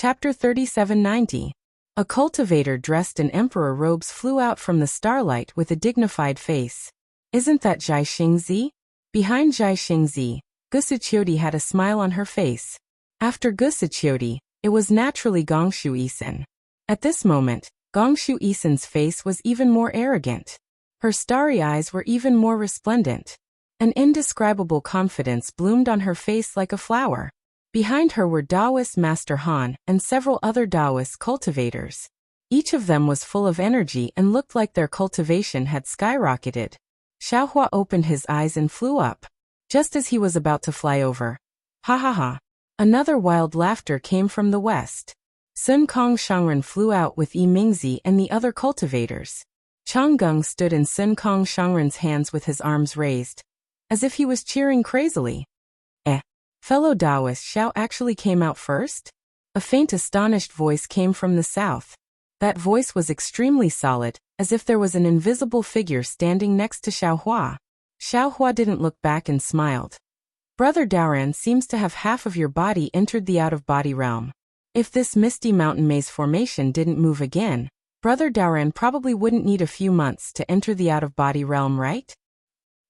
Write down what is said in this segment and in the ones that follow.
Chapter 3790. A cultivator dressed in emperor robes flew out from the starlight with a dignified face. Isn't that Zhai Xingzi? Behind Zhai Xingzi, Gusuqiudi had a smile on her face. After Gusuqiudi, it was naturally Gongshu Isin. At this moment, Gongshu Isin's face was even more arrogant. Her starry eyes were even more resplendent. An indescribable confidence bloomed on her face like a flower. Behind her were Taoist Master Han and several other Taoist cultivators. Each of them was full of energy and looked like their cultivation had skyrocketed. Xiaohua opened his eyes and flew up. Just as he was about to fly over. Ha ha ha. Another wild laughter came from the west. Sun Kong Shangren flew out with Yi Mingzi and the other cultivators. Chang Gung stood in Sun Kong Shangren's hands with his arms raised, as if he was cheering crazily. Fellow Taoist Xiao actually came out first? A faint astonished voice came from the south. That voice was extremely solid, as if there was an invisible figure standing next to Xiaohua. Xiaohua didn't look back and smiled. Brother Daoran seems to have half of your body entered the out-of-body realm. If this misty mountain maze formation didn't move again, Brother Daoran probably wouldn't need a few months to enter the out-of-body realm, right?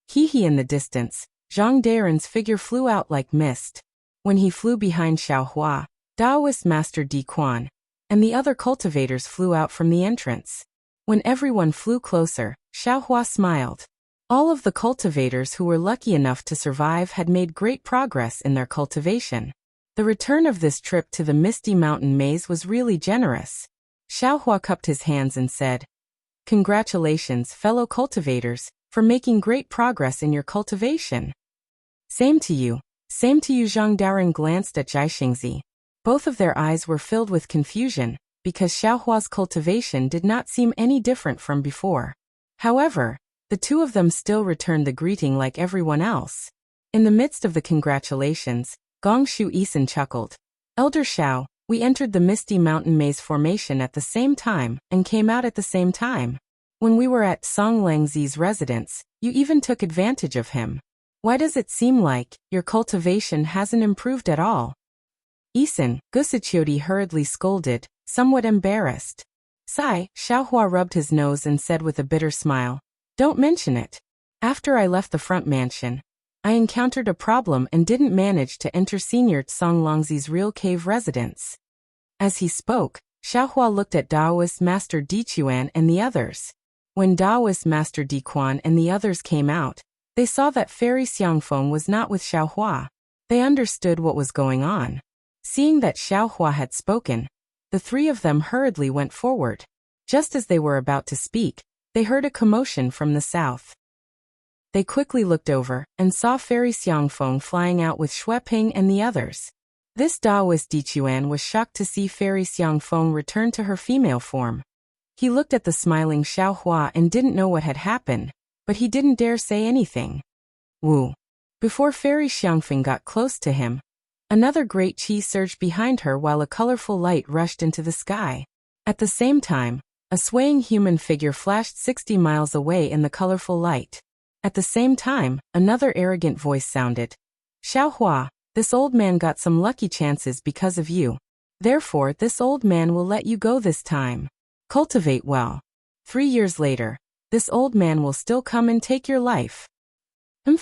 Hee in the distance, Zhang Daoran's figure flew out like mist. When he flew behind Xiaohua, Taoist Master Di Quan and the other cultivators flew out from the entrance. When everyone flew closer, Xiaohua smiled. All of the cultivators who were lucky enough to survive had made great progress in their cultivation. The return of this trip to the Misty Mountain Maze was really generous. Xiaohua cupped his hands and said, "Congratulations, fellow cultivators, for making great progress in your cultivation." Same to you, Zhang Daoran glanced at Zhai Xingzi. Both of their eyes were filled with confusion, because Xiaohua's cultivation did not seem any different from before. However, the two of them still returned the greeting like everyone else. In the midst of the congratulations, Gongshu Isin chuckled. "Elder Xiao, we entered the Misty Mountain Maze formation at the same time and came out at the same time. When we were at Song Langzi's residence, you even took advantage of him. Why does it seem like your cultivation hasn't improved at all?" Isin, Gusuqiudi hurriedly scolded, somewhat embarrassed. Sigh, Xiaohua rubbed his nose and said with a bitter smile, "Don't mention it. After I left the front mansion, I encountered a problem and didn't manage to enter Senior Song Langzi's real cave residence." As he spoke, Xiaohua looked at Taoist Master Di Chuan and the others. When Taoist Master Di Quan and the others came out, they saw that Fairy Xiangfeng was not with Xiaohua. They understood what was going on. Seeing that Xiaohua had spoken, the three of them hurriedly went forward. Just as they were about to speak, they heard a commotion from the south. They quickly looked over and saw Fairy Xiangfeng flying out with Xueping and the others. This Taoist Dichuan was shocked to see Fairy Xiangfeng return to her female form. He looked at the smiling Xiaohua and didn't know what had happened, but he didn't dare say anything. Woo! Before Fairy Xiangfeng got close to him, another great chi surged behind her while a colorful light rushed into the sky. At the same time, a swaying human figure flashed 60 miles away in the colorful light. At the same time, another arrogant voice sounded. "Xiaohua, this old man got some lucky chances because of you. Therefore, this old man will let you go this time. Cultivate well. 3 years later, this old man will still come and take your life."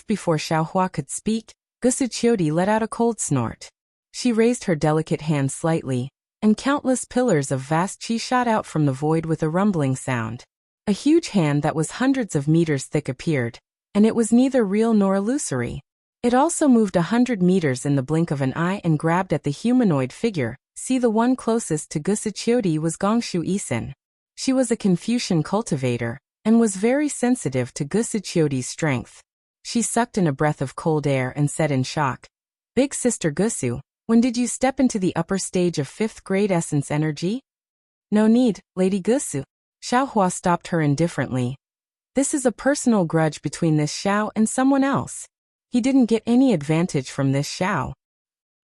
Before Xiaohua could speak, Gusuqiudi let out a cold snort. She raised her delicate hand slightly, and countless pillars of vast chi shot out from the void with a rumbling sound. A huge hand that was hundreds of meters thick appeared, and it was neither real nor illusory. It also moved 100 meters in the blink of an eye and grabbed at the humanoid figure. See, the one closest to Gusuqiudi was Gongshu Isin. She was a Confucian cultivator, and was very sensitive to Gusuqiudi's strength. She sucked in a breath of cold air and said in shock, "Big Sister Gusu, when did you step into the upper stage of 5th grade essence energy?" "No need, Lady Gusu." Xiaohua stopped her indifferently. "This is a personal grudge between this Xiao and someone else. He didn't get any advantage from this Xiao."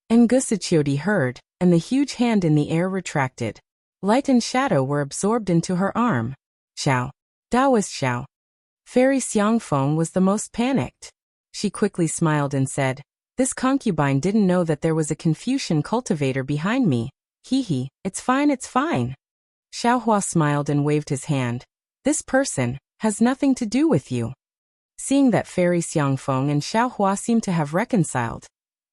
And Gusuqiudi heard, and the huge hand in the air retracted. Light and shadow were absorbed into her arm. Xiao. Taoist Xiao. Fairy Xiangfeng was the most panicked. She quickly smiled and said, "This concubine didn't know that there was a Confucian cultivator behind me. Hee, it's fine, it's fine. Xiaohua smiled and waved his hand. This person has nothing to do with you. Seeing that Fairy Xiangfeng and Xiaohua seemed to have reconciled,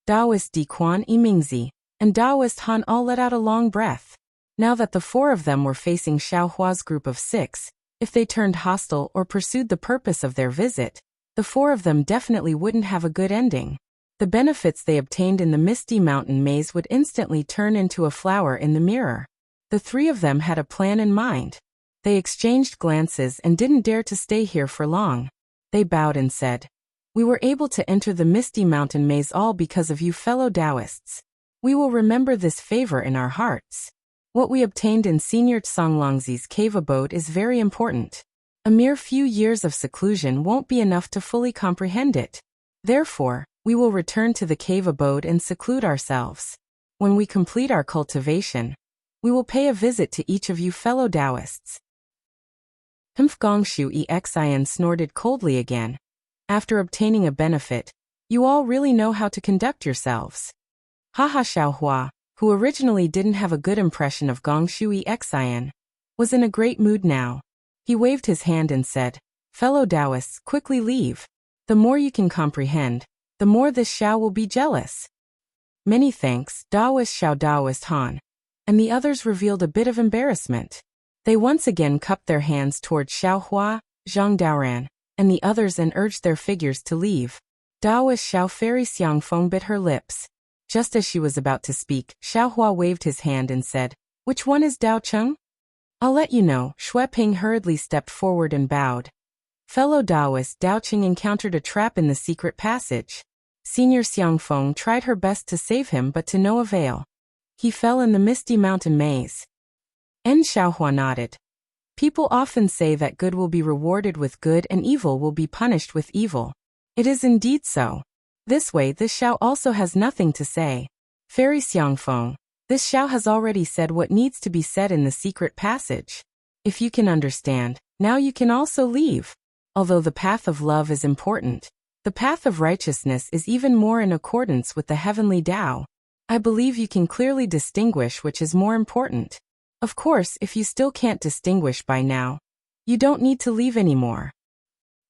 Taoist Di Quan Yimingzi and Taoist Han all let out a long breath. Now that the four of them were facing Xiaohua's group of 6, if they turned hostile or pursued the purpose of their visit, the four of them definitely wouldn't have a good ending. The benefits they obtained in the Misty Mountain Maze would instantly turn into a flower in the mirror. The three of them had a plan in mind. They exchanged glances and didn't dare to stay here for long. They bowed and said, "We were able to enter the Misty Mountain Maze all because of you fellow Taoists. We will remember this favor in our hearts. What we obtained in Senior Tsonglongzi's cave abode is very important. A mere few years of seclusion won't be enough to fully comprehend it. Therefore, we will return to the cave abode and seclude ourselves. When we complete our cultivation, we will pay a visit to each of you fellow Taoists." Humph Gongshu Xin snorted coldly again. After obtaining a benefit, you all really know how to conduct yourselves. Haha Xiaohua, who originally didn't have a good impression of Gongshu Xin, was in a great mood now. He waved his hand and said, "Fellow Taoists, quickly leave. The more you can comprehend, the more this Xiao will be jealous." Many thanks, Taoist Xiao, Taoist Han. And the others revealed a bit of embarrassment. They once again cupped their hands toward Xiaohua, Zhang Daoran, and the others and urged their figures to leave. Taoist Xiao Fairy Xiangfeng bit her lips. Just as she was about to speak, Xiaohua waved his hand and said, "Which one is Dao Cheng?" "I'll let you know." Shui Ping hurriedly stepped forward and bowed. Fellow Taoist, Dao Cheng encountered a trap in the secret passage. Senior Xiangfeng tried her best to save him but to no avail. He fell in the Misty Mountain Maze. Xiaohua nodded. People often say that good will be rewarded with good and evil will be punished with evil. It is indeed so. This way this Xiao also has nothing to say. Fairy Xiangfeng, this Xiao has already said what needs to be said in the secret passage. If you can understand, now you can also leave. Although the path of love is important, the path of righteousness is even more in accordance with the heavenly Tao. I believe you can clearly distinguish which is more important. Of course, if you still can't distinguish by now, you don't need to leave anymore.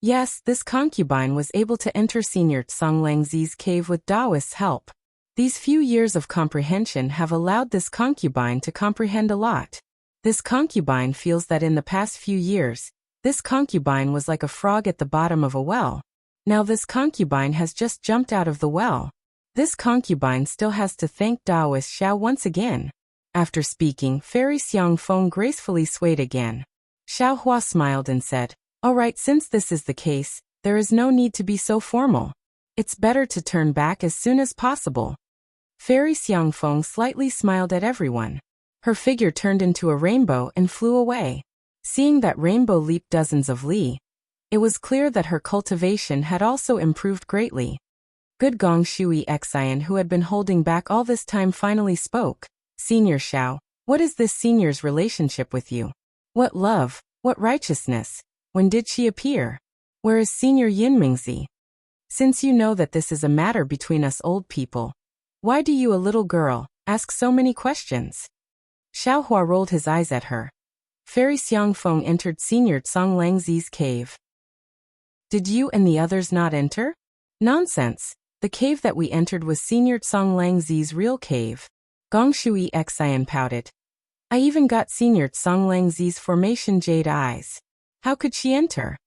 Yes, this concubine was able to enter Senior Tsonglangzi's cave with Taoist's help. These few years of comprehension have allowed this concubine to comprehend a lot. This concubine feels that in the past few years, this concubine was like a frog at the bottom of a well. Now this concubine has just jumped out of the well. This concubine still has to thank Taoist Xiao once again. After speaking, Fairy Xiangfeng gracefully swayed again. Xiaohua smiled and said, "All right, since this is the case, there is no need to be so formal. It's better to turn back as soon as possible." Fairy Xiangfeng slightly smiled at everyone. Her figure turned into a rainbow and flew away. Seeing that rainbow leap dozens of li, it was clear that her cultivation had also improved greatly. Good Gongshu Xin, who had been holding back all this time, finally spoke. "Senior Xiao, what is this senior's relationship with you? What love, what righteousness? When did she appear? Where is Senior Yinmingzi? Since you know that this is a matter between us old people, why do you, a little girl, ask so many questions?" Xiaohua rolled his eyes at her. Fairy Xiangfeng entered Senior Tsonglangzi's cave. "Did you and the others not enter?" "Nonsense. The cave that we entered was Senior Tsonglangzi's real cave." Gongshu Xin pouted. "I even got Senior Tsonglangzi's formation jade eyes. How could she enter?"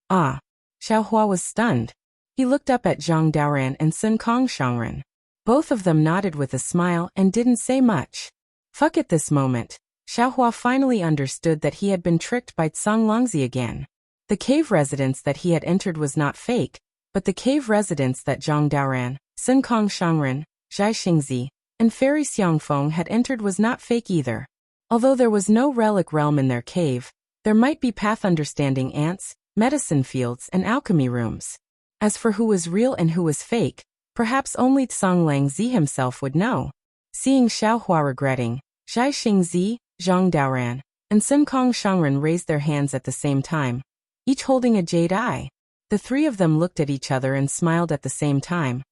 "Ah." Xiaohua was stunned. He looked up at Zhang Daoran and Sun Kongshangren. Both of them nodded with a smile and didn't say much. Fuck, at this moment, Xiaohua finally understood that he had been tricked by Tsonglangzi again. The cave residence that he had entered was not fake, but the cave residence that Zhang Daoran, Sun Kongshangren, Zhai Xingzi, and Fairy Xiangfeng had entered was not fake either. Although there was no relic realm in their cave, there might be path understanding ants, medicine fields, and alchemy rooms. As for who was real and who was fake, perhaps only Tsonglangzi himself would know. Seeing Xiaohua regretting, Zhai Xingzi, Zhang Daoran, and Sun Kongshangren raised their hands at the same time, each holding a jade eye. The three of them looked at each other and smiled at the same time.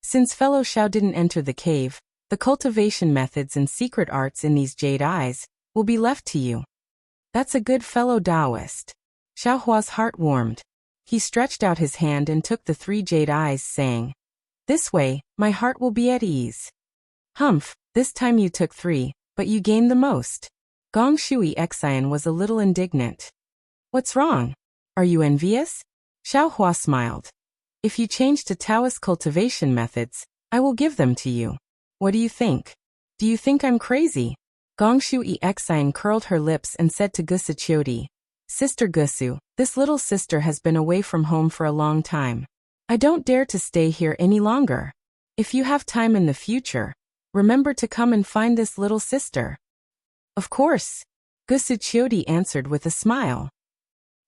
Since fellow Xiao didn't enter the cave, The cultivation methods and secret arts in these jade eyes will be left to you. That's a good fellow Taoist. Xiaohua's heart warmed. He stretched out his hand and took the 3 jade eyes, saying, "This way, my heart will be at ease." "Humph, this time you took 3, but you gained the most." Gong Shui Xian was a little indignant. "What's wrong? Are you envious?" Xiaohua smiled. "If you change to Taoist cultivation methods, I will give them to you. What do you think? Do you think I'm crazy?" Gong Shui Xian curled her lips and said to Gusu Qiudi, "Sister Gusu, this little sister has been away from home for a long time. I don't dare to stay here any longer. If you have time in the future, remember to come and find this little sister." "Of course," Gusu Qiudi answered with a smile.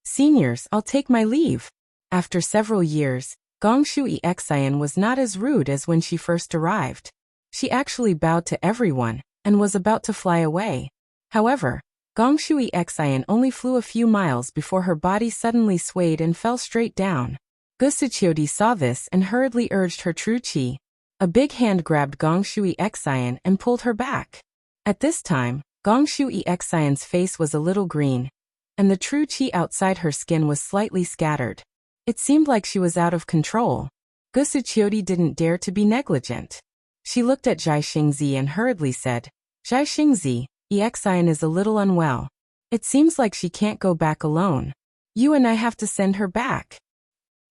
"Seniors, I'll take my leave." After several years, Gong Shui Xian was not as rude as when she first arrived. She actually bowed to everyone and was about to fly away. However, Gong Shui Xian only flew a few miles before her body suddenly swayed and fell straight down. Gusu Qiudi saw this and hurriedly urged her true qi. A big hand grabbed Gong Shui Xian and pulled her back. At this time, Gong Shui Xian's face was a little green, and the true qi outside her skin was slightly scattered. It seemed like she was out of control. Gusu Qiudi didn't dare to be negligent. She looked at Zhai Xingzi and hurriedly said, "Zhai Xingzi, Xian is a little unwell. It seems like she can't go back alone. You and I have to send her back."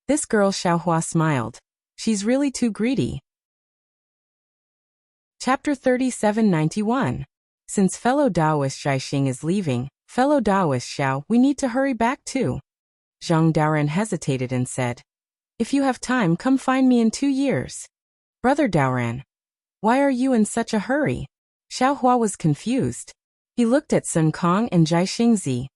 This girl, Xiaohua smiled. She's really too greedy. Chapter 3791. Since fellow Taoist Zhaixing is leaving, fellow Taoist Xiao, we need to hurry back too. Zhang Daoran hesitated and said, "If you have time, come find me in 2 years. Brother Daoran, why are you in such a hurry?" Xiaohua was confused. He looked at Sun Kong and Zhai Xingzi.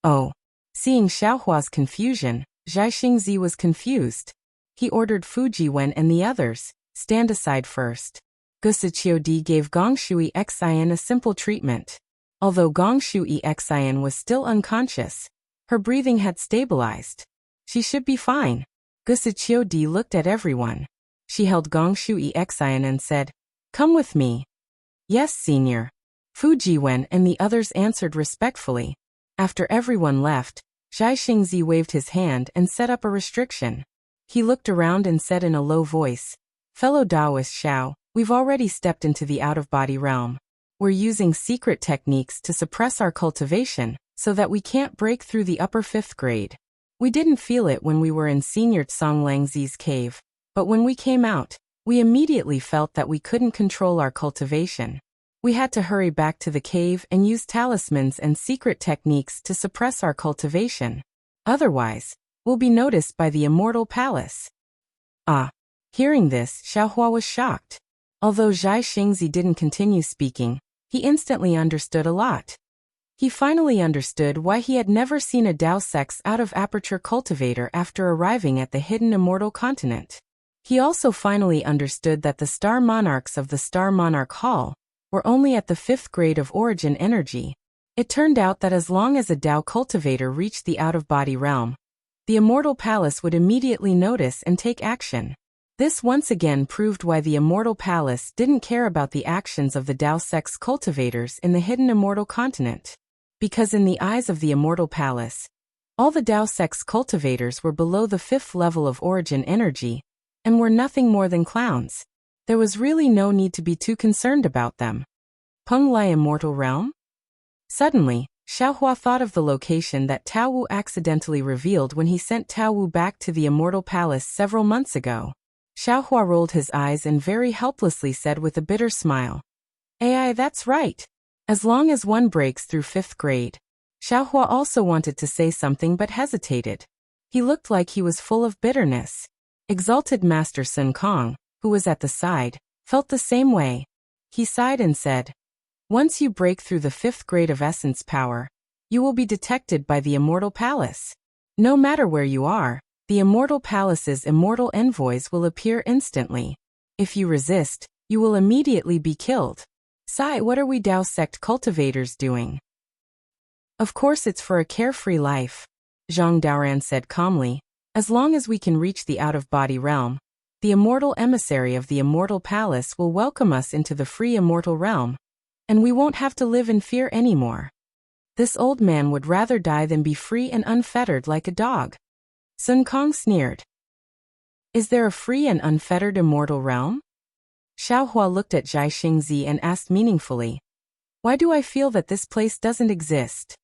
Oh. Seeing Xiaohua's confusion, Zhai Xingzi was confused. He ordered Fuji Wen and the others, "Stand aside first." Gusu Qiudi gave Gong Shui Xian a simple treatment. Although Gong Shui Xian was still unconscious, her breathing had stabilized. She should be fine. Gusu Qiudi looked at everyone. She held Gong Shui Xian and said, "Come with me." "Yes, senior." Fuji Wen and the others answered respectfully. After everyone left, Zhai Xingzi waved his hand and set up a restriction. He looked around and said in a low voice, "Fellow Taoist Xiao, we've already stepped into the out-of-body realm. We're using secret techniques to suppress our cultivation so that we can't break through the upper 5th grade. We didn't feel it when we were in Senior Tsang Langzi's cave, but when we came out, we immediately felt that we couldn't control our cultivation. We had to hurry back to the cave and use talismans and secret techniques to suppress our cultivation. Otherwise, we'll be noticed by the Immortal Palace." Ah. Hearing this, Xiaohua was shocked. Although Zhai Xingzi didn't continue speaking, he instantly understood a lot. He finally understood why he had never seen a Dao Sex out-of-aperture cultivator after arriving at the hidden Immortal Continent. He also finally understood that the Star Monarchs of the Star Monarch Hall were only at the 5th grade of origin energy. It turned out that as long as a Dao cultivator reached the out-of-body realm, the Immortal Palace would immediately notice and take action. This once again proved why the Immortal Palace didn't care about the actions of the Dao Sex cultivators in the hidden Immortal Continent. Because in the eyes of the Immortal Palace, all the Dao Sex cultivators were below the 5th level of origin energy, and were nothing more than clowns. There was really no need to be too concerned about them. Peng Lai Immortal Realm? Suddenly, Xiaohua thought of the location that Tao Wu accidentally revealed when he sent Tao Wu back to the Immortal Palace several months ago. Xiaohua rolled his eyes and very helplessly said with a bitter smile, "AI, that's right. As long as one breaks through 5th grade." Xiaohua also wanted to say something but hesitated. He looked like he was full of bitterness. Exalted Master Sun Kong, who was at the side, felt the same way. He sighed and said, "Once you break through the 5th grade of essence power, you will be detected by the Immortal Palace. No matter where you are, the Immortal Palace's immortal envoys will appear instantly. If you resist, you will immediately be killed." "Sai, what are we Dao sect cultivators doing?" "Of course it's for a carefree life," Zhang Daoran said calmly. "As long as we can reach the out-of-body realm, The immortal emissary of the immortal palace will welcome us into the free immortal realm, and we won't have to live in fear anymore. This old man would rather die than be free and unfettered like a dog. Sun Kong sneered. Is there a free and unfettered immortal realm? Xiaohua looked at Zhai Xingzi and asked meaningfully, why do I feel that this place doesn't exist?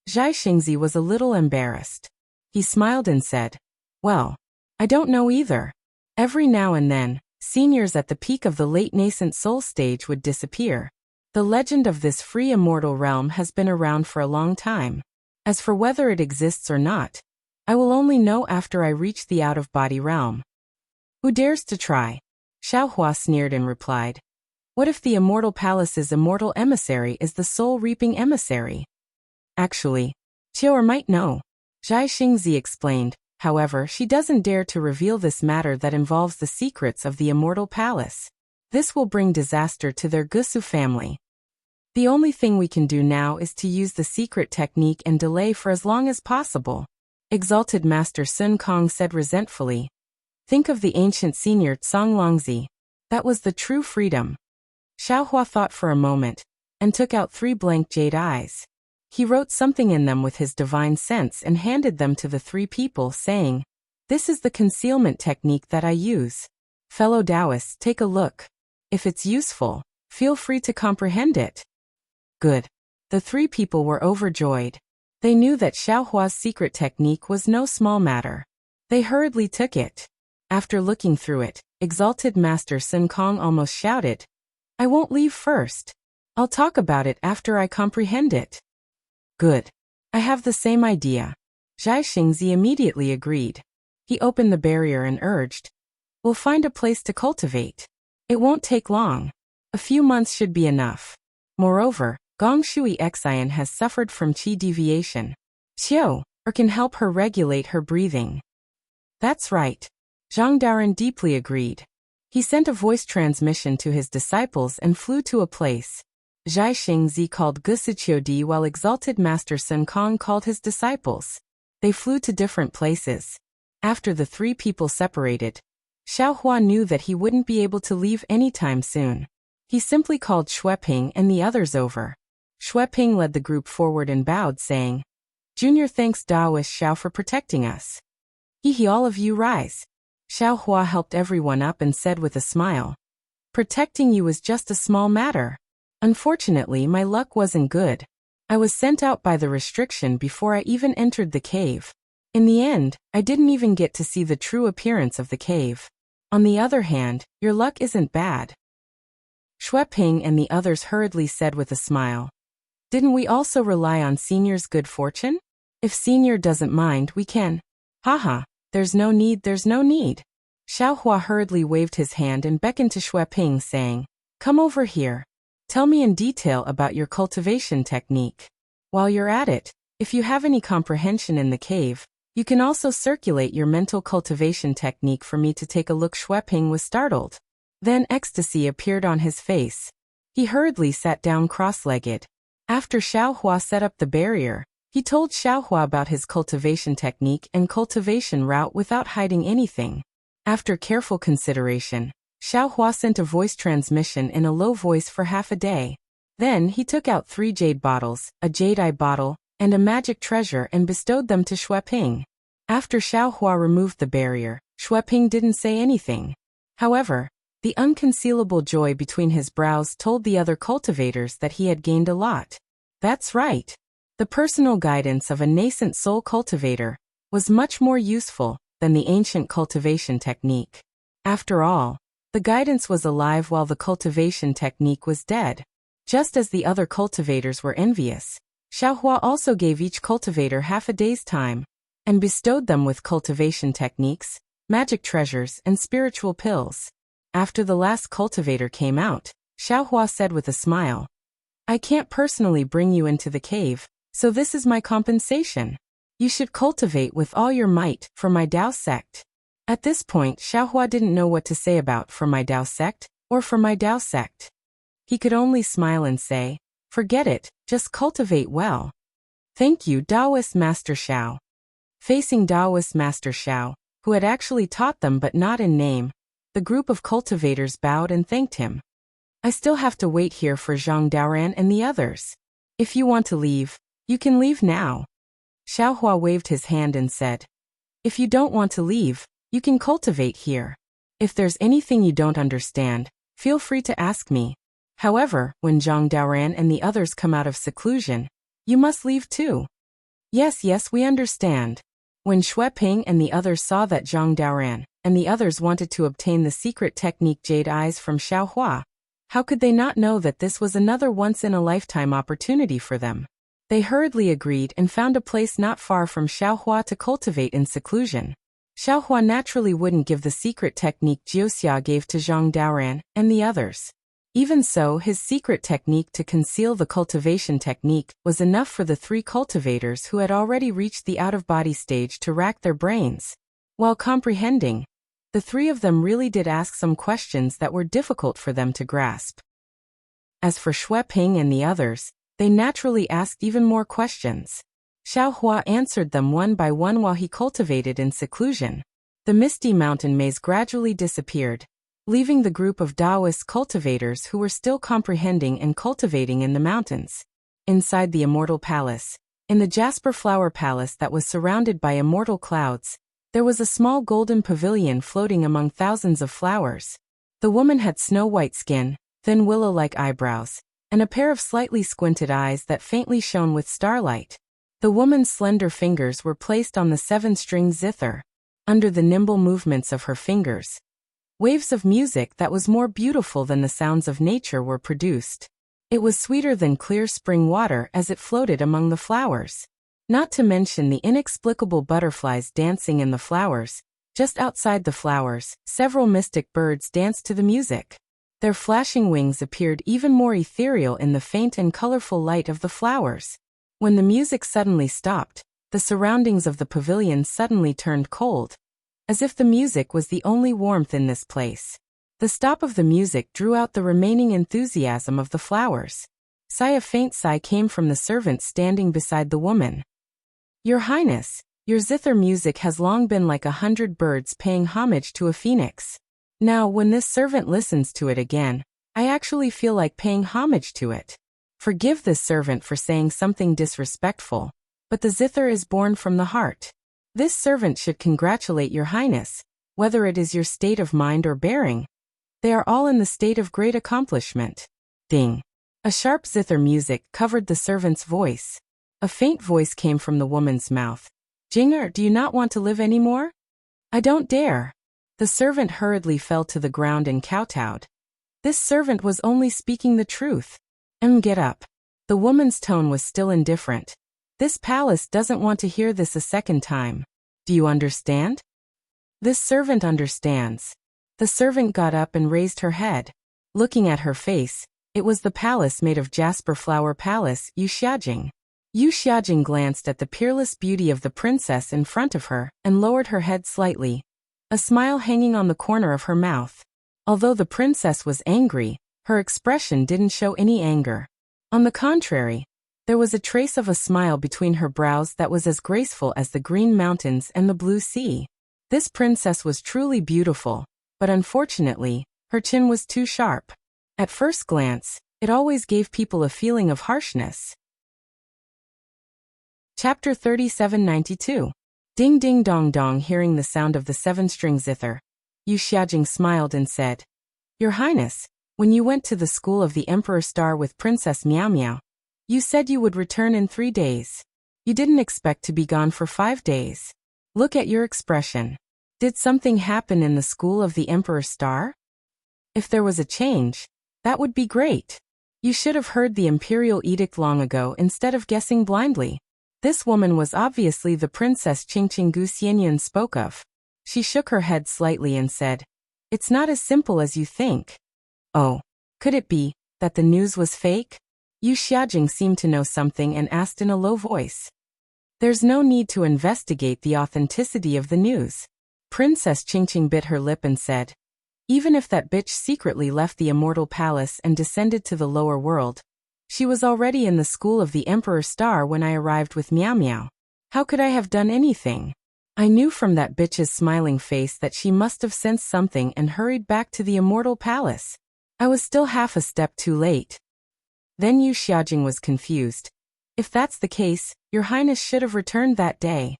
Zhai Xingzi was a little embarrassed. He smiled and said, well, I don't know either. Every now and then, seniors at the peak of the late nascent soul stage would disappear. The legend of this free immortal realm has been around for a long time. As for whether it exists or not, I will only know after I reach the out-of-body realm. Who dares to try? Xiaohua sneered and replied, what if the immortal palace's immortal emissary is the soul-reaping emissary? Actually, Qiu'er might know. Zhai Xingzi explained, however, she doesn't dare to reveal this matter that involves the secrets of the immortal palace. This will bring disaster to their Gusu family. The only thing we can do now is to use the secret technique and delay for as long as possible. Exalted Master Sun Kong said resentfully. Think of the ancient senior Tsang Longzi. That was the true freedom. Xiaohua thought for a moment, and took out 3 blank jade eyes. He wrote something in them with his divine sense and handed them to the 3 people, saying, this is the concealment technique that I use. Fellow Taoists, take a look. If it's useful, feel free to comprehend it. Good. The 3 people were overjoyed. They knew that Xiaohua's secret technique was no small matter. They hurriedly took it. After looking through it, Exalted Master Sun Kong almost shouted, I won't leave first. I'll talk about it after I comprehend it. Good. I have the same idea. Zhai Xingzi immediately agreed. He opened the barrier and urged, we'll find a place to cultivate. It won't take long. A few months should be enough. Moreover, Gong Shui Xian has suffered from qi deviation. Qiu, or can help her regulate her breathing. That's right. Zhang Daoren deeply agreed. He sent a voice transmission to his disciples and flew to a place. Zhai Xingzi called Gusiqiudi while Exalted Master Sun Kong called his disciples. They flew to different places. After the 3 people separated, Xiaohua knew that he wouldn't be able to leave anytime soon. He simply called Xueping and the others over. Xueping led the group forward and bowed, saying, Junior thanks Daoist Xiao for protecting us. Hehe, all of you rise. Xiaohua helped everyone up and said with a smile, protecting you was just a small matter. Unfortunately, my luck wasn't good. I was sent out by the restriction before I even entered the cave. In the end, I didn't even get to see the true appearance of the cave. On the other hand, your luck isn't bad. Xueping and the others hurriedly said with a smile. Didn't we also rely on Senior's good fortune? If Senior doesn't mind, we can. Haha, there's no need. Xiaohua hurriedly waved his hand and beckoned to Xueping, saying, come over here. Tell me in detail about your cultivation technique. While you're at it, if you have any comprehension in the cave, you can also circulate your mental cultivation technique for me to take a look. Xueping was startled. Then ecstasy appeared on his face. He hurriedly sat down cross-legged. After Xiaohua set up the barrier, he told Xiaohua about his cultivation technique and cultivation route without hiding anything. After careful consideration, Xiaohua sent a voice transmission in a low voice for half a day. Then he took out 3 jade bottles, a jade eye bottle, and a magic treasure and bestowed them to Xueping. After Xiaohua removed the barrier, Xueping didn't say anything. However, the unconcealable joy between his brows told the other cultivators that he had gained a lot. That's right. The personal guidance of a nascent soul cultivator was much more useful than the ancient cultivation technique. After all, the guidance was alive while the cultivation technique was dead. Just as the other cultivators were envious, Xiaohua also gave each cultivator half a day's time, and bestowed them with cultivation techniques, magic treasures, and spiritual pills. After the last cultivator came out, Xiaohua said with a smile, I can't personally bring you into the cave, so this is my compensation. You should cultivate with all your might for my Dao sect. At this point, Xiaohua didn't know what to say about for my Dao sect or for my Dao sect. He could only smile and say, forget it, just cultivate well. Thank you, Taoist Master Xiao. Facing Taoist Master Xiao, who had actually taught them but not in name, The group of cultivators bowed and thanked him. I still have to wait here for Zhang Daoran and the others. If you want to leave, you can leave now. Xiaohua waved his hand and said, if you don't want to leave, you can cultivate here. If there's anything you don't understand, feel free to ask me. However, when Zhang Daoran and the others come out of seclusion, you must leave too. Yes, we understand. When Xue Ping and the others saw that Zhang Daoran and the others wanted to obtain the secret technique Jade Eyes from Xiaohua, how could they not know that this was another once-in-a-lifetime opportunity for them? They hurriedly agreed and found a place not far from Xiaohua to cultivate in seclusion. Xiaohua naturally wouldn't give the secret technique Jiuxia gave to Zhang Daoran and the others. Even so, his secret technique to conceal the cultivation technique was enough for the three cultivators who had already reached the out-of-body stage to rack their brains. While comprehending, the three of them really did ask some questions that were difficult for them to grasp. As for Xue Ping and the others, they naturally asked even more questions. Xiaohua answered them one by one while he cultivated in seclusion. The misty mountain maze gradually disappeared, leaving the group of Taoist cultivators who were still comprehending and cultivating in the mountains. Inside the immortal palace, in the jasper flower palace that was surrounded by immortal clouds, there was a small golden pavilion floating among thousands of flowers. The woman had snow-white skin, thin willow-like eyebrows, and a pair of slightly squinted eyes that faintly shone with starlight. The woman's slender fingers were placed on the 7-string zither. Under the nimble movements of her fingers, waves of music that was more beautiful than the sounds of nature were produced. It was sweeter than clear spring water as it floated among the flowers. Not to mention the inexplicable butterflies dancing in the flowers. Just outside the flowers, several mystic birds danced to the music. Their flashing wings appeared even more ethereal in the faint and colorful light of the flowers. When the music suddenly stopped, the surroundings of the pavilion suddenly turned cold, as if the music was the only warmth in this place. The stop of the music drew out the remaining enthusiasm of the flowers. A faint sigh came from the servant standing beside the woman. Your Highness, your zither music has long been like 100 birds paying homage to a phoenix. Now, when this servant listens to it again, I actually feel like paying homage to it. Forgive this servant for saying something disrespectful, but the zither is born from the heart. This servant should congratulate your Highness, whether it is your state of mind or bearing. They are all in the state of great accomplishment. Ding. A sharp zither music covered the servant's voice. A faint voice came from the woman's mouth. Jinger, do you not want to live anymore? I don't dare. The servant hurriedly fell to the ground and kowtowed. This servant was only speaking the truth. Get up. The woman's tone was still indifferent. This palace doesn't want to hear this a second time. Do you understand? This servant understands. The servant got up and raised her head. Looking at her face, it was the palace made of jasper flower palace, Yu Xiajing. Yu Xiajing glanced at the peerless beauty of the princess in front of her and lowered her head slightly, a smile hanging on the corner of her mouth. Although the princess was angry, her expression didn't show any anger. On the contrary, there was a trace of a smile between her brows that was as graceful as the green mountains and the blue sea. This princess was truly beautiful, but unfortunately, her chin was too sharp. At first glance, it always gave people a feeling of harshness. Chapter 3792. Ding ding dong dong. Hearing the sound of the 7-string zither, Yu Xiajing smiled and said, Your Highness, when you went to the school of the Emperor Star with Princess Miao Miao, you said you would return in 3 days. You didn't expect to be gone for 5 days. Look at your expression. Did something happen in the school of the Emperor Star? If there was a change, that would be great. You should have heard the imperial edict long ago instead of guessing blindly. This woman was obviously the Princess Qingqing Gu Xianyun spoke of. She shook her head slightly and said, It's not as simple as you think. Oh, could it be that the news was fake? Yu Xiajing seemed to know something and asked in a low voice. There's no need to investigate the authenticity of the news. Princess Qingqing bit her lip and said, Even if that bitch secretly left the immortal palace and descended to the lower world, she was already in the school of the Emperor Star when I arrived with Miao Miao. How could I have done anything? I knew from that bitch's smiling face that she must have sensed something and hurried back to the immortal palace. I was still half a step too late. Then Yu Xiaojing was confused. If that's the case, Your Highness should have returned that day.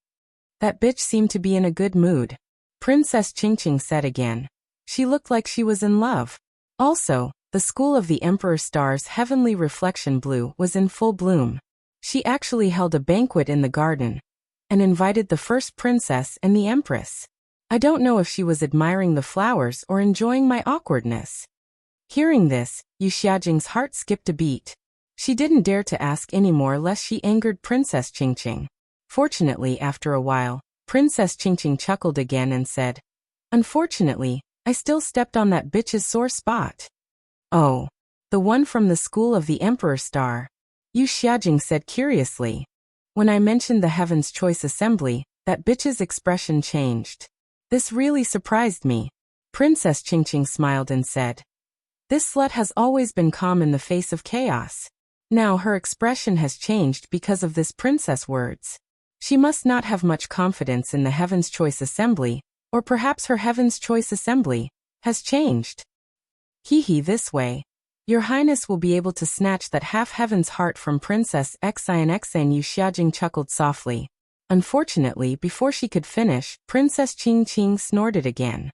That bitch seemed to be in a good mood. Princess Qingqing said again. She looked like she was in love. Also, the school of the Emperor Star's heavenly reflection blue was in full bloom. She actually held a banquet in the garden and invited the first princess and the empress. I don't know if she was admiring the flowers or enjoying my awkwardness. Hearing this, Yu Xiaojing's heart skipped a beat. She didn't dare to ask any more lest she angered Princess Qingqing. Fortunately, after a while, Princess Qingqing chuckled again and said, "Unfortunately, I still stepped on that bitch's sore spot." "Oh, the one from the school of the Emperor Star," Yu Xiaojing said curiously. When I mentioned the Heaven's Choice Assembly, that bitch's expression changed. This really surprised me. Princess Qingqing smiled and said, "This slut has always been calm in the face of chaos. Now her expression has changed because of this princess words. She must not have much confidence in the Heaven's Choice Assembly, or perhaps her Heaven's Choice Assembly has changed. Hee this way. Your Highness will be able to snatch that half-heaven's heart from Princess Xian. Yu Xiaojing chuckled softly. Unfortunately, before she could finish, Princess Qingqing snorted again.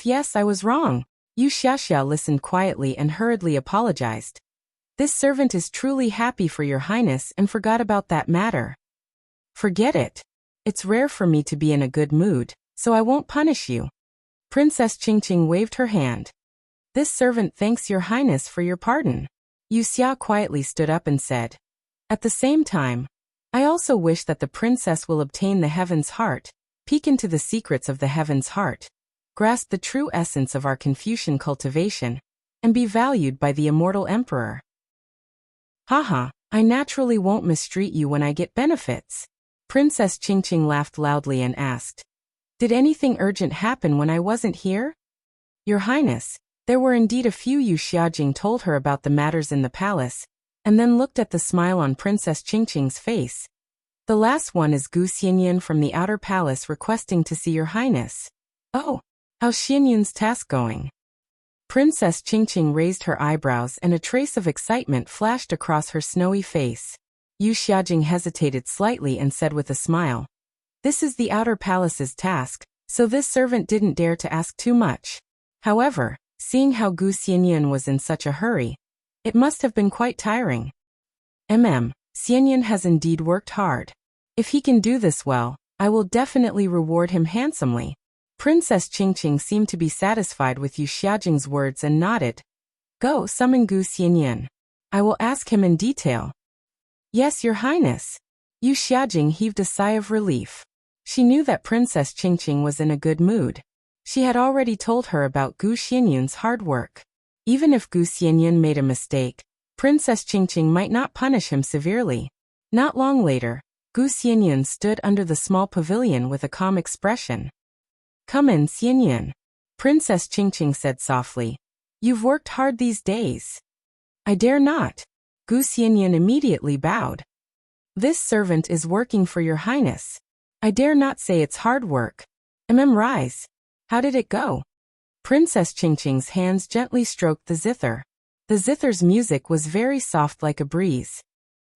Yes, I was wrong." Yu Xiaoxiao listened quietly and hurriedly apologized. "This servant is truly happy for Your Highness and forgot about that matter." "Forget it. It's rare for me to be in a good mood, so I won't punish you." Princess Qingqing waved her hand. "This servant thanks Your Highness for your pardon." Yu Xia quietly stood up and said, "At the same time, I also wish that the princess will obtain the Heaven's Heart, peek into the secrets of the Heaven's Heart, grasp the true essence of our Confucian cultivation, and be valued by the immortal emperor." "Haha, I naturally won't mistreat you when I get benefits." Princess Qingqing laughed loudly and asked, "Did anything urgent happen when I wasn't here?" "Your Highness, there were indeed a few." Yu Xiaojing told her about the matters in the palace, and then looked at the smile on Princess Qingqing's face. "The last one is Gu Xianyan from the outer palace requesting to see Your Highness." "Oh, how's Xianyan's task going?" Princess Qingqing raised her eyebrows and a trace of excitement flashed across her snowy face. Yu Xiaojing hesitated slightly and said with a smile, "This is the outer palace's task, so this servant didn't dare to ask too much. However, seeing how Gu Xianyan was in such a hurry, it must have been quite tiring. Xianyan has indeed worked hard. If he can do this well, I will definitely reward him handsomely." Princess Qingqing seemed to be satisfied with Yu Xiaojing's words and nodded. "Go summon Gu Xianyan. I will ask him in detail." "Yes, Your Highness." Yu Xiaojing heaved a sigh of relief. She knew that Princess Qingqing was in a good mood. She had already told her about Gu Xianyan's hard work. Even if Gu Xianyan made a mistake, Princess Qingqing might not punish him severely. Not long later, Gu Xianyan stood under the small pavilion with a calm expression. "Come in, Xianyan," Princess Qingqing said softly. "You've worked hard these days." "I dare not." Gu Xianyan immediately bowed. "This servant is working for Your Highness. I dare not say it's hard work. Rise. How did it go?" Princess Qingqing's hands gently stroked the zither. The zither's music was very soft like a breeze.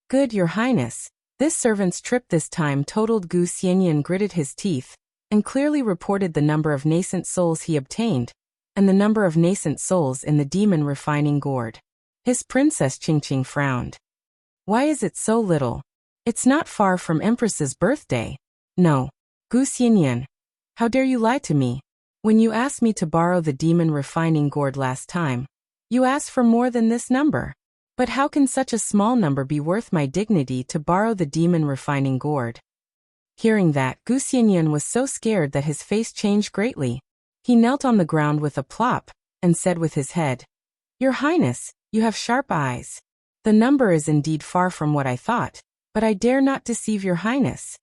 "Good, Your Highness. This servant's trip this time totaled." Gu Xianyan gritted his teeth and clearly reported the number of nascent souls he obtained, and the number of nascent souls in the demon refining gourd. His Princess Qingqing frowned. "Why is it so little? It's not far from Empress's birthday." "No. Gu Xianyan, how dare you lie to me? When you asked me to borrow the demon refining gourd last time, you asked for more than this number. But how can such a small number be worth my dignity to borrow the demon refining gourd?" Hearing that, Gu Xianyan was so scared that his face changed greatly. He knelt on the ground with a plop, and said with his head, "Your Highness, you have sharp eyes. The number is indeed far from what I thought, but I dare not deceive Your Highness."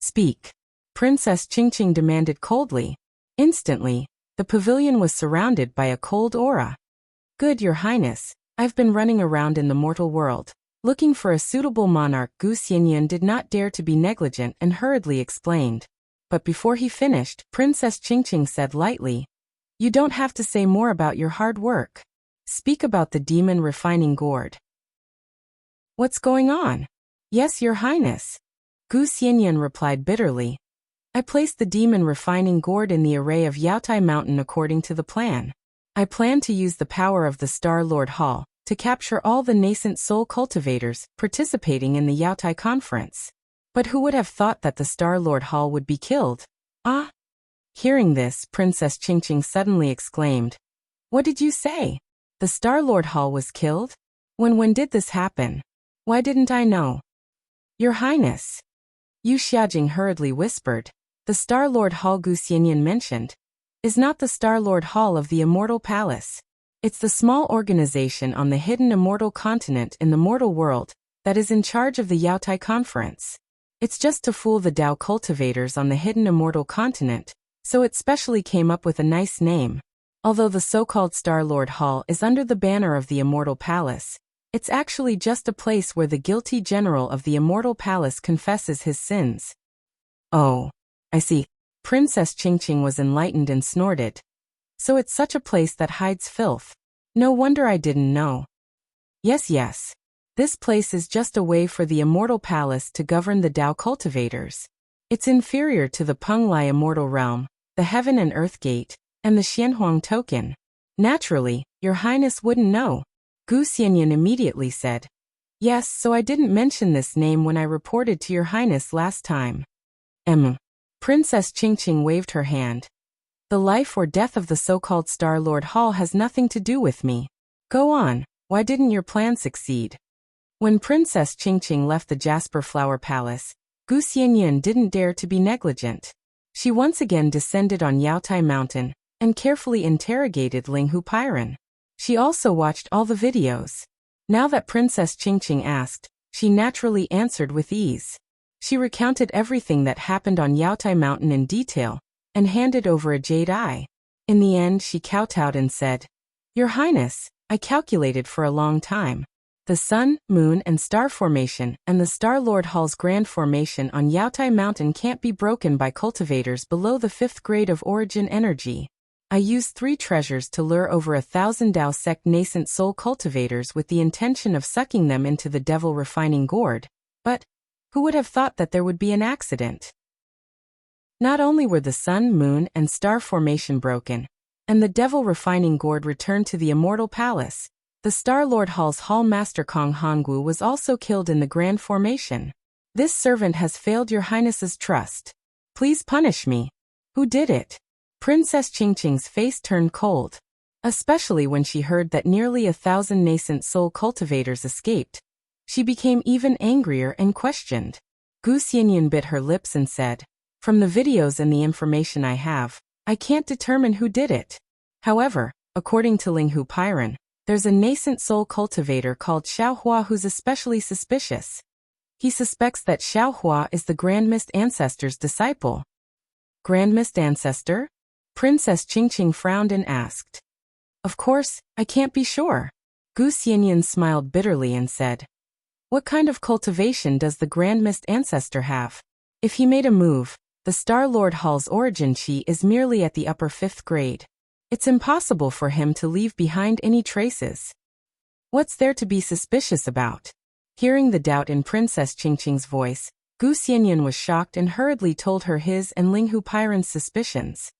"Speak," Princess Qingqing demanded coldly. Instantly, the pavilion was surrounded by a cold aura. "Good, Your Highness, I've been running around in the mortal world, looking for a suitable monarch." Gu Xianyan did not dare to be negligent and hurriedly explained. But before he finished, Princess Qingqing said lightly, "You don't have to say more about your hard work. Speak about the demon refining gourd." "What's going on?" "Yes, Your Highness." Gu Xianyan replied bitterly. "I placed the demon refining gourd in the array of Yaotai Mountain according to the plan. I plan to use the power of the Star Lord Hall to capture all the nascent soul cultivators participating in the Yaotai conference. But who would have thought that the Star Lord Hall would be killed? Ah!" Hearing this, Princess Qingqing suddenly exclaimed, "What did you say? The Star Lord Hall was killed? When did this happen? Why didn't I know?" "Your Highness," Yu Xiaojing hurriedly whispered, "the Star Lord Hall Gu Xianyan mentioned is not the Star Lord Hall of the Immortal Palace. It's the small organization on the hidden immortal continent in the mortal world that is in charge of the Yaotai conference. It's just to fool the Dao cultivators on the hidden immortal continent, so it specially came up with a nice name. Although the so-called Star Lord Hall is under the banner of the Immortal Palace, it's actually just a place where the guilty general of the Immortal Palace confesses his sins." "Oh, I see." Princess Qingqing was enlightened and snorted. "So it's such a place that hides filth. No wonder I didn't know." Yes. This place is just a way for the Immortal Palace to govern the Dao cultivators. It's inferior to the Penglai Immortal Realm, the Heaven and Earth Gate, and the Xianhuang Token. Naturally, Your Highness wouldn't know." Gu Xianyan immediately said, "Yes, so I didn't mention this name when I reported to Your Highness last time." Princess Qingqing waved her hand. "The life or death of the so-called Star Lord Hall has nothing to do with me. Go on, why didn't your plan succeed?" When Princess Qingqing left the Jasper Flower Palace, Gu Xianyan didn't dare to be negligent. She once again descended on Yaotai Mountain and carefully interrogated Linghu Pairan. She also watched all the videos. Now that Princess Qingqing asked, she naturally answered with ease. She recounted everything that happened on Yaotai Mountain in detail and handed over a jade eye. In the end, she kowtowed and said, "Your Highness, I calculated for a long time. The Sun, Moon, and Star Formation and the Star Lord Hall's Grand Formation on Yaotai Mountain can't be broken by cultivators below the 5th grade of origin energy. I used 3 treasures to lure over 1,000 Dao sect nascent soul cultivators with the intention of sucking them into the devil refining gourd. But who would have thought that there would be an accident? Not only were the Sun, Moon, and Star Formation broken, and the devil refining gourd returned to the Immortal Palace, the Star Lord Hall's Hall Master Kong Hongwu was also killed in the Grand Formation. This servant has failed Your Highness's trust. Please punish me." "Who did it?" Princess Qingqing's face turned cold, especially when she heard that nearly 1,000 nascent soul cultivators escaped. She became even angrier and questioned. Gu Xianyan bit her lips and said, "From the videos and the information I have, I can't determine who did it. However, according to Linghu Pairan, there's a nascent soul cultivator called Xiaohua who's especially suspicious. He suspects that Xiaohua is the Grand Mist Ancestor's disciple." "Grand Mist Ancestor?" Princess Qingqing frowned and asked. "Of course, I can't be sure." Gu Xianyan smiled bitterly and said, "What kind of cultivation does the Grand Mist Ancestor have? If he made a move, the Star Lord Hall's origin chi is merely at the upper 5th grade. It's impossible for him to leave behind any traces. What's there to be suspicious about?" Hearing the doubt in Princess Qingqing's voice, Gu Xianyan was shocked and hurriedly told her his and Linghu Pairan's suspicions.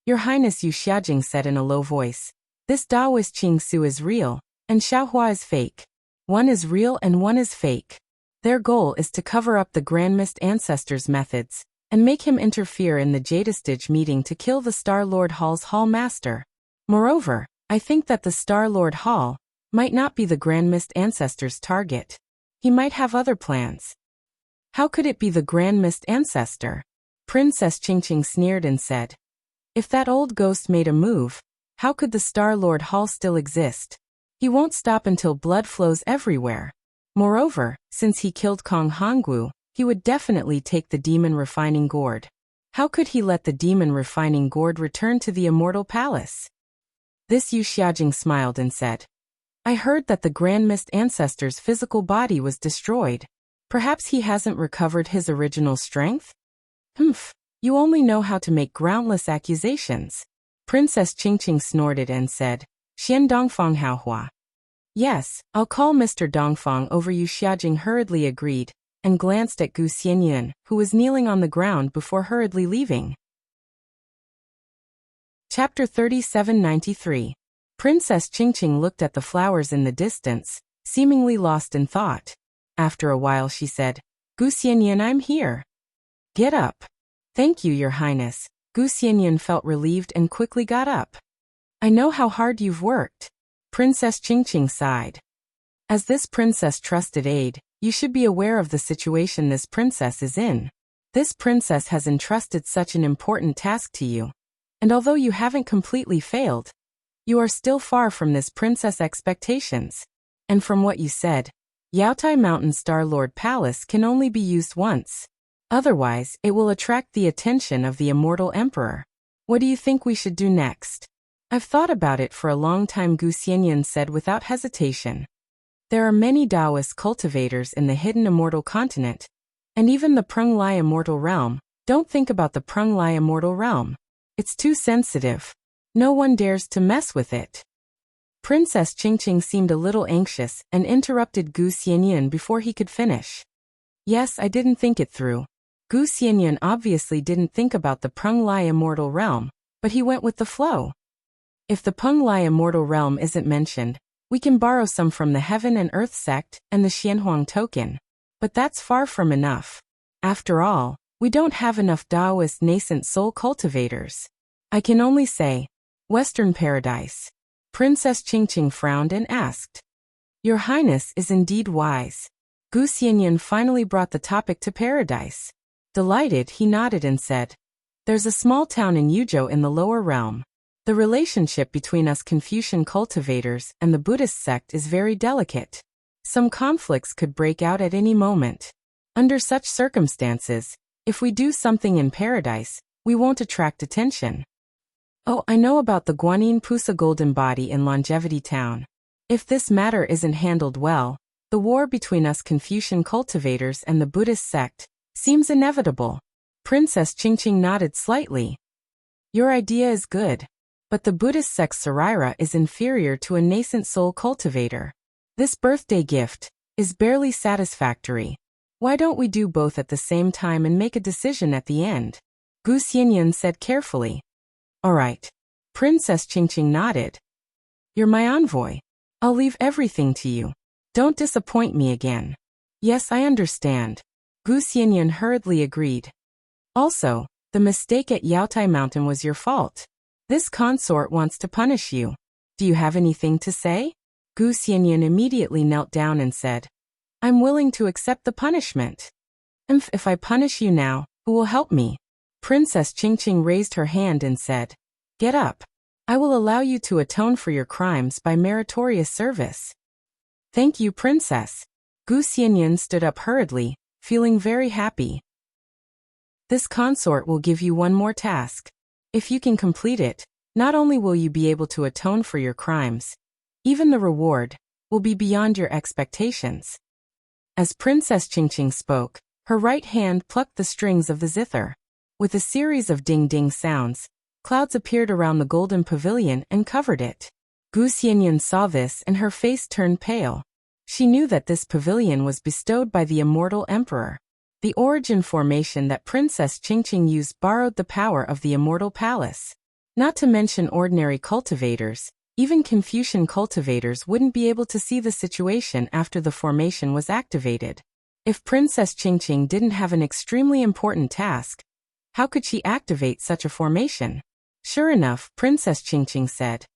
"Your Highness," Yu Xiaojing said in a low voice, "this Daoist Qing Su is real, and Xiaohua is fake. One is real and one is fake. Their goal is to cover up the Grand Mist Ancestor's methods and make him interfere in the Jadestige meeting to kill the Star Lord Hall's Hall Master. Moreover, I think that the Star Lord Hall might not be the Grand Mist Ancestor's target. He might have other plans." "How could it be the Grand Mist Ancestor?" Princess Qingqing sneered and said, "If that old ghost made a move, how could the Star Lord Hall still exist? He won't stop until blood flows everywhere. Moreover, since he killed Kong Hongwu, he would definitely take the demon refining gourd. How could he let the demon refining gourd return to the Immortal Palace?" This Yu Xiaojing smiled and said, "I heard that the Grand Mist Ancestor's physical body was destroyed. Perhaps he hasn't recovered his original strength?" You only know how to make groundless accusations. Princess Qingqing snorted and said, Xian Dongfang Hao Hua. Yes, I'll call Mr. Dongfang over you. Xiaojing hurriedly agreed, and glanced at Gu Xianyun, who was kneeling on the ground before hurriedly leaving. Chapter 3793. Princess Qingqing looked at the flowers in the distance, seemingly lost in thought. After a while she said, Gu Xianyun, I'm here. Get up. Thank you, Your Highness. Gu Xianyun felt relieved and quickly got up. I know how hard you've worked. Princess Qingqing sighed. As this princess trusted aide, you should be aware of the situation this princess is in. This princess has entrusted such an important task to you. And although you haven't completely failed, you are still far from this princess' expectations. And from what you said, Yaotai Mountain Star Lord Palace can only be used once. Otherwise, it will attract the attention of the immortal emperor. What do you think we should do next? I've thought about it for a long time, Gu Xianyun said without hesitation. There are many Taoist cultivators in the hidden immortal continent, and even the Prung Lai immortal realm. Don't think about the Prung Lai immortal realm. It's too sensitive. No one dares to mess with it. Princess Qingqing seemed a little anxious and interrupted Gu Xianyun before he could finish. Yes, I didn't think it through. Gu Xianyun obviously didn't think about the Prung Lai immortal realm, but he went with the flow. If the Prung Lai immortal realm isn't mentioned, we can borrow some from the Heaven and Earth sect and the Xianhuang token. But that's far from enough. After all, we don't have enough Taoist nascent soul cultivators. I can only say, Western Paradise. Princess Qingqing frowned and asked. Your Highness is indeed wise. Gu Xianyun finally brought the topic to Paradise. Delighted, he nodded and said, There's a small town in Yuzhou in the lower realm. The relationship between us Confucian cultivators and the Buddhist sect is very delicate. Some conflicts could break out at any moment. Under such circumstances, if we do something in Paradise, we won't attract attention. Oh, I know about the Guanyin Pusa Golden Body in Longevity Town. If this matter isn't handled well, the war between us Confucian cultivators and the Buddhist sect seems inevitable. Princess Qingqing nodded slightly. Your idea is good. But the Buddhist sect's Sarira is inferior to a nascent soul cultivator. This birthday gift is barely satisfactory. Why don't we do both at the same time and make a decision at the end? Gu Xianyun said carefully. All right. Princess Qingqing nodded. You're my envoy. I'll leave everything to you. Don't disappoint me again. Yes, I understand. Gu Xianyun hurriedly agreed. Also, the mistake at Yaotai Mountain was your fault. This consort wants to punish you. Do you have anything to say? Gu Xianyun immediately knelt down and said, I'm willing to accept the punishment. If I punish you now, who will help me? Princess Qingqing raised her hand and said, Get up. I will allow you to atone for your crimes by meritorious service. Thank you, Princess. Gu Xianyun stood up hurriedly, feeling very happy. This consort will give you one more task. If you can complete it, not only will you be able to atone for your crimes, even the reward will be beyond your expectations. As Princess Qingqing spoke, her right hand plucked the strings of the zither. With a series of ding-ding sounds, clouds appeared around the golden pavilion and covered it. Gu Xianyun saw this and her face turned pale. She knew that this pavilion was bestowed by the immortal emperor. The origin formation that Princess Qingqing used borrowed the power of the immortal palace. Not to mention ordinary cultivators, even Confucian cultivators wouldn't be able to see the situation after the formation was activated. If Princess Qingqing didn't have an extremely important task, how could she activate such a formation? Sure enough, Princess Qingqing said,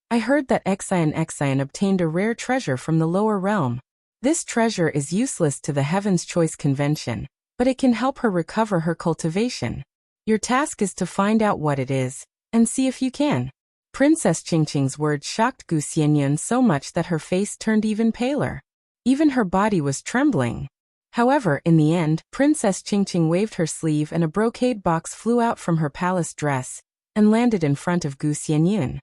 I heard that Xian obtained a rare treasure from the lower realm. This treasure is useless to the Heaven's Choice Convention, but it can help her recover her cultivation. Your task is to find out what it is, and see if you can. Princess Qingqing's words shocked Gu Xianyun so much that her face turned even paler. Even her body was trembling. However, in the end, Princess Qingqing waved her sleeve and a brocade box flew out from her palace dress and landed in front of Gu Xianyun.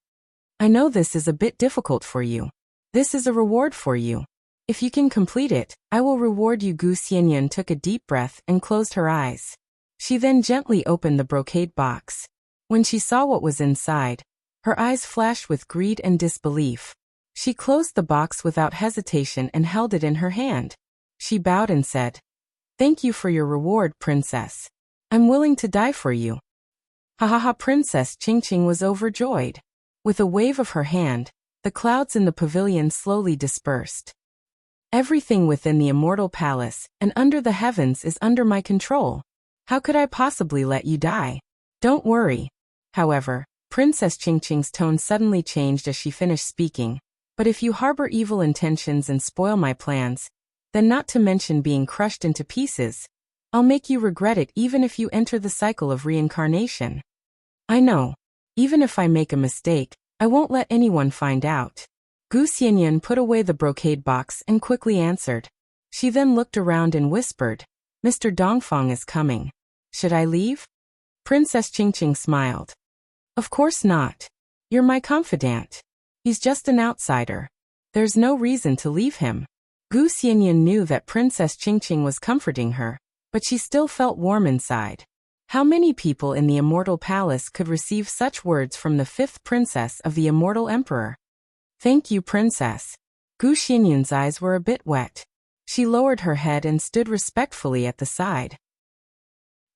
I know this is a bit difficult for you. This is a reward for you. If you can complete it, I will reward you. Gu Xianyun took a deep breath and closed her eyes. She then gently opened the brocade box. When she saw what was inside, her eyes flashed with greed and disbelief. She closed the box without hesitation and held it in her hand. She bowed and said, "Thank you for your reward, princess. I'm willing to die for you." Ha ha ha! Princess Qingqing was overjoyed. With a wave of her hand, the clouds in the pavilion slowly dispersed. Everything within the immortal palace and under the heavens is under my control. How could I possibly let you die? Don't worry. However, Princess Qingqing's tone suddenly changed as she finished speaking. But if you harbor evil intentions and spoil my plans, then not to mention being crushed into pieces, I'll make you regret it even if you enter the cycle of reincarnation. I know. Even if I make a mistake, I won't let anyone find out. Gu Xianyan put away the brocade box and quickly answered. She then looked around and whispered, "Mr. Dongfang is coming. Should I leave?" Princess Qingqing smiled. "Of course not. You're my confidant. He's just an outsider. There's no reason to leave him." Gu Xianyan knew that Princess Qingqing was comforting her, but she still felt warm inside. How many people in the immortal palace could receive such words from the fifth princess of the immortal emperor? "Thank you, princess." Gu Xianyan's eyes were a bit wet. She lowered her head and stood respectfully at the side.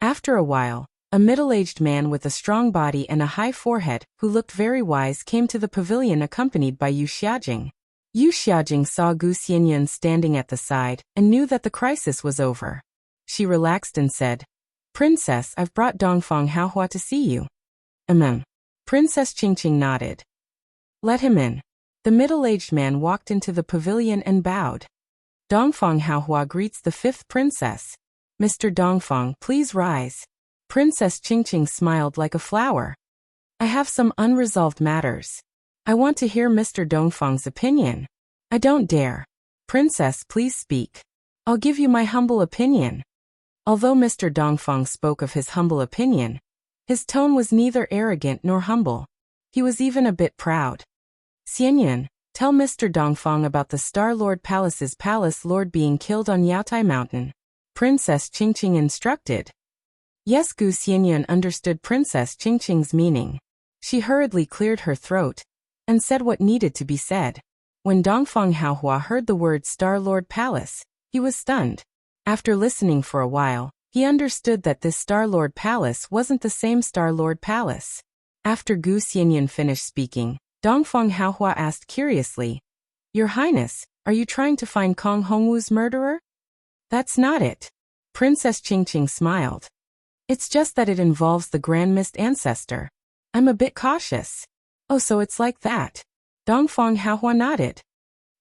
After a while, a middle-aged man with a strong body and a high forehead, who looked very wise, came to the pavilion accompanied by Yu Xiaojing. Yu Xiaojing saw Gu Xianyan standing at the side and knew that the crisis was over. She relaxed and said, "Princess, I've brought Dongfang Haohua to see you." Princess Qingqing nodded. "Let him in." The middle-aged man walked into the pavilion and bowed. "Dongfang Haohua greets the fifth princess. Mr. Dongfang, please rise." Princess Qingqing smiled like a flower. "I have some unresolved matters. I want to hear Mr. Dongfang's opinion." "I don't dare." "Princess, please speak." "I'll give you my humble opinion." Although Mr. Dongfang spoke of his humble opinion, his tone was neither arrogant nor humble. He was even a bit proud. "Xianyan, tell Mr. Dongfang about the Star Lord Palace's palace lord being killed on Yaotai Mountain," Princess Qingqing instructed. Yes, Gu Xianyan understood Princess Qingqing's meaning. She hurriedly cleared her throat and said what needed to be said. When Dongfang Haohua heard the word Star Lord Palace, he was stunned. After listening for a while, he understood that this Star Lord Palace wasn't the same Star Lord Palace. After Gu Xianyan finished speaking, Dongfang Haohua asked curiously, "Your Highness, are you trying to find Kong Hongwu's murderer?" "That's not it." Princess Qingqing smiled. "It's just that it involves the Grand Mist Ancestor. I'm a bit cautious." "Oh, so it's like that." Dongfang Haohua nodded.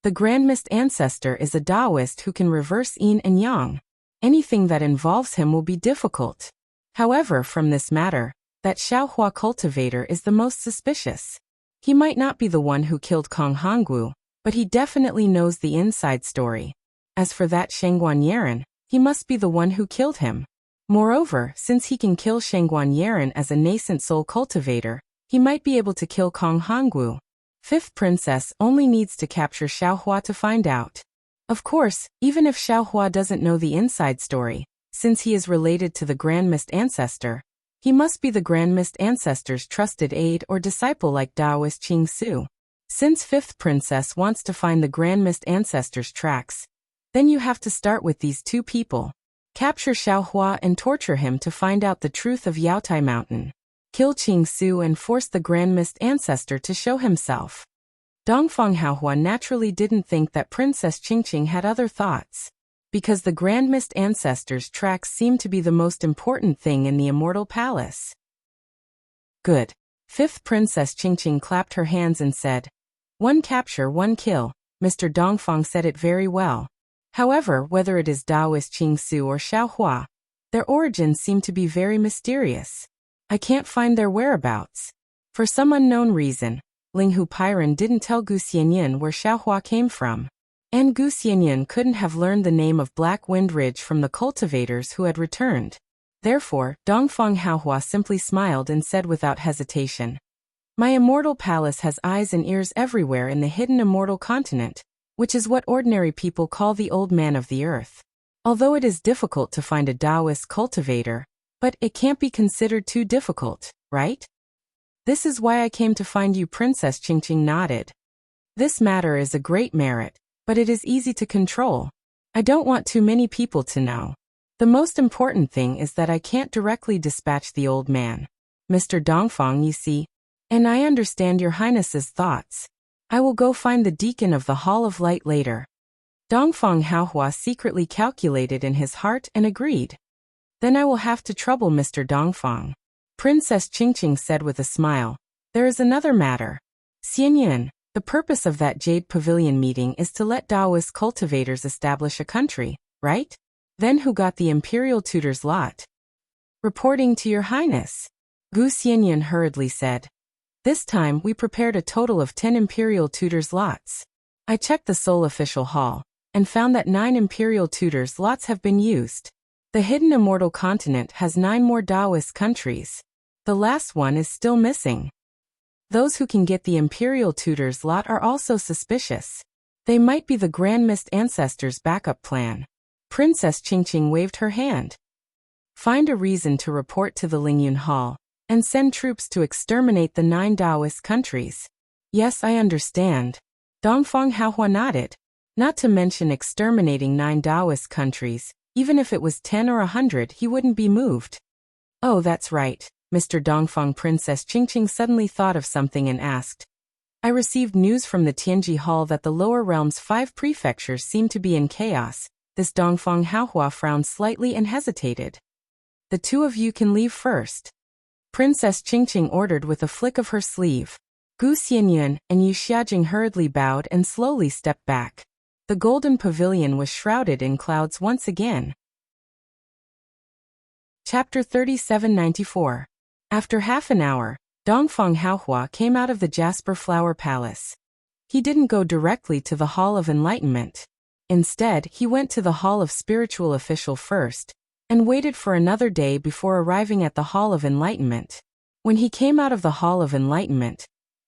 The Grand Mist Ancestor is a Taoist who can reverse yin and yang. Anything that involves him will be difficult. However, from this matter, that Xiaohua Cultivator is the most suspicious. He might not be the one who killed Kong Hongwu, but he definitely knows the inside story. As for that Shengguan Yeren, he must be the one who killed him. Moreover, since he can kill Shengguan Yeren as a nascent soul cultivator, he might be able to kill Kong Hongwu. Fifth princess only needs to capture Xiaohua to find out. Of course, even if Xiaohua doesn't know the inside story, since he is related to the Grand Mist Ancestor, he must be the Grand Mist Ancestor's trusted aide or disciple like Taoist Qing Su. Since fifth princess wants to find the Grand Mist Ancestor's tracks, then you have to start with these two people. Capture Xiaohua and torture him to find out the truth of Yaotai Mountain. Kill Qing Su and force the Grand Mist Ancestor to show himself. Dongfang Haohua naturally didn't think that Princess Qingqing had other thoughts. Because the Grand Mist Ancestor's tracks seemed to be the most important thing in the Immortal Palace. Good. Fifth Princess Qingqing clapped her hands and said, "One capture, one kill." Mr. Dongfang said it very well. However, whether it is Taoist Qing Su or Xiaohua, their origins seem to be very mysterious. I can't find their whereabouts. For some unknown reason, Linghu Pairan didn't tell Gu Xianyan where Xiaohua came from. And Gu Xianyan couldn't have learned the name of Black Wind Ridge from the cultivators who had returned. Therefore, Dongfang Haohua simply smiled and said without hesitation, "My immortal palace has eyes and ears everywhere in the hidden immortal continent, which is what ordinary people call the Old Man of the Earth. Although it is difficult to find a Taoist cultivator, But it can't be considered too difficult, right? This is why I came to find you. Princess Qingqing nodded. This matter is a great merit, but it is easy to control. I don't want too many people to know. The most important thing is that I can't directly dispatch the old man. Mr. Dongfang, you see. And I understand your highness's thoughts. I will go find the deacon of the Hall of Light later. Dongfang Haohua secretly calculated in his heart and agreed. Then I will have to trouble Mr. Dongfang. Princess Qingqing said with a smile. There is another matter. Xianyuan, the purpose of that Jade Pavilion meeting is to let Taoist cultivators establish a country, right? Then who got the imperial tutor's lot? Reporting to your highness. Gu Xianyuan hurriedly said. This time we prepared a total of 10 imperial tutors' lots. I checked the Seoul official hall and found that 9 imperial tutors' lots have been used. The hidden immortal continent has 9 more Taoist countries. The last one is still missing. Those who can get the imperial tutor's lot are also suspicious. They might be the Grand Mist ancestors' backup plan. Princess Qingqing waved her hand. Find a reason to report to the Lingyun Hall and send troops to exterminate the 9 Taoist countries. Yes, I understand. Dongfang Haohua nodded. Not to mention exterminating 9 Taoist countries, even if it was 10 or 100, he wouldn't be moved. Oh, that's right, Mr. Dongfang. Princess Qingqing suddenly thought of something and asked. I received news from the Tianji Hall that the lower realm's 5 prefectures seem to be in chaos. This Dongfang Haohua frowned slightly and hesitated. The 2 of you can leave first. Princess Qingqing ordered with a flick of her sleeve. Gu Xianyuan and Yu Xiajing hurriedly bowed and slowly stepped back. The golden pavilion was shrouded in clouds once again. Chapter 3794. After half an hour, Dongfang Haohua came out of the Jasper Flower Palace. He didn't go directly to the Hall of Enlightenment. Instead, he went to the Hall of Spiritual Official first, and waited for another day before arriving at the Hall of Enlightenment. When he came out of the Hall of Enlightenment,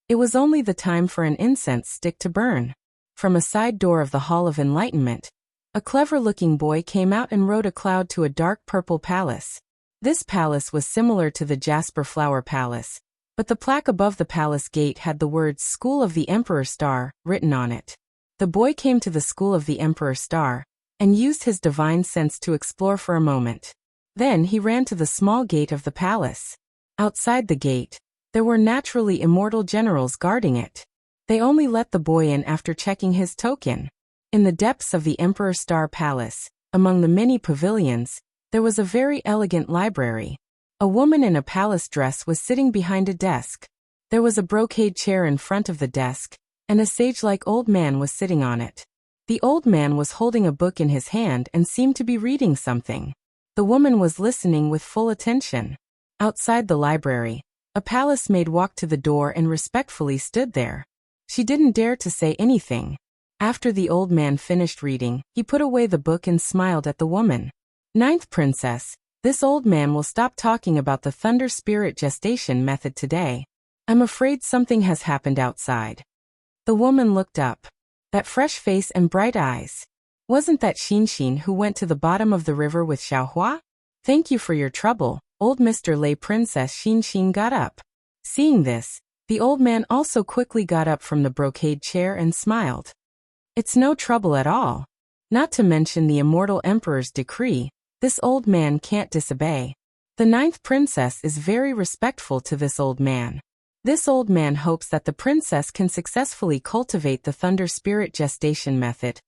it was only the time for an incense stick to burn. From a side door of the Hall of Enlightenment, a clever-looking boy came out and rode a cloud to a dark purple palace. This palace was similar to the Jasper Flower Palace, but the plaque above the palace gate had the words School of the Emperor Star written on it. The boy came to the School of the Emperor Star and used his divine sense to explore for a moment. Then he ran to the small gate of the palace. Outside the gate, there were naturally immortal generals guarding it. They only let the boy in after checking his token. In the depths of the Emperor Star Palace, among the many pavilions, there was a very elegant library. A woman in a palace dress was sitting behind a desk. There was a brocade chair in front of the desk, and a sage-like old man was sitting on it. The old man was holding a book in his hand and seemed to be reading something. The woman was listening with full attention. Outside the library, a palace maid walked to the door and respectfully stood there. She didn't dare to say anything. After the old man finished reading, he put away the book and smiled at the woman. 9th Princess, this old man will stop talking about the Thunder Spirit gestation method today. I'm afraid something has happened outside. The woman looked up. That fresh face and bright eyes. Wasn't that Xin who went to the bottom of the river with Xiaohua? Thank you for your trouble, old Mr. Lei. Princess Xin got up. Seeing this, the old man also quickly got up from the brocade chair and smiled. It's no trouble at all. Not to mention the immortal emperor's decree, this old man can't disobey. The 9th princess is very respectful to this old man. This old man hopes that the princess can successfully cultivate the Thunder Spirit gestation method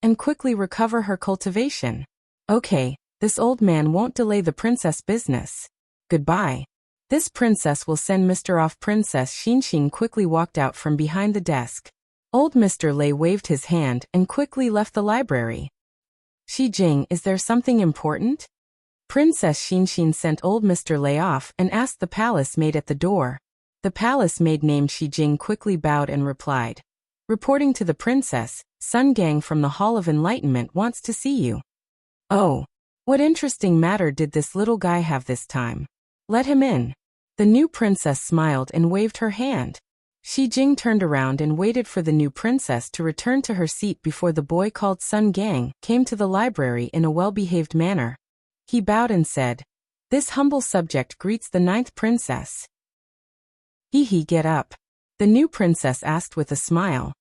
and quickly recover her cultivation. Okay, this old man won't delay the princess business. Goodbye. This princess will send Mr. off. Princess Xin quickly walked out from behind the desk. Old Mr. Lei waved his hand and quickly left the library. Shi Jing, is there something important? Princess Xin sent old Mr. Lei off and asked the palace maid at the door. The palace maid named Shi Jing quickly bowed and replied. Reporting to the princess, Sun Gang from the Hall of Enlightenment wants to see you. Oh, what interesting matter did this little guy have this time? Let him in. The new princess smiled and waved her hand. Shi Jing turned around and waited for the new princess to return to her seat before the boy called Sun Gang came to the library in a well-behaved manner. He bowed and said, This humble subject greets the ninth princess. Hee, get up. The new princess asked with a smile.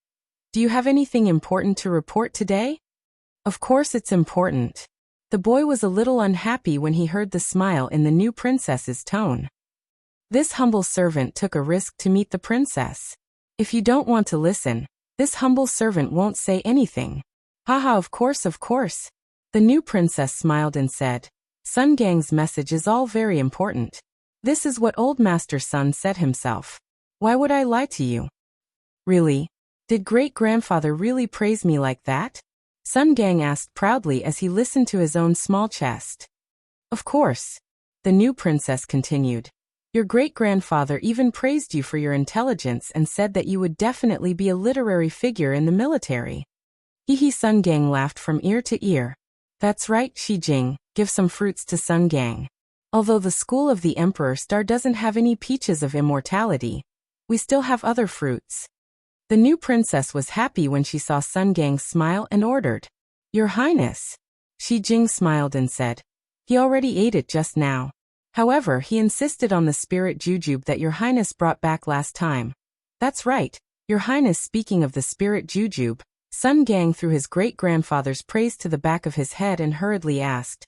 Do you have anything important to report today? Of course it's important. The boy was a little unhappy when he heard the smile in the new princess's tone. This humble servant took a risk to meet the princess. If you don't want to listen, this humble servant won't say anything. Haha, of course. The new princess smiled and said, Sun Gang's message is all very important. This is what old Master Sun said himself. Why would I lie to you? Really? Did great-grandfather really praise me like that? Sun Gang asked proudly as he listened to his own small chest. Of course. The new princess continued. Your great-grandfather even praised you for your intelligence and said that you would definitely be a literary figure in the military. Hee, Sun Gang laughed from ear to ear. That's right, Shi Jing, give some fruits to Sun Gang. Although the school of the Emperor Star doesn't have any peaches of immortality, we still have other fruits. The new princess was happy when she saw Sun Gang smile and ordered, Your Highness. Shi Jing smiled and said, He already ate it just now. However, he insisted on the spirit jujube that Your Highness brought back last time. That's right, Your Highness. Speaking of the spirit jujube, Sun Gang threw his great-grandfather's praise to the back of his head and hurriedly asked,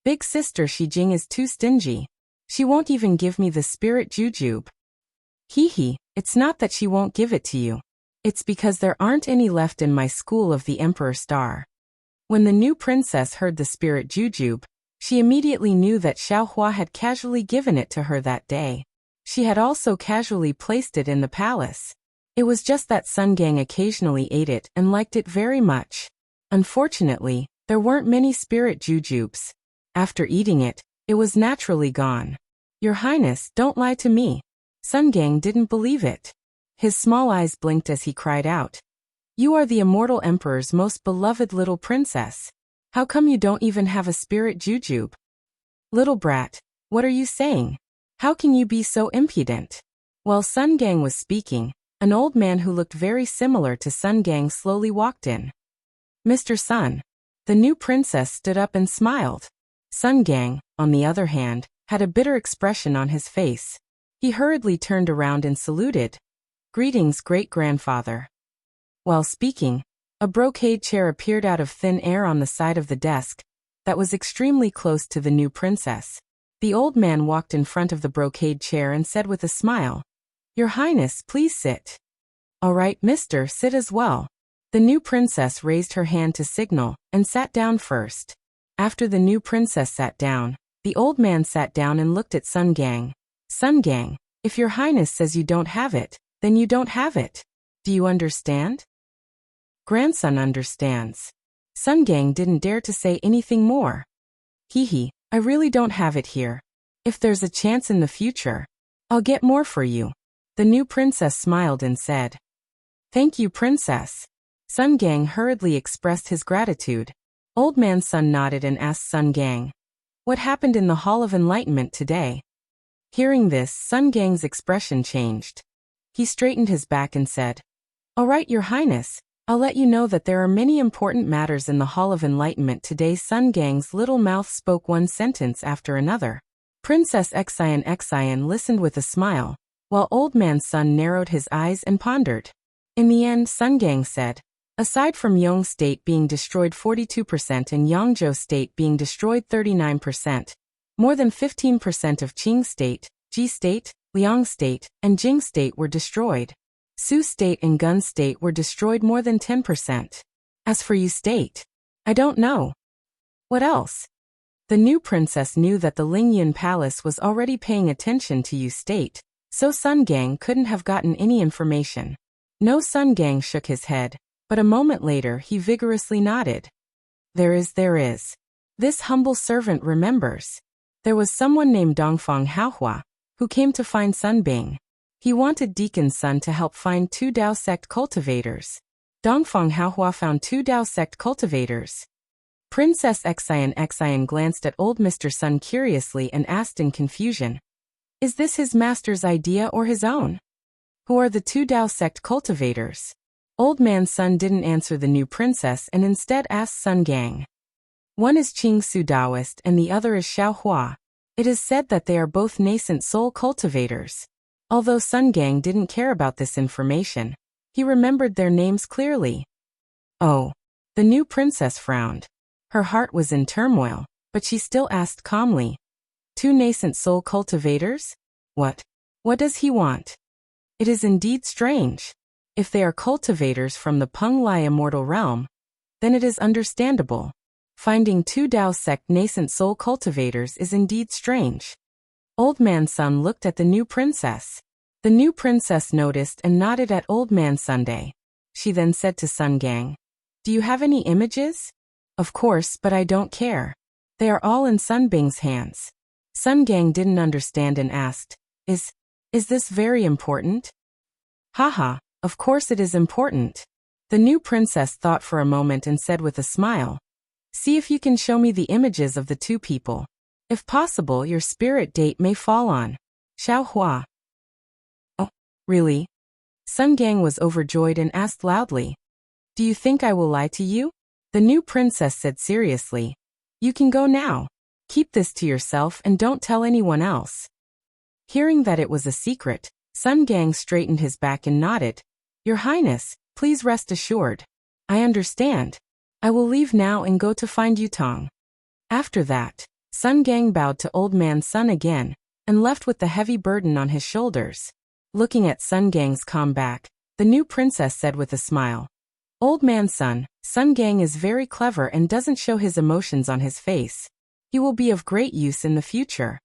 Big sister Shi Jing is too stingy. She won't even give me the spirit jujube. Hee, it's not that she won't give it to you. It's because there aren't any left in my school of the Emperor Star. When the new princess heard the spirit jujube, she immediately knew that Xiao Hua had casually given it to her that day. She had also casually placed it in the palace. It was just that Sun Gang occasionally ate it and liked it very much. Unfortunately, there weren't many spirit jujubes. After eating it, it was naturally gone. Your Highness, don't lie to me. Sun Gang didn't believe it. His small eyes blinked as he cried out. You are the immortal emperor's most beloved little princess. How come you don't even have a spirit jujube? Little brat, what are you saying? How can you be so impudent? While Sun Gang was speaking, an old man who looked very similar to Sun Gang slowly walked in. Mr. Sun. The new princess stood up and smiled. Sun Gang, on the other hand, had a bitter expression on his face. He hurriedly turned around and saluted. Greetings, great-grandfather. While speaking, a brocade chair appeared out of thin air on the side of the desk that was extremely close to the new princess. The old man walked in front of the brocade chair and said with a smile, Your Highness, please sit. All right, mister, sit as well. The new princess raised her hand to signal and sat down first. After the new princess sat down, the old man sat down and looked at Sun Gang. Sun Gang, if Your Highness says you don't have it, then you don't have it. Do you understand? Grandson understands. Sun Gang didn't dare to say anything more. Hee, I really don't have it here. If there's a chance in the future, I'll get more for you. The new princess smiled and said, Thank you, princess. Sun Gang hurriedly expressed his gratitude. Old Man Sun nodded and asked Sun Gang, What happened in the Hall of Enlightenment today? Hearing this, Sun Gang's expression changed. He straightened his back and said, All right, Your Highness. I'll let you know that there are many important matters in the Hall of Enlightenment today. Sun Gang's little mouth spoke one sentence after another. Princess Xian listened with a smile, while Old Man Sun narrowed his eyes and pondered. In the end, Sun Gang said, Aside from Yong State being destroyed 42% and Yangzhou State being destroyed 39%, more than 15% of Qing State, Ji State, Liang State, and Jing State were destroyed. Su State and Gun State were destroyed more than 10%. As for Yu State, I don't know. What else? The new princess knew that the Lingyun Palace was already paying attention to Yu State, so Sun Gang couldn't have gotten any information. No, Sun Gang shook his head, but a moment later he vigorously nodded. There is. This humble servant remembers. There was someone named Dongfang Haohua, who came to find Sun Bing. He wanted Deacon Sun to help find 2 Dao sect cultivators. Dongfang Haohua found 2 Dao sect cultivators. Princess Xian glanced at old Mr. Sun curiously and asked in confusion, Is this his master's idea or his own? Who are the 2 Dao sect cultivators? Old Man Sun didn't answer the new princess and instead asked Sun Gang. One is Qing Su Daoist and the other is Xiao Hua. It is said that they are both nascent soul cultivators. Although Sun Gang didn't care about this information, he remembered their names clearly. Oh. The new princess frowned. Her heart was in turmoil, but she still asked calmly. 2 nascent soul cultivators? What? What does he want? It is indeed strange. If they are cultivators from the Peng Lai immortal realm, then it is understandable. Finding 2 Dao sect nascent soul cultivators is indeed strange. Old Man Sun looked at the new princess. The new princess noticed and nodded at Old Man Sunday. She then said to Sun Gang, "Do you have any images?" "Of course, but I don't care. They are all in Sun Bing's hands." Sun Gang didn't understand and asked, Is this very important?" "Haha, of course it is important." The new princess thought for a moment and said with a smile, "See if you can show me the images of the 2 people. If possible, your spirit date may fall on Xiao Hua." "Oh, really?" Sun Gang was overjoyed and asked loudly, "Do you think I will lie to you?" The new princess said seriously, "You can go now. Keep this to yourself and don't tell anyone else." Hearing that it was a secret, Sun Gang straightened his back and nodded. "Your Highness, please rest assured. I understand. I will leave now and go to find Yutong." After that, Sun Gang bowed to Old Man Sun again, and left with the heavy burden on his shoulders. Looking at Sun Gang's calm back, the new princess said with a smile, "Old Man Sun Gang is very clever and doesn't show his emotions on his face. He will be of great use in the future."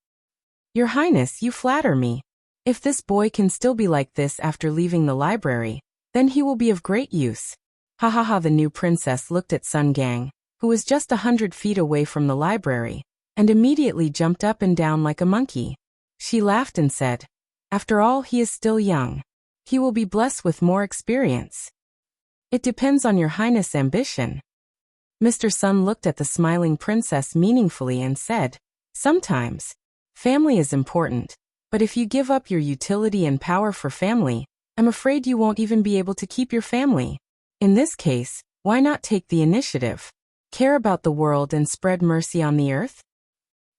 "Your Highness, you flatter me. If this boy can still be like this after leaving the library, then he will be of great use." Ha ha ha. The new princess looked at Sun Gang, who was just 100 feet away from the library, and immediately jumped up and down like a monkey. She laughed and said, "After all, he is still young. He will be blessed with more experience." "It depends on your Highness' ambition." Mr. Sun looked at the smiling princess meaningfully and said, "Sometimes, family is important, but if you give up your utility and power for family, I'm afraid you won't even be able to keep your family. In this case, why not take the initiative? Care about the world and spread mercy on the earth?"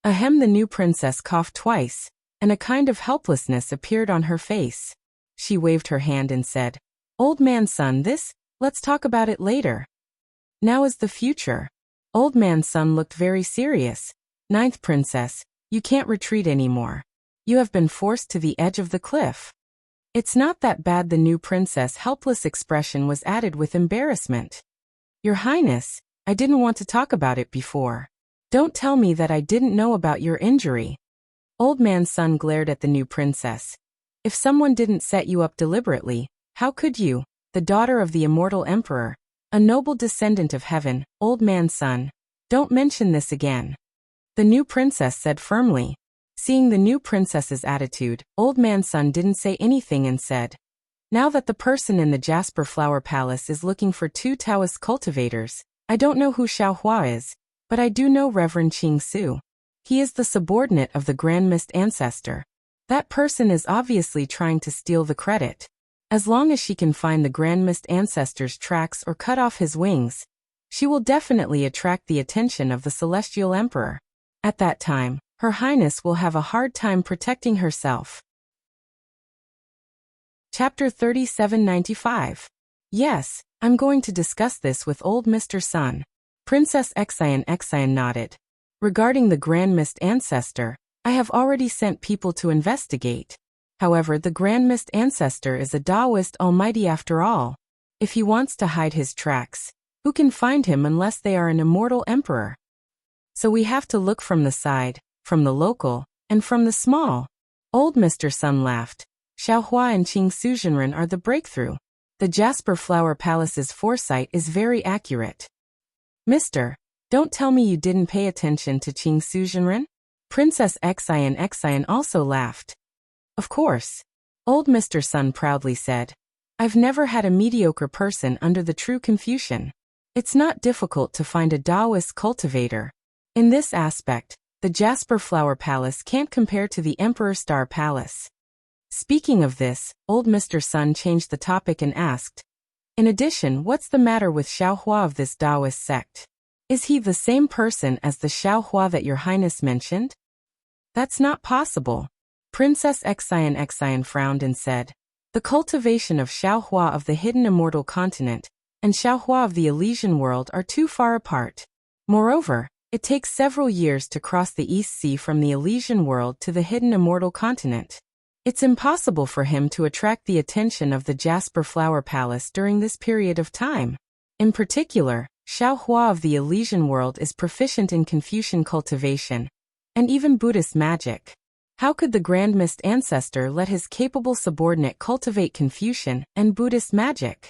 Ahem. The new princess coughed twice, and a kind of helplessness appeared on her face. She waved her hand and said, "Old Man Sun, let's talk about it later. Now is the future." Old Man Sun looked very serious. "Ninth princess, you can't retreat anymore. You have been forced to the edge of the cliff." "It's not that bad." The new princess' helpless expression was added with embarrassment. "Your Highness, I didn't want to talk about it before. Don't tell me that I didn't know about your injury." Old Man Sun glared at the new princess. "If someone didn't set you up deliberately, how could you, the daughter of the immortal emperor, a noble descendant of heaven?" "Old Man Sun, don't mention this again," the new princess said firmly. Seeing the new princess's attitude, Old Man Sun didn't say anything and said, "Now that the person in the Jasper Flower Palace is looking for 2 Taoist cultivators, I don't know who Xiao Hua is, but I do know Reverend Qing Su. He is the subordinate of the Grand Mist Ancestor. That person is obviously trying to steal the credit. As long as she can find the Grand Mist Ancestor's tracks or cut off his wings, she will definitely attract the attention of the Celestial Emperor. At that time, Her Highness will have a hard time protecting herself." Chapter 3795. Yes, I'm going to discuss this with old Mr. Sun. Princess Xian nodded. "Regarding the Grand Mist Ancestor, I have already sent people to investigate. However, the Grand Mist Ancestor is a Taoist almighty after all. If he wants to hide his tracks, who can find him unless they are an immortal emperor? So we have to look from the side, from the local, and from the small." Old Mr. Sun laughed. "Xiao Hua and Qing Suzhenren are the breakthrough. The Jasper Flower Palace's foresight is very accurate." "Mister, don't tell me you didn't pay attention to Qing Suzhenren?" Princess Xian also laughed. "Of course," old Mr. Sun proudly said. "I've never had a mediocre person under the true Confucian. It's not difficult to find a Taoist cultivator. In this aspect, the Jasper Flower Palace can't compare to the Emperor Star Palace." Speaking of this, old Mr. Sun changed the topic and asked, "In addition, what's the matter with Xiao Hua of this Taoist sect? Is he the same person as the Xiao Hua that your Highness mentioned?" That's not possible. Princess Xian frowned and said, the cultivation of Xiaohua of the hidden immortal continent and Xiaohua of the Elysian world are too far apart. Moreover, it takes several years to cross the East Sea from the Elysian world to the hidden immortal continent. It's impossible for him to attract the attention of the Jasper Flower Palace during this period of time. In particular, Xiaohua of the Elysian world is proficient in Confucian cultivation and even Buddhist magic. How could the Grand Mist Ancestor let his capable subordinate cultivate Confucian and Buddhist magic?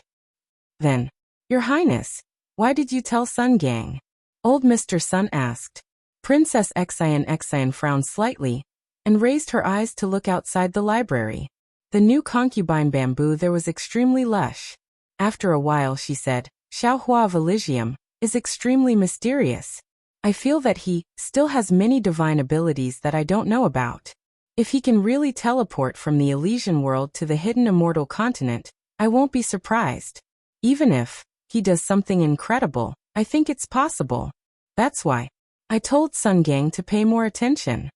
Then, Your Highness, why did you tell Sun Gang? Old Mr. Sun asked. Princess Xian frowned slightly and raised her eyes to look outside the library. The new concubine bamboo there was extremely lush. After a while she said, Xiaohua of Elysium is extremely mysterious. I feel that he still has many divine abilities that I don't know about. If he can really teleport from the Elysian world to the hidden immortal continent, I won't be surprised. Even if he does something incredible, I think it's possible. That's why I told Sun Gang to pay more attention.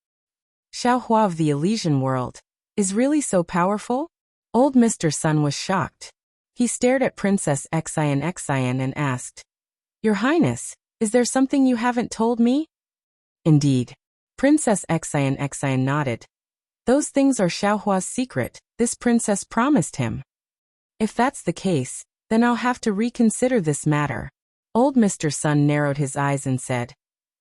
Xiaohua of the Elysian world is really so powerful? Old Mr. Sun was shocked. He stared at Princess Xian and asked, Your Highness, is there something you haven't told me? Indeed. Princess Xian nodded. Those things are Xiaohua's secret, this princess promised him. If that's the case, then I'll have to reconsider this matter. Old Mr. Sun narrowed his eyes and said,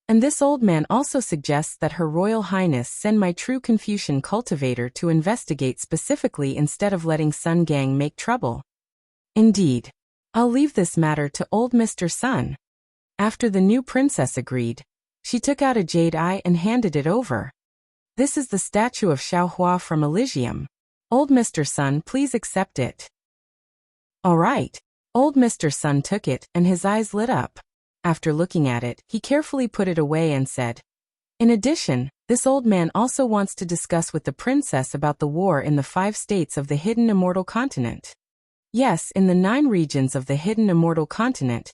And this old man also suggests that Her Royal Highness send my true Confucian cultivator to investigate specifically instead of letting Sun Gang make trouble. Indeed. I'll leave this matter to old Mr. Sun. After the new princess agreed, she took out a jade eye and handed it over. This is the statue of Xiaohua from Elysium. Old Mr. Sun, please accept it. All right. Old Mr. Sun took it and his eyes lit up. After looking at it, he carefully put it away and said, In addition, this old man also wants to discuss with the princess about the war in the 5 states of the hidden immortal continent. Yes, in the 9 regions of the hidden immortal continent,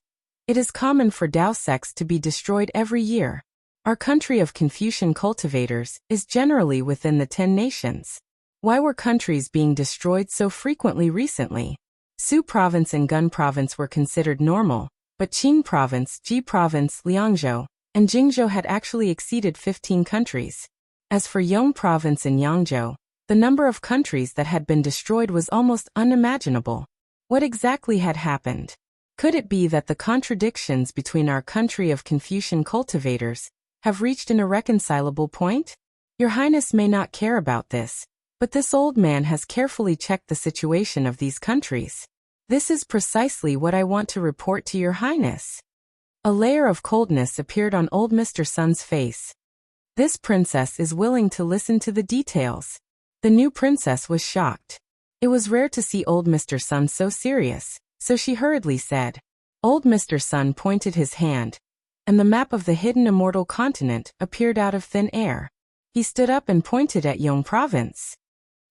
it is common for Dao sects to be destroyed every year. Our country of Confucian cultivators is generally within the 10 nations. Why were countries being destroyed so frequently recently? Su province and Gun province were considered normal, but Qing province, Ji province, Liangzhou, and Jingzhou had actually exceeded 15 countries. As for Yong province and Yangzhou, the number of countries that had been destroyed was almost unimaginable. What exactly had happened? Could it be that the contradictions between our country of Confucian cultivators have reached an irreconcilable point? Your Highness may not care about this, but this old man has carefully checked the situation of these countries. This is precisely what I want to report to Your Highness. A layer of coldness appeared on old Mr. Sun's face. This princess is willing to listen to the details. The new princess was shocked. It was rare to see old Mr. Sun so serious, so she hurriedly said. Old Mr. Sun pointed his hand, and the map of the hidden immortal continent appeared out of thin air. He stood up and pointed at Yong province.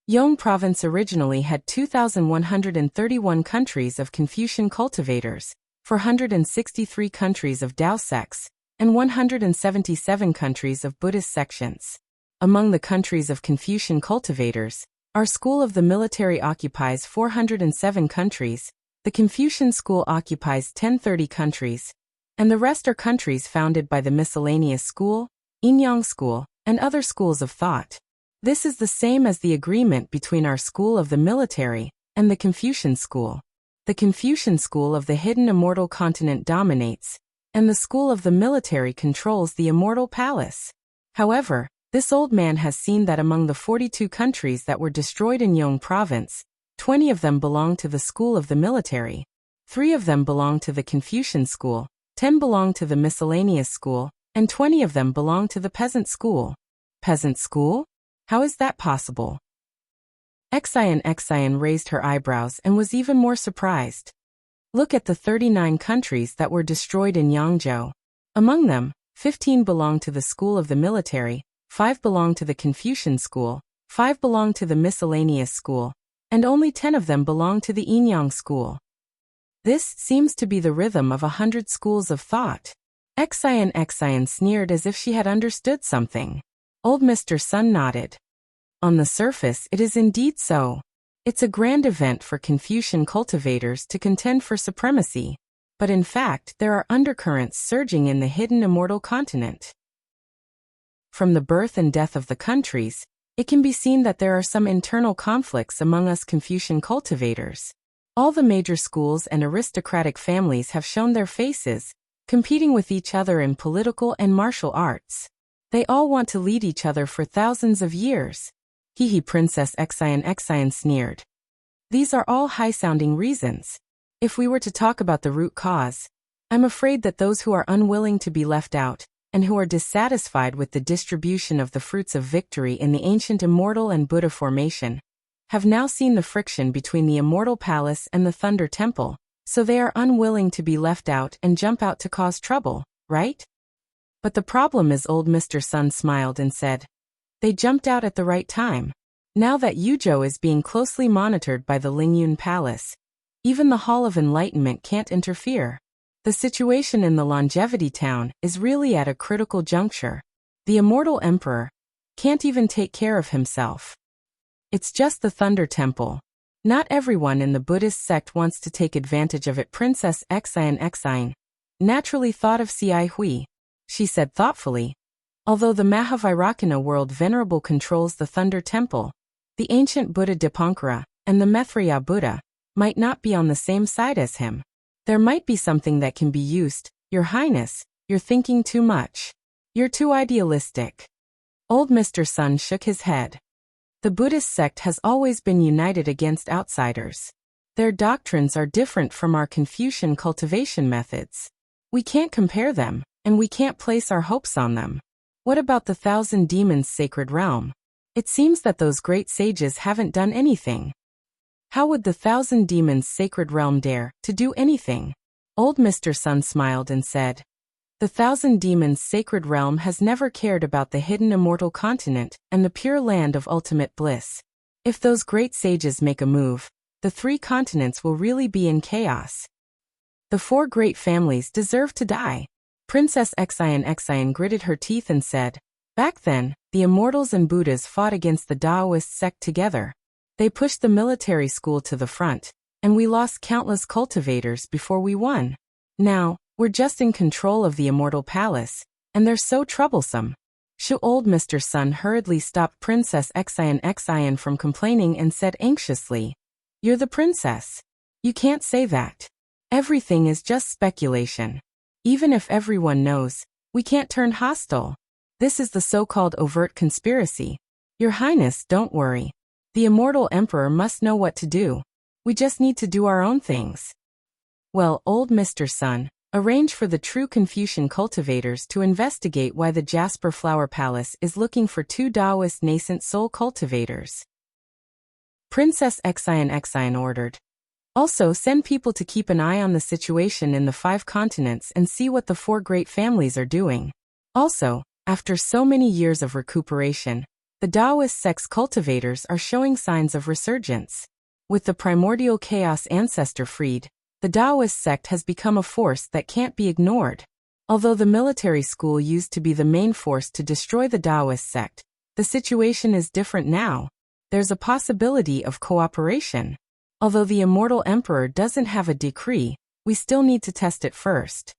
Yong province originally had 2,131 countries of Confucian cultivators, 463 countries of Dao sects, and 177 countries of Buddhist sections. Among the countries of Confucian cultivators, our school of the military occupies 407 countries, the Confucian school occupies 1030 countries, and the rest are countries founded by the miscellaneous school, Yin-Yang school, and other schools of thought. This is the same as the agreement between our school of the military and the Confucian school. The Confucian school of the hidden immortal continent dominates, and the school of the military controls the immortal palace. However, this old man has seen that among the 42 countries that were destroyed in Yong province, 20 of them belong to the school of the military, 3 of them belong to the Confucian school, 10 belong to the miscellaneous school, and 20 of them belong to the peasant school. Peasant school? How is that possible? Xian raised her eyebrows and was even more surprised. Look at the 39 countries that were destroyed in Yangzhou. Among them, 15 belong to the school of the military, 5 belong to the Confucian school, 5 belong to the miscellaneous school, and only 10 of them belong to the Yin-Yang school. This seems to be the rhythm of 100 schools of thought. Xian sneered as if she had understood something. Old Mr. Sun nodded. On the surface, it is indeed so. It's a grand event for Confucian cultivators to contend for supremacy. But in fact, there are undercurrents surging in the hidden immortal continent. From the birth and death of the countries, it can be seen that there are some internal conflicts among us Confucian cultivators. All the major schools and aristocratic families have shown their faces, competing with each other in political and martial arts. They all want to lead each other for thousands of years. Hee Princess Xian sneered. These are all high-sounding reasons. If we were to talk about the root cause, I'm afraid that those who are unwilling to be left out, and who are dissatisfied with the distribution of the fruits of victory in the ancient immortal and Buddha formation, have now seen the friction between the immortal palace and the Thunder Temple, so they are unwilling to be left out and jump out to cause trouble, right? But the problem is, old Mr. Sun smiled and said, they jumped out at the right time. Now that Yuzhou is being closely monitored by the Lingyun Palace, even the Hall of Enlightenment can't interfere. The situation in the Longevity Town is really at a critical juncture. The immortal emperor can't even take care of himself. It's just the Thunder Temple. Not everyone in the Buddhist sect wants to take advantage of it. Princess Xian naturally thought of Ci Hui. She said thoughtfully, although the Mahavairakana world venerable controls the Thunder Temple, the ancient Buddha Dipankara and the Maitreya Buddha might not be on the same side as him. There might be something that can be used. Your Highness, you're thinking too much. You're too idealistic. Old Mr. Sun shook his head. The Buddhist sect has always been united against outsiders. Their doctrines are different from our Confucian cultivation methods. We can't compare them, and we can't place our hopes on them. What about the Thousand Demons' sacred realm? It seems that those great sages haven't done anything. How would the Thousand Demons' sacred realm dare to do anything? Old Mr. Sun smiled and said, the Thousand Demons' sacred realm has never cared about the hidden immortal continent and the pure land of ultimate bliss. If those great sages make a move, the three continents will really be in chaos. The four great families deserve to die. Princess Xian gritted her teeth and said, back then, the Immortals and Buddhas fought against the Taoist sect together. They pushed the military school to the front, and we lost countless cultivators before we won. Now, we're just in control of the immortal palace, and they're so troublesome. Old Mr. Sun hurriedly stopped Princess Xian from complaining and said anxiously, you're the princess. You can't say that. Everything is just speculation. Even if everyone knows, we can't turn hostile. This is the so-called overt conspiracy. Your Highness, don't worry. The immortal emperor must know what to do. We just need to do our own things. Well, old Mr. Sun, arrange for the true Confucian cultivators to investigate why the Jasper Flower Palace is looking for two Taoist nascent soul cultivators. Princess Xian ordered. Also, send people to keep an eye on the situation in the 5 continents and see what the 4 great families are doing. Also, after so many years of recuperation, the Taoist sect's cultivators are showing signs of resurgence. With the primordial chaos ancestor freed, the Taoist sect has become a force that can't be ignored. Although the military school used to be the main force to destroy the Taoist sect, the situation is different now. There's a possibility of cooperation. Although the immortal emperor doesn't have a decree, we still need to test it first.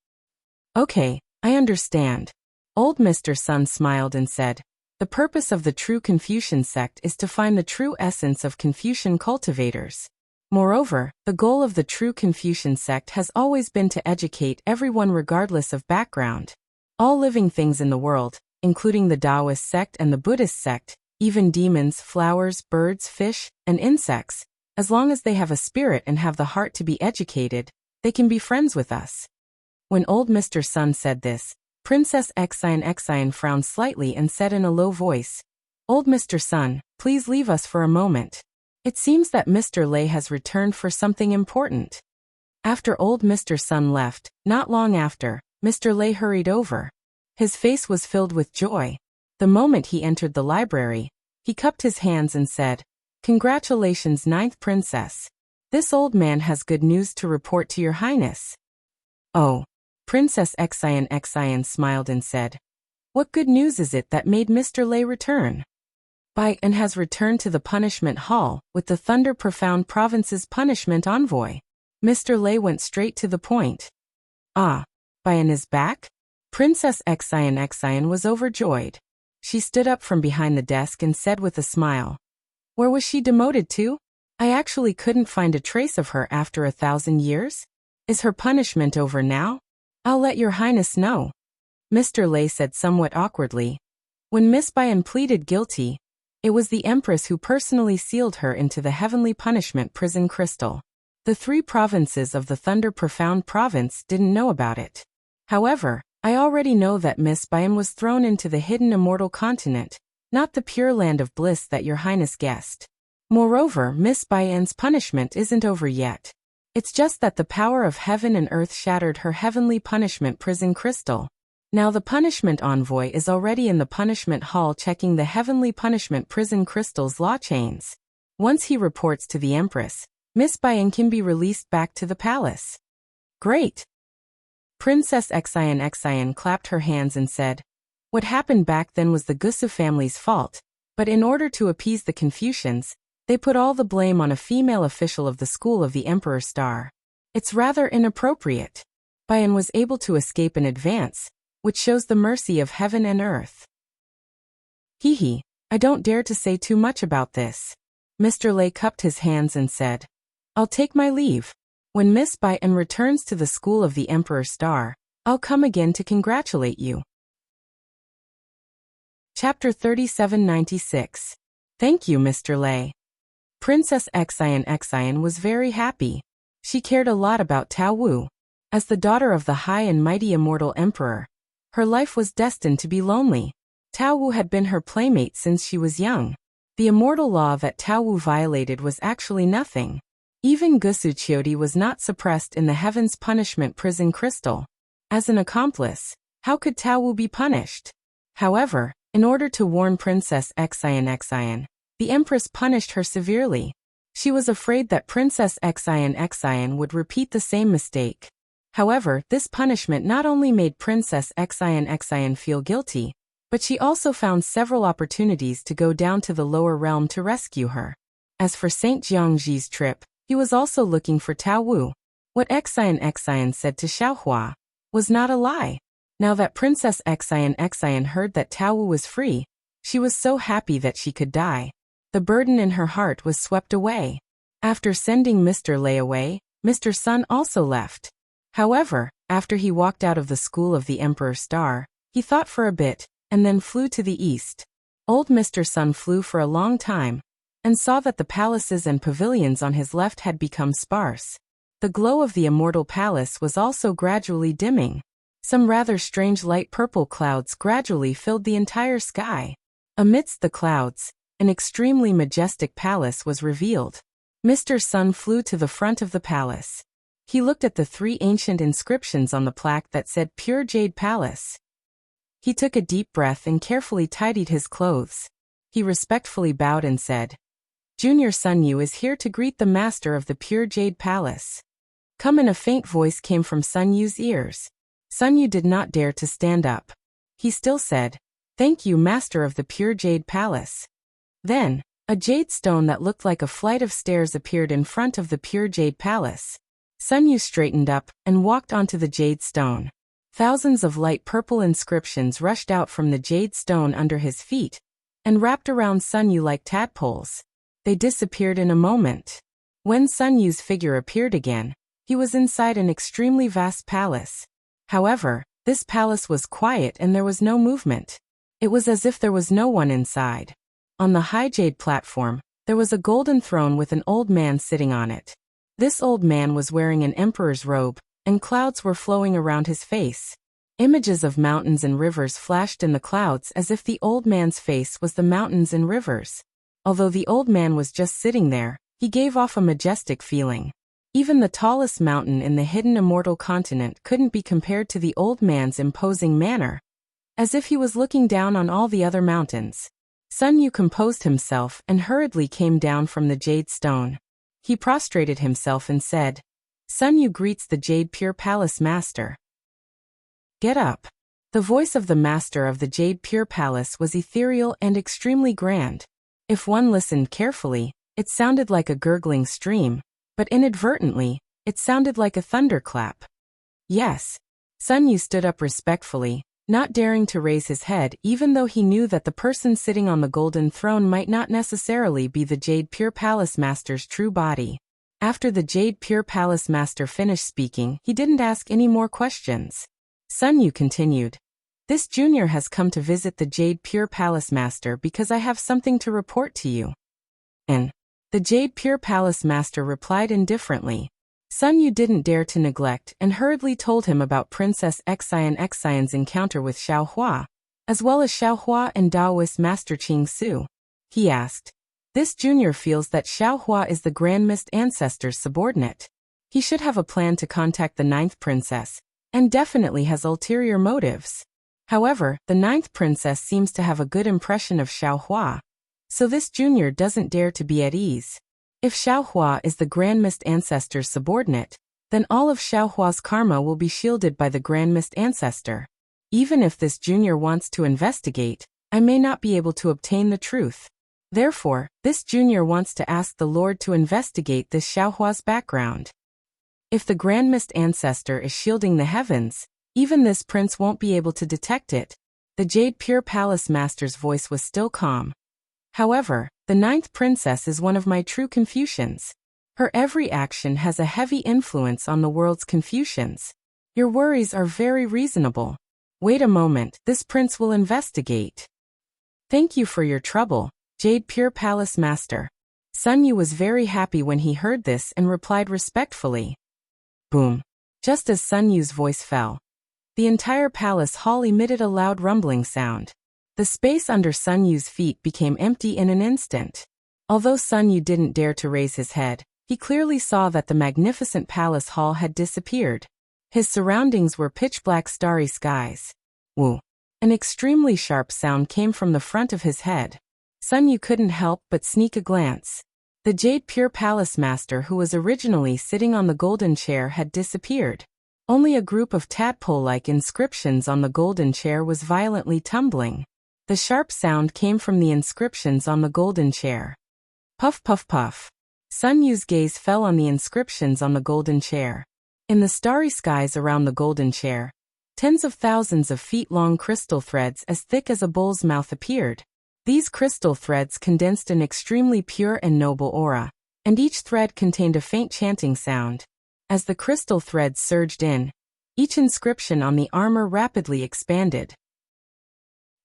Okay, I understand. Old Mr. Sun smiled and said, the purpose of the true Confucian sect is to find the true essence of Confucian cultivators. Moreover, the goal of the true Confucian sect has always been to educate everyone regardless of background. All living things in the world, including the Taoist sect and the Buddhist sect, even demons, flowers, birds, fish, and insects, as long as they have a spirit and have the heart to be educated, they can be friends with us. When old Mr. Sun said this, Princess Xian frowned slightly and said in a low voice, Old Mr. Sun, please leave us for a moment. It seems that Mr. Lei has returned for something important. After old Mr. Sun left, not long after, Mr. Lei hurried over. His face was filled with joy. The moment he entered the library, he cupped his hands and said, Congratulations, 9th Princess. This old man has good news to report to your Highness. Oh. Princess Xian smiled and said, What good news is it that made Mr. Lei return? And has returned to the punishment hall with the Thunder Profound Province's punishment envoy. Mr. Lei went straight to the point. Bayan is back? Princess Xian was overjoyed. She stood up from behind the desk and said with a smile. Where was she demoted to? I actually couldn't find a trace of her after 1,000 years. Is her punishment over now? I'll let your highness know. Mr. Lei said somewhat awkwardly. When Miss Bayan pleaded guilty, it was the Empress who personally sealed her into the heavenly punishment prison crystal. The 3 provinces of the Thunder Profound Province didn't know about it. However, I already know that Miss Bayan was thrown into the hidden immortal continent, not the pure land of bliss that your highness guessed. Moreover, Miss Bayan's punishment isn't over yet. It's just that the power of heaven and earth shattered her heavenly punishment prison crystal. Now the punishment envoy is already in the punishment hall checking the heavenly punishment prison crystal's law chains. Once he reports to the Empress, Miss Bayan can be released back to the palace. Great! Princess Xian clapped her hands and said, what happened back then was the Gusu family's fault, but in order to appease the Confucians, they put all the blame on a female official of the school of the Emperor Star. It's rather inappropriate. Bayan was able to escape in advance, which shows the mercy of heaven and earth. I don't dare to say too much about this. Mr. Lei cupped his hands and said, I'll take my leave. When Miss Bayan returns to the school of the Emperor Star, I'll come again to congratulate you. Chapter 3796. Thank you, Mr. Lei. Princess Xian was very happy. She cared a lot about Tao Wu. As the daughter of the high and mighty immortal emperor, her life was destined to be lonely. Tao Wu had been her playmate since she was young. The immortal law that Tao Wu violated was actually nothing. Even Gusu Qiudi was not suppressed in the heaven's punishment prison crystal. As an accomplice, how could Tao Wu be punished? However, in order to warn Princess Xian, the Empress punished her severely. She was afraid that Princess Xian would repeat the same mistake. However, this punishment not only made Princess Xian feel guilty, but she also found several opportunities to go down to the lower realm to rescue her. As for Saint Jiangji's trip, he was also looking for Tao Wu. What Xian said to Xiaohua was not a lie. Now that Princess Xian heard that Tao Wu was free, she was so happy that she could die. The burden in her heart was swept away. After sending Mr. Lei away, Mr. Sun also left. However, after he walked out of the school of the Emperor Star, he thought for a bit, and then flew to the east. Old Mr. Sun flew for a long time, and saw that the palaces and pavilions on his left had become sparse. The glow of the immortal palace was also gradually dimming. Some rather strange light purple clouds gradually filled the entire sky. Amidst the clouds, an extremely majestic palace was revealed. Mr. Sun flew to the front of the palace. He looked at the 3 ancient inscriptions on the plaque that said Pure Jade Palace. He took a deep breath and carefully tidied his clothes. He respectfully bowed and said, Junior Sun Yu is here to greet the master of the Pure Jade Palace. Come. In a faint voice came from Sun Yu's ears. Sun Yu did not dare to stand up. He still said, Thank you, master of the Pure Jade Palace. Then, a jade stone that looked like a flight of stairs appeared in front of the Pure Jade Palace. Sun Yu straightened up and walked onto the jade stone. Thousands of light purple inscriptions rushed out from the jade stone under his feet and wrapped around Sun Yu like tadpoles. They disappeared in a moment. When Sun Yu's figure appeared again, he was inside an extremely vast palace. However, this palace was quiet and there was no movement. It was as if there was no one inside. On the high jade platform, there was a golden throne with an old man sitting on it. This old man was wearing an emperor's robe, and clouds were flowing around his face. Images of mountains and rivers flashed in the clouds as if the old man's face was the mountains and rivers. Although the old man was just sitting there, he gave off a majestic feeling. Even the tallest mountain in the hidden immortal continent couldn't be compared to the old man's imposing manner, as if he was looking down on all the other mountains. Sun Yu composed himself and hurriedly came down from the jade stone. He prostrated himself and said, Sun Yu greets the Jade Pure Palace Master. Get up. The voice of the master of the Jade Pure Palace was ethereal and extremely grand. If one listened carefully, it sounded like a gurgling stream, but inadvertently, it sounded like a thunderclap. Yes. Sun Yu stood up respectfully, not daring to raise his head even though he knew that the person sitting on the golden throne might not necessarily be the Jade Pure Palace Master's true body. After the Jade Pure Palace Master finished speaking, he didn't ask any more questions. Sun Yu continued. This junior has come to visit the Jade Pure Palace Master because I have something to report to you. And the Jade Pure Palace Master replied indifferently. Sun Yu didn't dare to neglect and hurriedly told him about Princess Xian's encounter with Xiao Hua, as well as Xiao Hua and Daoist Master Qing Su. He asked. This junior feels that Xiao Hua is the Grand Mist Ancestor's subordinate. He should have a plan to contact the 9th princess, and definitely has ulterior motives. However, the 9th princess seems to have a good impression of Xiao Hua, so this junior doesn't dare to be at ease. If Xiao Hua is the Grand Mist Ancestor's subordinate, then all of Xiao Hua's karma will be shielded by the Grand Mist Ancestor. Even if this junior wants to investigate, I may not be able to obtain the truth. Therefore, this junior wants to ask the Lord to investigate this Xiao Hua's background. If the Grand Mist Ancestor is shielding the heavens, even this prince won't be able to detect it. The Jade Pure Palace Master's voice was still calm. However, the 9th princess is one of my true Confucians. Her every action has a heavy influence on the world's Confucians. Your worries are very reasonable. Wait a moment, this prince will investigate. Thank you for your trouble, Jade Pure Palace Master. Sun Yu was very happy when he heard this and replied respectfully. Boom. Just as Sun Yu's voice fell, the entire palace hall emitted a loud rumbling sound. The space under Sun Yu's feet became empty in an instant. Although Sun Yu didn't dare to raise his head, he clearly saw that the magnificent palace hall had disappeared. His surroundings were pitch-black starry skies. Woo! An extremely sharp sound came from the front of his head. Sun Yu couldn't help but sneak a glance. The Jade Pure Palace Master who was originally sitting on the golden chair had disappeared. Only a group of tadpole-like inscriptions on the golden chair was violently tumbling. The sharp sound came from the inscriptions on the golden chair. Puff puff puff. Sun Yu's gaze fell on the inscriptions on the golden chair. In the starry skies around the golden chair, tens of thousands of feet-long crystal threads as thick as a bull's mouth appeared. These crystal threads condensed an extremely pure and noble aura, and each thread contained a faint chanting sound. As the crystal threads surged in, each inscription on the armor rapidly expanded.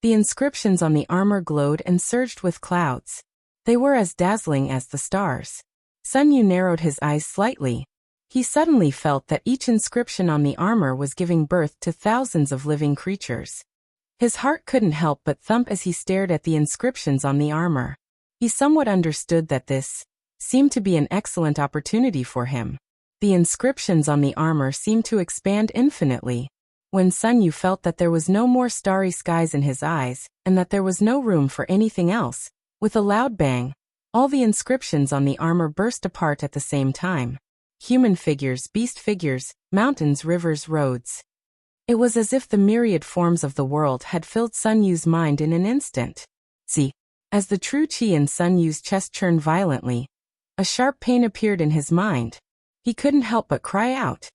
The inscriptions on the armor glowed and surged with clouds. They were as dazzling as the stars. Sun Yu narrowed his eyes slightly. He suddenly felt that each inscription on the armor was giving birth to thousands of living creatures. His heart couldn't help but thump as he stared at the inscriptions on the armor. He somewhat understood that this seemed to be an excellent opportunity for him. The inscriptions on the armor seemed to expand infinitely. When Sun Yu felt that there was no more starry skies in his eyes, and that there was no room for anything else, with a loud bang, all the inscriptions on the armor burst apart at the same time. Human figures, beast figures, mountains, rivers, roads. It was as if the myriad forms of the world had filled Sun Yu's mind in an instant. See, as the true qi in Sun Yu's chest churned violently, a sharp pain appeared in his mind. He couldn't help but cry out.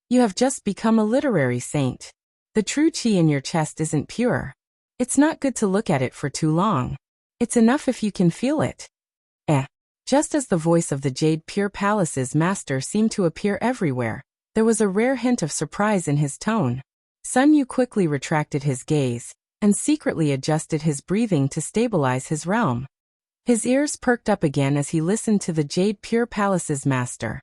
You have just become a literary saint. The true qi in your chest isn't pure. It's not good to look at it for too long. It's enough if you can feel it. Just as the voice of the Jade Pure Palace's master seemed to appear everywhere, there was a rare hint of surprise in his tone. Sun Yu quickly retracted his gaze, and secretly adjusted his breathing to stabilize his realm. His ears perked up again as he listened to the Jade Pure Palace's master.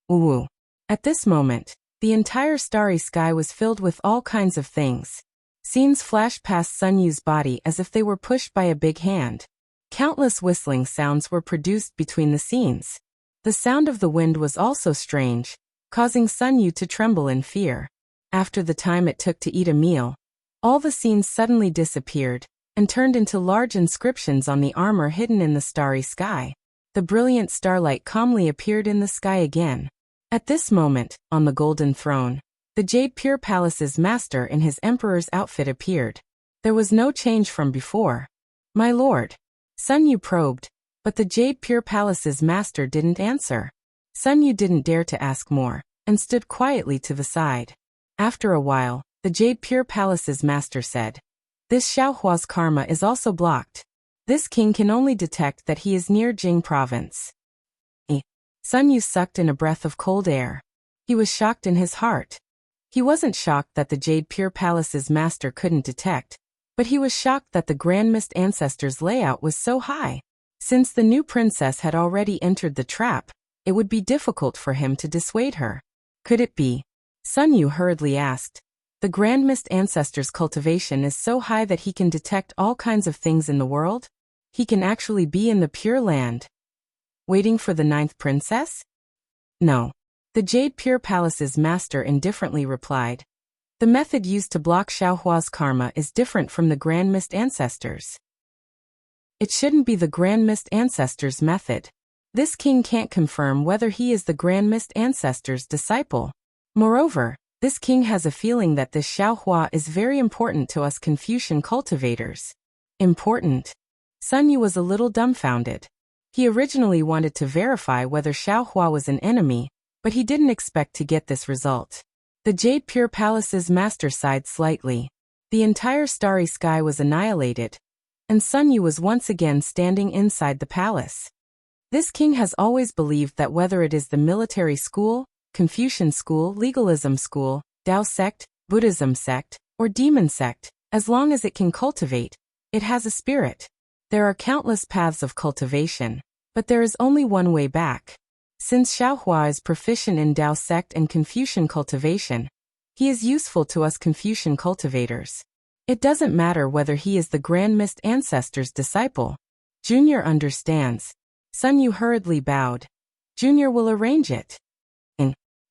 Woo! At this moment, the entire starry sky was filled with all kinds of things. Scenes flashed past Sun Yu's body as if they were pushed by a big hand. Countless whistling sounds were produced between the scenes. The sound of the wind was also strange, causing Sun Yu to tremble in fear. After the time it took to eat a meal, all the scenes suddenly disappeared, and turned into large inscriptions on the armor hidden in the starry sky. The brilliant starlight calmly appeared in the sky again. At this moment, on the golden throne, The Jade Pure Palace's master in his emperor's outfit appeared. There was no change from before. My lord. Sun Yu probed, but the Jade Pure Palace's master didn't answer. Sun Yu didn't dare to ask more, and stood quietly to the side. After a while, the Jade Pure Palace's master said, "This Xiaohua's karma is also blocked. This king can only detect that he is near Jing province." Sun Yu sucked in a breath of cold air. He was shocked in his heart. He wasn't shocked that the Jade Pure Palace's master couldn't detect, but he was shocked that the Grand Mist Ancestor's layout was so high. Since the new princess had already entered the trap, it would be difficult for him to dissuade her. Could it be? Sun Yu hurriedly asked. The Grand Mist Ancestor's cultivation is so high that he can detect all kinds of things in the world? He can actually be in the Pure Land. Waiting for the 9th princess? No. The Jade Pure Palace's master indifferently replied. The method used to block Xiaohua's karma is different from the Grand Mist Ancestors. It shouldn't be the Grand Mist Ancestors' method. This king can't confirm whether he is the Grand Mist Ancestor's disciple. Moreover, this king has a feeling that this Xiaohua is very important to us Confucian cultivators. Important? Sun Yu was a little dumbfounded. He originally wanted to verify whether Xiaohua was an enemy, but he didn't expect to get this result. The Jade Pure Palace's master sighed slightly. The entire starry sky was annihilated, and Sun Yu was once again standing inside the palace. This king has always believed that whether it is the military school, Confucian school, legalism school, Tao sect, Buddhism sect, or demon sect, as long as it can cultivate, it has a spirit. There are countless paths of cultivation, but there is only one way back. Since Xiaohua is proficient in Tao sect and Confucian cultivation, he is useful to us Confucian cultivators. It doesn't matter whether he is the Grand Mist Ancestor's disciple. Junior understands. Sun Yu hurriedly bowed. Junior will arrange it.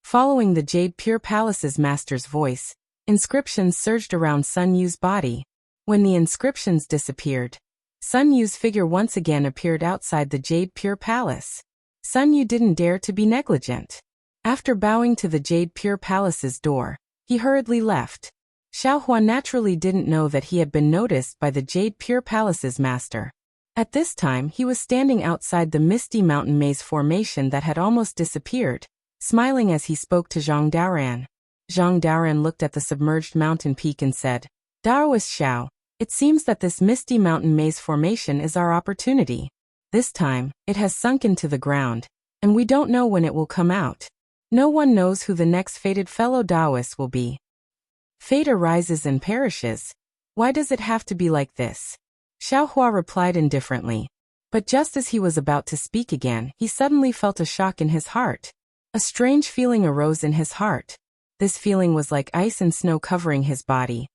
Following the Jade Pure Palace's master's voice, inscriptions surged around Sun Yu's body. When the inscriptions disappeared, Sun Yu's figure once again appeared outside the Jade Pure Palace. Sun Yu didn't dare to be negligent. After bowing to the Jade Pure Palace's door, he hurriedly left. Xiaohua naturally didn't know that he had been noticed by the Jade Pure Palace's master. At this time he was standing outside the misty mountain maze formation that had almost disappeared, smiling as he spoke to Zhang Daoran. Zhang Daoran looked at the submerged mountain peak and said, "Daoist Xiao, it seems that this misty mountain maze formation is our opportunity. This time, it has sunk into the ground, and we don't know when it will come out. No one knows who the next fated fellow Daoist will be. Fate arises and perishes. Why does it have to be like this?" Xiaohua replied indifferently. But just as he was about to speak again, he suddenly felt a shock in his heart. A strange feeling arose in his heart. This feeling was like ice and snow covering his body.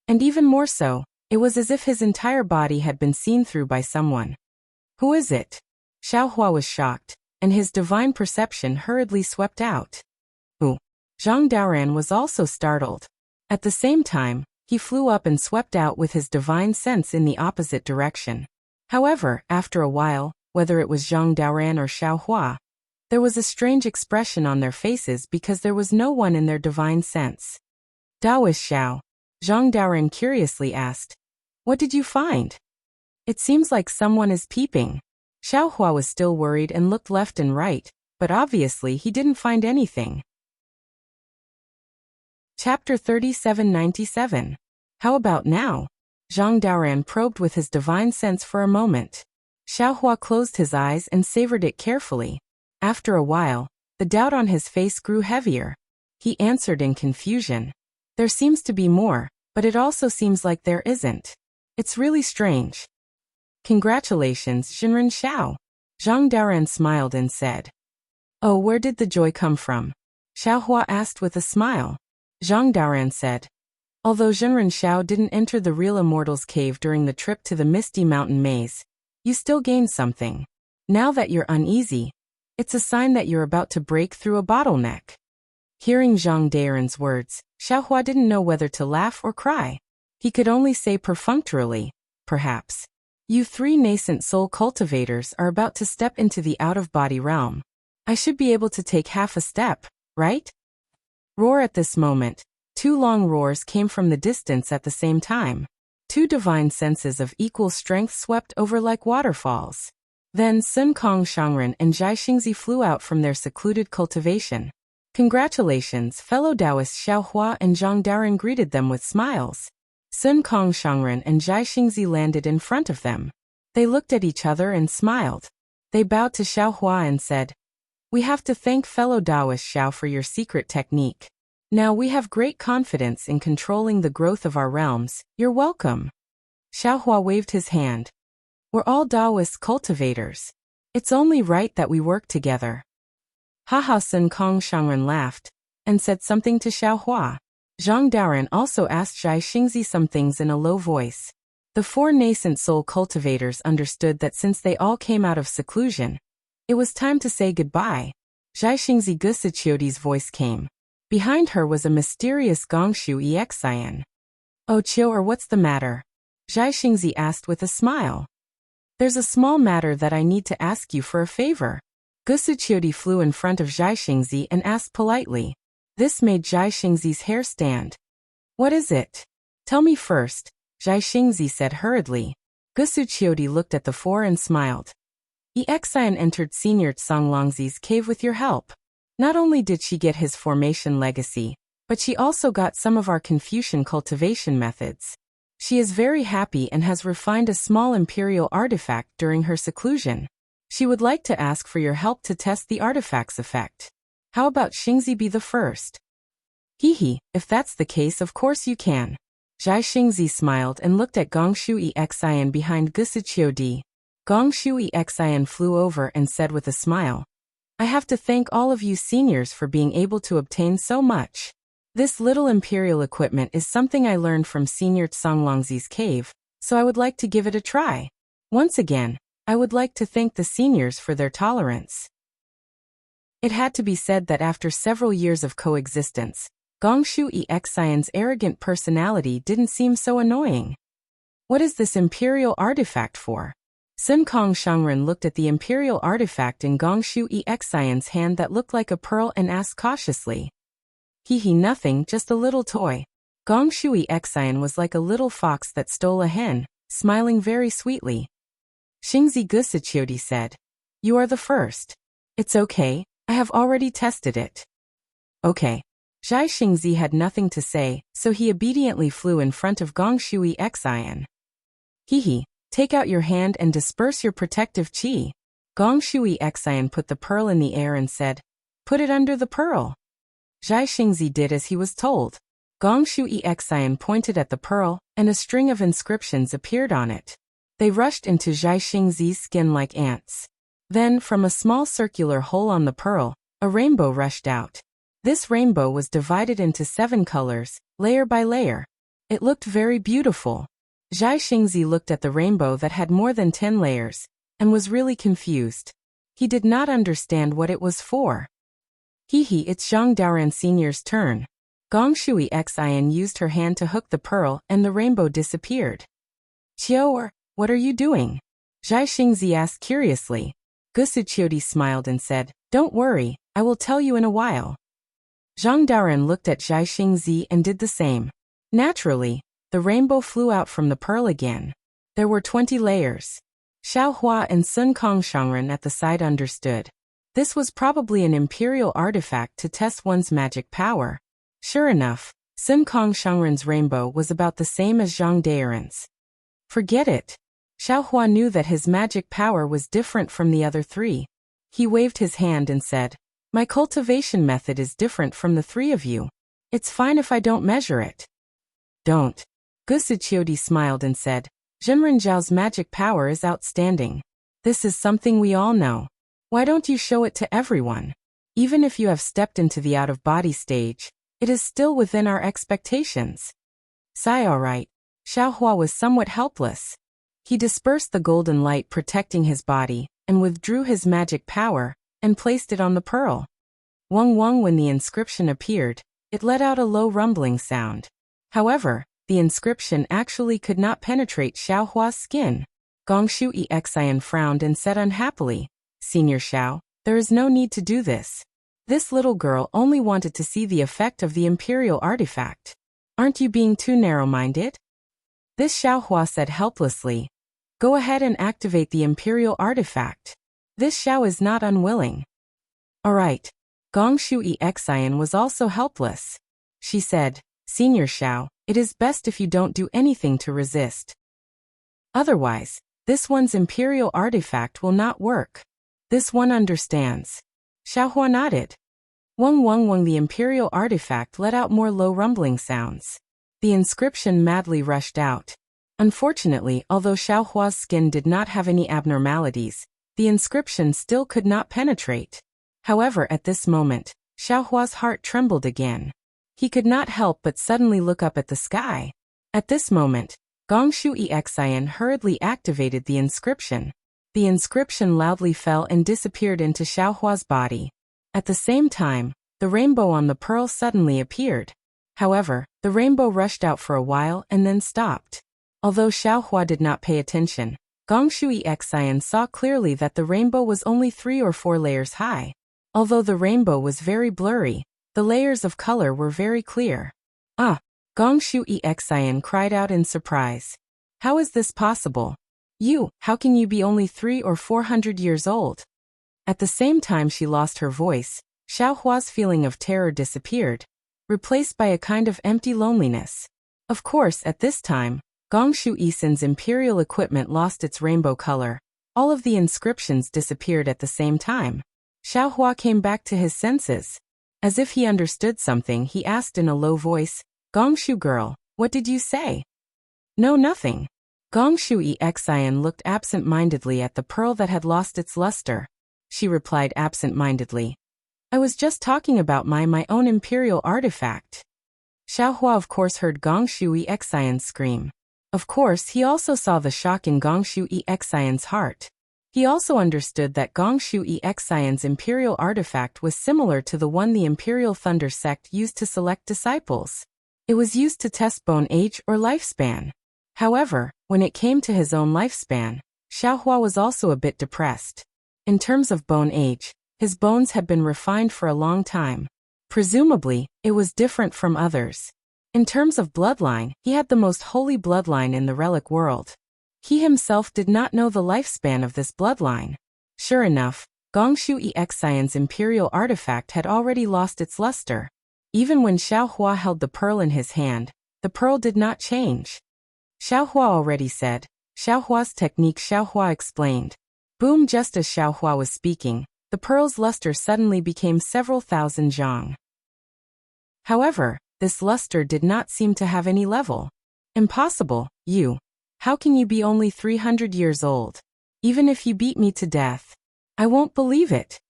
And even more so, it was as if his entire body had been seen through by someone. Who is it? Xiaohua was shocked, and his divine perception hurriedly swept out. Who? Zhang Daoran was also startled. At the same time, he flew up and swept out with his divine sense in the opposite direction. However, after a while, whether it was Zhang Daoran or Xiaohua, there was a strange expression on their faces because there was no one in their divine sense. "Daoist Xiao," Zhang Daoran curiously asked, "What did you find? It seems like someone is peeping." Xiaohua was still worried and looked left and right, but obviously he didn't find anything. Chapter 3797. How about now? Zhang Daoran probed with his divine sense for a moment. Xiaohua closed his eyes and savored it carefully. After a while, the doubt on his face grew heavier. He answered in confusion. "There seems to be more, but it also seems like there isn't. It's really strange." "Congratulations, Xinren Xiao." Zhang Daoran smiled and said. "Oh, where did the joy come from?" Xiaohua asked with a smile. Zhang Daoran said, "Although Xinren Xiao didn't enter the real Immortal's cave during the trip to the Misty Mountain Maze, you still gained something. Now that you're uneasy, it's a sign that you're about to break through a bottleneck." Hearing Zhang Daoran's words, Xiaohua didn't know whether to laugh or cry. He could only say perfunctorily, "Perhaps. You three nascent soul cultivators are about to step into the out-of-body realm. I should be able to take half a step, right?" Roar at this moment. 2 long roars came from the distance at the same time. 2 divine senses of equal strength swept over like waterfalls. Then Sun Kong Shangren and Zhai Xingzi flew out from their secluded cultivation. Congratulations, fellow Taoists. Xiao Hua and Zhang Daoren greeted them with smiles. Sun Kong Shangren and Zhai Xingzi landed in front of them. They looked at each other and smiled. They bowed to Xiao Hua and said, "We have to thank fellow Taoist Xiao for your secret technique. Now we have great confidence in controlling the growth of our realms. You're welcome." Xiao Hua waved his hand. "We're all Taoist cultivators. It's only right that we work together." Haha. Sun Kong Shangren laughed and said something to Xiao Hua. Zhang Daoren also asked Zhai Xingzi some things in a low voice. The 4 nascent soul cultivators understood that since they all came out of seclusion, it was time to say goodbye. Zhai Xingzi Gusichioti's voice came. Behind her was a mysterious Gongshu Exian. "Oh Chiu, or what's the matter?" Zhai Xingzi asked with a smile. "There's a small matter that I need to ask you for a favor." Gusichioti flew in front of Zhai Xingzi and asked politely. This made Zhai Xingzi's hair stand. "What is it? Tell me first," Zhai Xingzi said hurriedly. Gusuchioti looked at the 4 and smiled. Exian entered Senior Tsonglongzi's cave with your help. Not only did she get his formation legacy, but she also got some of our Confucian cultivation methods. She is very happy and has refined a small imperial artifact during her seclusion. She would like to ask for your help to test the artifact's effect. How about Xingzi be the first? Hehe, if that's the case, of course you can. Zhai Xingzi smiled and looked at Gongshu Exian behind Gusichiodi. Gongshu Exian flew over and said with a smile, "I have to thank all of you seniors for being able to obtain so much. This little imperial equipment is something I learned from Senior Tsonglongzi's cave, so I would like to give it a try. Once again, I would like to thank the seniors for their tolerance." It had to be said that after several years of coexistence, Gongshu Exian's arrogant personality didn't seem so annoying. "What is this imperial artifact for?" Sun Kong Shangren looked at the imperial artifact in Gongshu Exian's hand that looked like a pearl and asked cautiously. Hehe, nothing, just a little toy." Gongshu Exian was like a little fox that stole a hen, smiling very sweetly. Xingzi Gusichioti said, "You are the first." "It's okay, I have already tested it." "Okay." Zhai Xingzi had nothing to say, so he obediently flew in front of Gongshu Exian. "Hehe, take out your hand and disperse your protective qi." Gongshu Exian put the pearl in the air and said, "Put it under the pearl." Zhai Xingzi did as he was told. Gongshu Exian pointed at the pearl, and a string of inscriptions appeared on it. They rushed into Zhai Xingzi's skin like ants. Then, from a small circular hole on the pearl, a rainbow rushed out. This rainbow was divided into 7 colors, layer by layer. It looked very beautiful. Zhai Xingzi looked at the rainbow that had more than 10 layers, and was really confused. He did not understand what it was for. Hehe, it's Zhang Daoren Senior's turn. Gongshu Exian used her hand to hook the pearl and the rainbow disappeared. "Chiu, what are you doing?" Zhai Xingzi asked curiously. Gusuchioti smiled and said, "Don't worry, I will tell you in a while." Zhang Daoren looked at Zhai Xingzi and did the same. Naturally, the rainbow flew out from the pearl again. There were 20 layers. Xiao Hua and Sun Kong Shangren at the side understood. This was probably an imperial artifact to test one's magic power. Sure enough, Sun Kong Shangren's rainbow was about the same as Zhang Daoren's. Forget it. Xiao Hua knew that his magic power was different from the other 3. He waved his hand and said, "My cultivation method is different from the 3 of you. It's fine if I don't measure it." "Don't." Gusuchioti smiled and said, "Zhenren Zhao's magic power is outstanding. This is something we all know. Why don't you show it to everyone? Even if you have stepped into the out-of-body stage, it is still within our expectations." "Sigh, all right." Xiao Hua was somewhat helpless. He dispersed the golden light protecting his body, and withdrew his magic power, and placed it on the pearl. Wong Wong. When the inscription appeared, it let out a low rumbling sound. However, the inscription actually could not penetrate Xiao Hua's skin. Gongshu Exian frowned and said unhappily, "Senior Xiao, there is no need to do this. This little girl only wanted to see the effect of the imperial artifact. Aren't you being too narrow-minded? This Xiaohua said helplessly. Go ahead and activate the imperial artifact. This Xiao is not unwilling. Alright. Gong Shui Xian was also helpless. She said, Senior Xiao, it is best if you don't do anything to resist. Otherwise, this one's imperial artifact will not work. This one understands. Xiaohua nodded. Wang, the imperial artifact let out more low rumbling sounds. The inscription madly rushed out. Unfortunately, although Xiaohua's skin did not have any abnormalities, the inscription still could not penetrate. However, at this moment, Xiaohua's heart trembled again. He could not help but suddenly look up at the sky. At this moment, Gong Shui Xian hurriedly activated the inscription. The inscription loudly fell and disappeared into Xiaohua's body. At the same time, the rainbow on the pearl suddenly appeared. However, the rainbow rushed out for a while and then stopped. Although Xiaohua did not pay attention, Gong Shui Xian saw clearly that the rainbow was only 3 or 4 layers high. Although the rainbow was very blurry, the layers of color were very clear. Ah! Gong Shui Xian cried out in surprise. How is this possible? How can you be only 300 or 400 years old? At the same time she lost her voice, Xiaohua's feeling of terror disappeared, replaced by a kind of empty loneliness. Of course, at this time, Gong Shui Sin's imperial equipment lost its rainbow color. All of the inscriptions disappeared at the same time. Xiaohua came back to his senses. As if he understood something, he asked in a low voice, Gong Shu girl, what did you say? No, nothing. Gong Shui Xian looked absent-mindedly at the pearl that had lost its luster. She replied absent-mindedly. I was just talking about my own imperial artifact. Xiaohua of course heard Gong Shui Xian scream. Of course, he also saw the shock in Gong Shui Xian's heart. He also understood that Gong Shui Xian's imperial artifact was similar to the one the Imperial Thunder sect used to select disciples. It was used to test bone age or lifespan. However, when it came to his own lifespan, Xiaohua was also a bit depressed. In terms of bone age, his bones had been refined for a long time. Presumably, it was different from others. In terms of bloodline, he had the most holy bloodline in the relic world. He himself did not know the lifespan of this bloodline. Sure enough, Gong Shui Xian's imperial artifact had already lost its luster. Even when Xiaohua held the pearl in his hand, the pearl did not change. Xiaohua already said. Xiaohua's technique. Xiaohua explained. Boom! Just as Xiaohua was speaking, the pearl's luster suddenly became several thousand zhang. However, this luster did not seem to have any level. Impossible, you. How can you be only 300 years old? Even if you beat me to death, I won't believe it.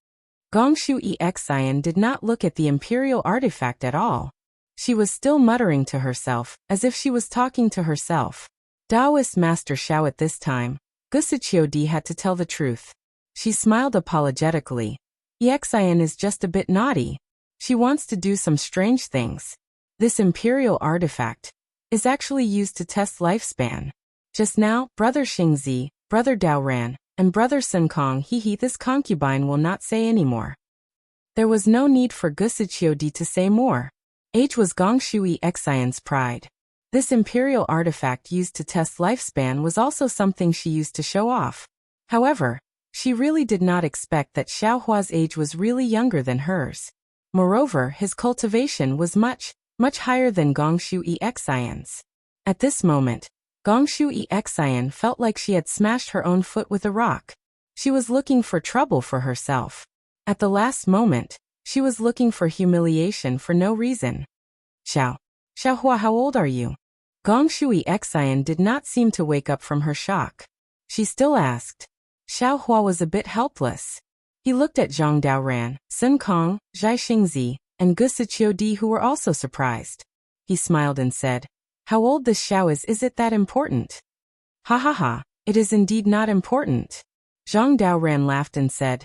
Gong Shui Xian did not look at the imperial artifact at all. She was still muttering to herself, as if she was talking to herself. Taoist Master Xiao at this time, Gusiqiudi had to tell the truth. She smiled apologetically. Xian is just a bit naughty. She wants to do some strange things. This imperial artifact is actually used to test lifespan. Just now, Brother Xingzi, Brother Daoran, and Brother Sun Kong this concubine will not say any more. There was no need for Gusiqiudi to say more. Age was Gong Shui Xian's pride. This imperial artifact used to test lifespan was also something she used to show off. However, she really did not expect that Xiaohua's age was really younger than hers. Moreover, his cultivation was much higher than Gong Shui Xian's. At this moment, Gong Shui Xian felt like she had smashed her own foot with a rock. She was looking for trouble for herself. At the last moment, she was looking for humiliation for no reason. Xiaohua, how old are you? Gong Shui Xian did not seem to wake up from her shock. She still asked. Xiaohua was a bit helpless. He looked at Zhang Daoran, Sun Kong, Zhai Xingzi, and Gusiqiudi, who were also surprised. He smiled and said, how old this Xiao is it that important? Ha ha ha, it is indeed not important. Zhang Daoran laughed and said,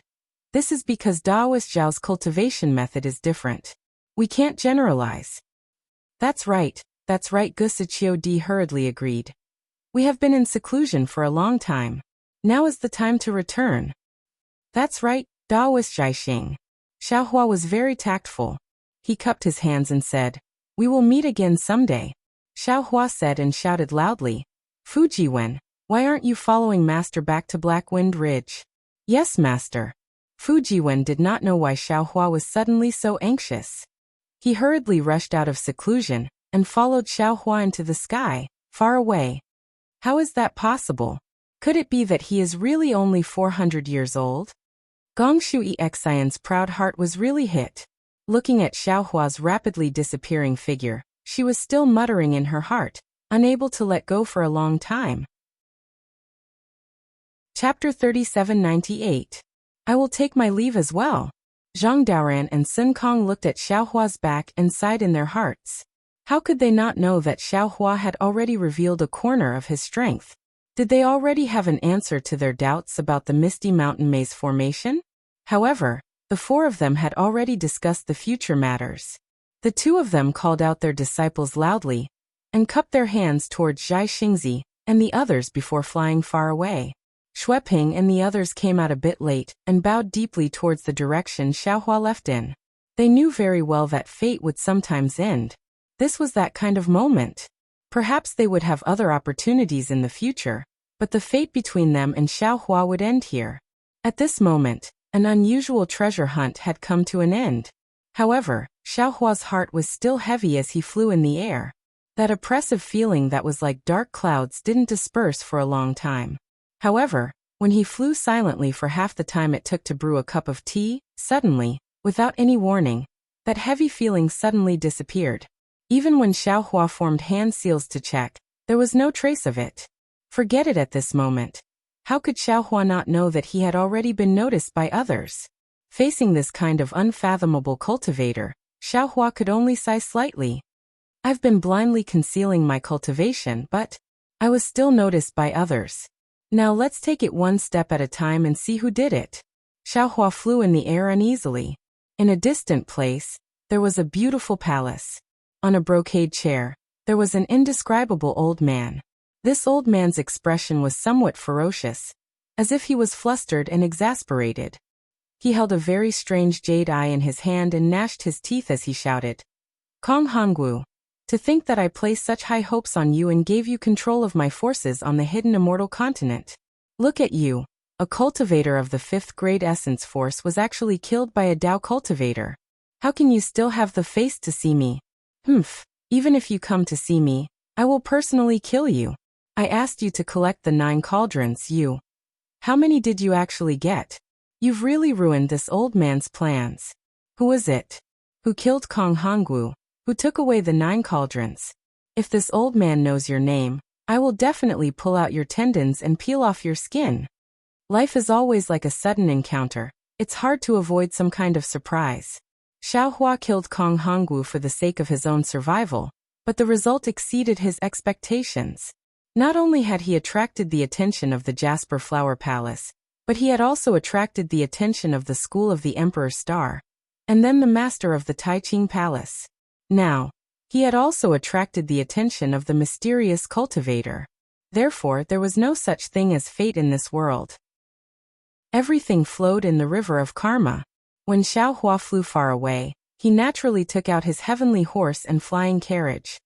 this is because Daoist Zhao's cultivation method is different. We can't generalize. That's right, Gusiqiudi hurriedly agreed. We have been in seclusion for a long time. Now is the time to return. That's right, Daoist Zhaixing. Xiaohua was very tactful. He cupped his hands and said, "We will meet again someday." Xiaohua said and shouted loudly, "Fujiwen, why aren't you following Master back to Blackwind Ridge?" "Yes, Master." Fujiwen did not know why Xiaohua was suddenly so anxious. He hurriedly rushed out of seclusion and followed Xiaohua into the sky, far away. How is that possible? Could it be that he is really only 400 years old? Gong Shui Xian's proud heart was really hit. Looking at Xiaohua's rapidly disappearing figure, she was still muttering in her heart, unable to let go for a long time. Chapter 3798. I will take my leave as well. Zhang Daoran and Sun Kong looked at Xiaohua's back and sighed in their hearts. How could they not know that Xiaohua had already revealed a corner of his strength? Did they already have an answer to their doubts about the Misty Mountain Maze formation? However, the four of them had already discussed the future matters. The two of them called out their disciples loudly and cupped their hands towards Zhai Xingzi and the others before flying far away. Xueping and the others came out a bit late and bowed deeply towards the direction Xiaohua left in. They knew very well that fate would sometimes end. This was that kind of moment. Perhaps they would have other opportunities in the future, but the fate between them and Xiaohua would end here. At this moment, an unusual treasure hunt had come to an end. However, Xiaohua's heart was still heavy as he flew in the air. That oppressive feeling that was like dark clouds didn't disperse for a long time. However, when he flew silently for half the time it took to brew a cup of tea, suddenly, without any warning, that heavy feeling suddenly disappeared. Even when Xiaohua formed hand seals to check, there was no trace of it. Forget it at this moment. How could Xiaohua not know that he had already been noticed by others? Facing this kind of unfathomable cultivator, Xiaohua could only sigh slightly. I've been blindly concealing my cultivation, but I was still noticed by others. Now let's take it one step at a time and see who did it. Xiaohua flew in the air uneasily. In a distant place, there was a beautiful palace. On a brocade chair, there was an indescribable old man. This old man's expression was somewhat ferocious, as if he was flustered and exasperated. He held a very strange jade eye in his hand and gnashed his teeth as he shouted, "Kong Hongwu, to think that I placed such high hopes on you and gave you control of my forces on the hidden immortal continent. Look at you, a cultivator of the 5th grade essence force was actually killed by a Dao cultivator. How can you still have the face to see me? Even if you come to see me, I will personally kill you. I asked you to collect the 9 cauldrons, you. How many did you actually get? You've really ruined this old man's plans. Who is it? Who killed Kong Hongwu? Who took away the 9 cauldrons? If this old man knows your name, I will definitely pull out your tendons and peel off your skin." Life is always like a sudden encounter. It's hard to avoid some kind of surprise. Xiaohua killed Kong Hongwu for the sake of his own survival, but the result exceeded his expectations. Not only had he attracted the attention of the Jasper Flower Palace, but he had also attracted the attention of the School of the Emperor Star, and then the Master of the Taiqing Palace. Now, he had also attracted the attention of the mysterious cultivator. Therefore, there was no such thing as fate in this world. Everything flowed in the river of karma. When Xiaohua flew far away, he naturally took out his heavenly horse and flying carriage.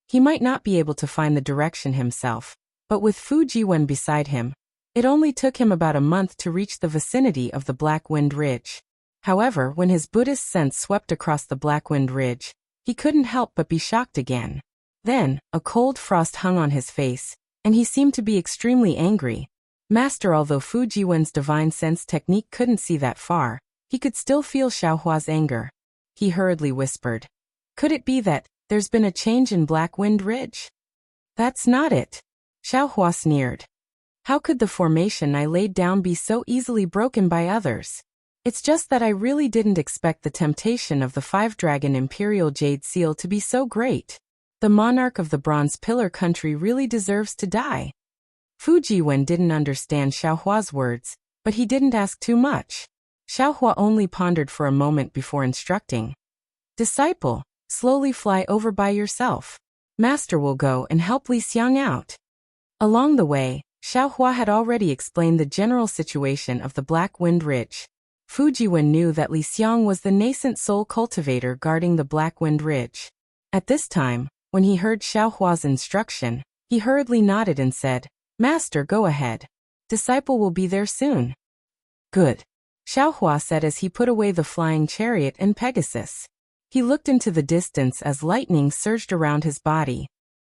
He might not be able to find the direction himself, but with Fu Jiwen beside him, it only took him about a month to reach the vicinity of the Blackwind Ridge. However, when his Buddhist sense swept across the Blackwind Ridge, he couldn't help but be shocked again. Then, a cold frost hung on his face, and he seemed to be extremely angry. Master, although Fu Jiwen's divine sense technique couldn't see that far, he could still feel Xiaohua's anger. He hurriedly whispered, "Could it be that there's been a change in Blackwind Ridge?" "That's not it." Xiaohua sneered. "How could the formation I laid down be so easily broken by others? It's just that I really didn't expect the temptation of the 5-dragon Imperial Jade Seal to be so great. The monarch of the Bronze Pillar country really deserves to die." Fu Jiwen didn't understand Xiaohua's words, but he didn't ask too much. Xiaohua only pondered for a moment before instructing, "Disciple, slowly fly over by yourself. Master will go and help Li Xiang out." Along the way, Xiaohua had already explained the general situation of the Black Wind Ridge. Fujiwen knew that Li Xiang was the nascent soul cultivator guarding the Black Wind Ridge. At this time, when he heard Xiaohua's instruction, he hurriedly nodded and said, "Master, go ahead. Disciple will be there soon." "Good," Xiaohua said as he put away the flying chariot and Pegasus. He looked into the distance as lightning surged around his body.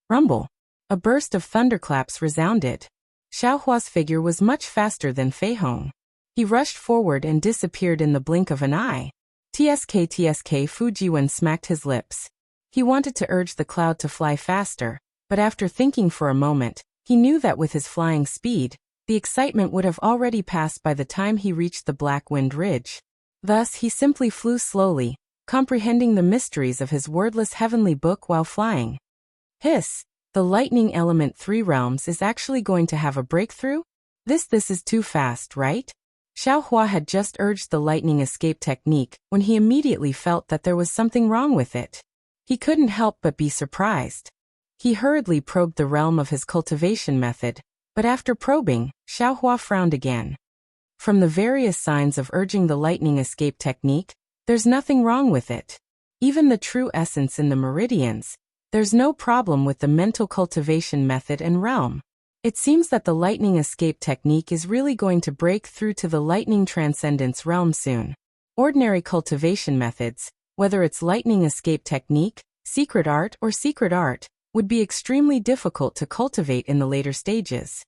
Rumble! A burst of thunderclaps resounded. Xiaohua's figure was much faster than Fei Hong. He rushed forward and disappeared in the blink of an eye. TSK Fujiwen smacked his lips. He wanted to urge the cloud to fly faster, but after thinking for a moment, he knew that with his flying speed, the excitement would have already passed by the time he reached the Black Wind Ridge. Thus he simply flew slowly, comprehending the mysteries of his wordless heavenly book while flying. Hiss! The lightning element 3 realms is actually going to have a breakthrough? This is too fast, right? Xiaohua had just urged the lightning escape technique when he immediately felt that there was something wrong with it. He couldn't help but be surprised. He hurriedly probed the realm of his cultivation method, but after probing, Xiaohua frowned again. From the various signs of urging the lightning escape technique, there's nothing wrong with it. Even the true essence in the meridians, there's no problem with the mental cultivation method and realm. It seems that the lightning escape technique is really going to break through to the lightning transcendence realm soon. Ordinary cultivation methods, whether it's lightning escape technique, secret art, would be extremely difficult to cultivate in the later stages.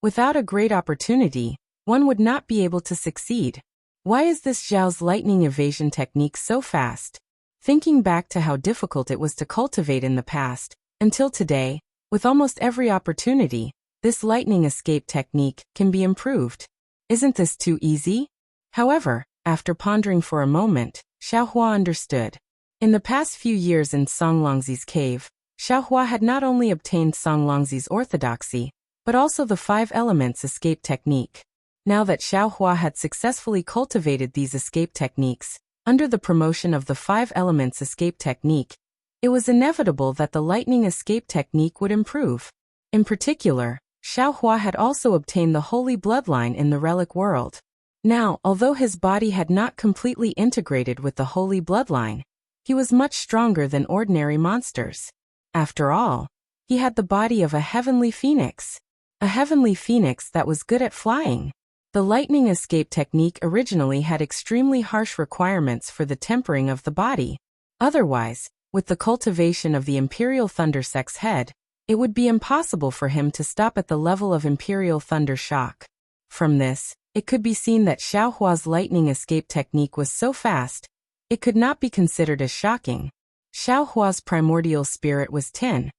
Without a great opportunity, one would not be able to succeed. Why is this Zhao's lightning evasion technique so fast? Thinking back to how difficult it was to cultivate in the past, until today, with almost every opportunity, this lightning escape technique can be improved. Isn't this too easy? However, after pondering for a moment, Xiaohua understood. In the past few years in Songlongzi's cave, Xiaohua had not only obtained Songlongzi's orthodoxy, but also the 5 elements escape technique. Now that Xiaohua had successfully cultivated these escape techniques, under the promotion of the 5 elements escape technique, it was inevitable that the lightning escape technique would improve. In particular, Xiaohua had also obtained the holy bloodline in the relic world. Now, although his body had not completely integrated with the holy bloodline, he was much stronger than ordinary monsters. After all, he had the body of a heavenly phoenix. A heavenly phoenix that was good at flying. The lightning escape technique originally had extremely harsh requirements for the tempering of the body. Otherwise, with the cultivation of the Imperial Thunder Sect's head, it would be impossible for him to stop at the level of Imperial Thunder Shock. From this, it could be seen that Xiaohua's lightning escape technique was so fast, it could not be considered as shocking. Xiaohua's primordial spirit was 10,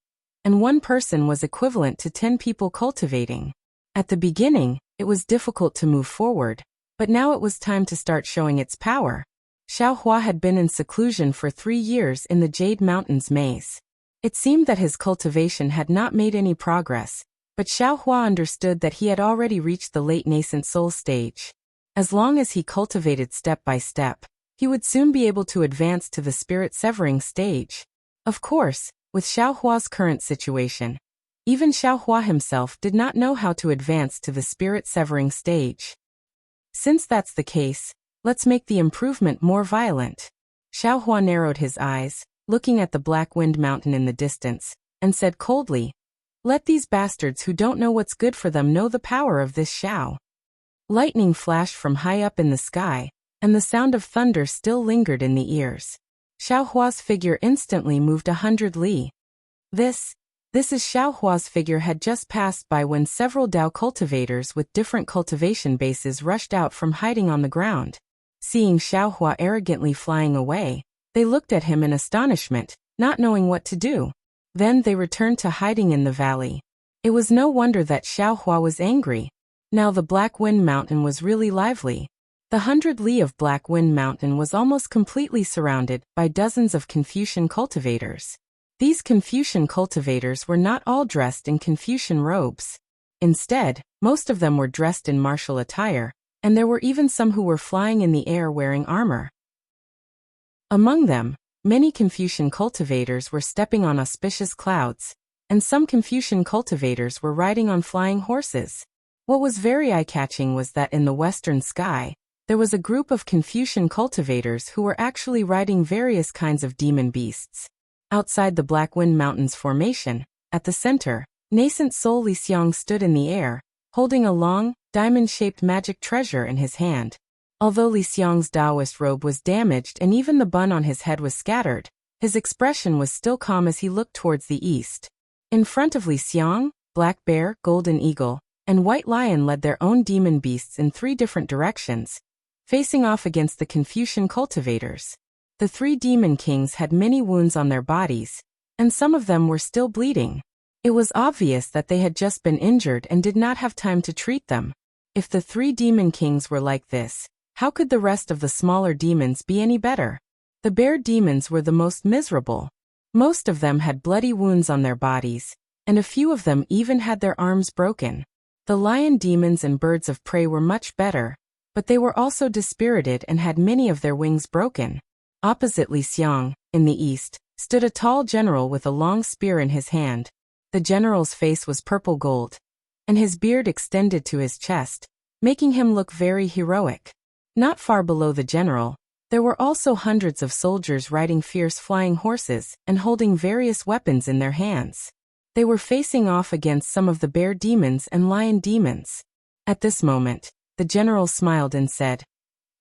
and one person was equivalent to 10 people cultivating. At the beginning, it was difficult to move forward, but now it was time to start showing its power. Xiaohua had been in seclusion for 3 years in the Jade Mountains maze. It seemed that his cultivation had not made any progress, but Xiaohua understood that he had already reached the late nascent soul stage. As long as he cultivated step by step, he would soon be able to advance to the spirit severing stage. Of course, with Xiaohua's current situation, even Xiaohua himself did not know how to advance to the spirit severing stage. Since that's the case, let's make the improvement more violent. Xiaohua narrowed his eyes, looking at the Black Wind Mountain in the distance, and said coldly, "Let these bastards who don't know what's good for them know the power of this Xiao." Lightning flashed from high up in the sky, and the sound of thunder still lingered in the ears. Xiaohua's figure instantly moved 100 li. This is Xiaohua's figure had just passed by when several Dao cultivators with different cultivation bases rushed out from hiding on the ground. Seeing Xiaohua arrogantly flying away, they looked at him in astonishment, not knowing what to do. Then they returned to hiding in the valley. It was no wonder that Xiaohua was angry. Now the Black Wind Mountain was really lively. The 100 li of Black Wind Mountain was almost completely surrounded by dozens of Confucian cultivators. These Confucian cultivators were not all dressed in Confucian robes. Instead, most of them were dressed in martial attire, and there were even some who were flying in the air wearing armor. Among them, many Confucian cultivators were stepping on auspicious clouds, and some Confucian cultivators were riding on flying horses. What was very eye-catching was that in the western sky, there was a group of Confucian cultivators who were actually riding various kinds of demon beasts. Outside the Black Wind Mountains formation, at the center, nascent soul Lixiang stood in the air, holding a long, diamond-shaped magic treasure in his hand. Although Lixiang's Taoist robe was damaged and even the bun on his head was scattered, his expression was still calm as he looked towards the east. In front of Lixiang, Black Bear, Golden Eagle, and White Lion led their own demon beasts in 3 different directions, facing off against the Confucian cultivators. The 3 demon kings had many wounds on their bodies, and some of them were still bleeding. It was obvious that they had just been injured and did not have time to treat them. If the 3 demon kings were like this, how could the rest of the smaller demons be any better? The bear demons were the most miserable. Most of them had bloody wounds on their bodies, and a few of them even had their arms broken. The lion demons and birds of prey were much better, but they were also dispirited and had many of their wings broken. Opposite Lixiang, in the east, stood a tall general with a long spear in his hand. The general's face was purple gold, and his beard extended to his chest, making him look very heroic. Not far below the general, there were also hundreds of soldiers riding fierce flying horses and holding various weapons in their hands. They were facing off against some of the bear demons and lion demons. At this moment, the general smiled and said,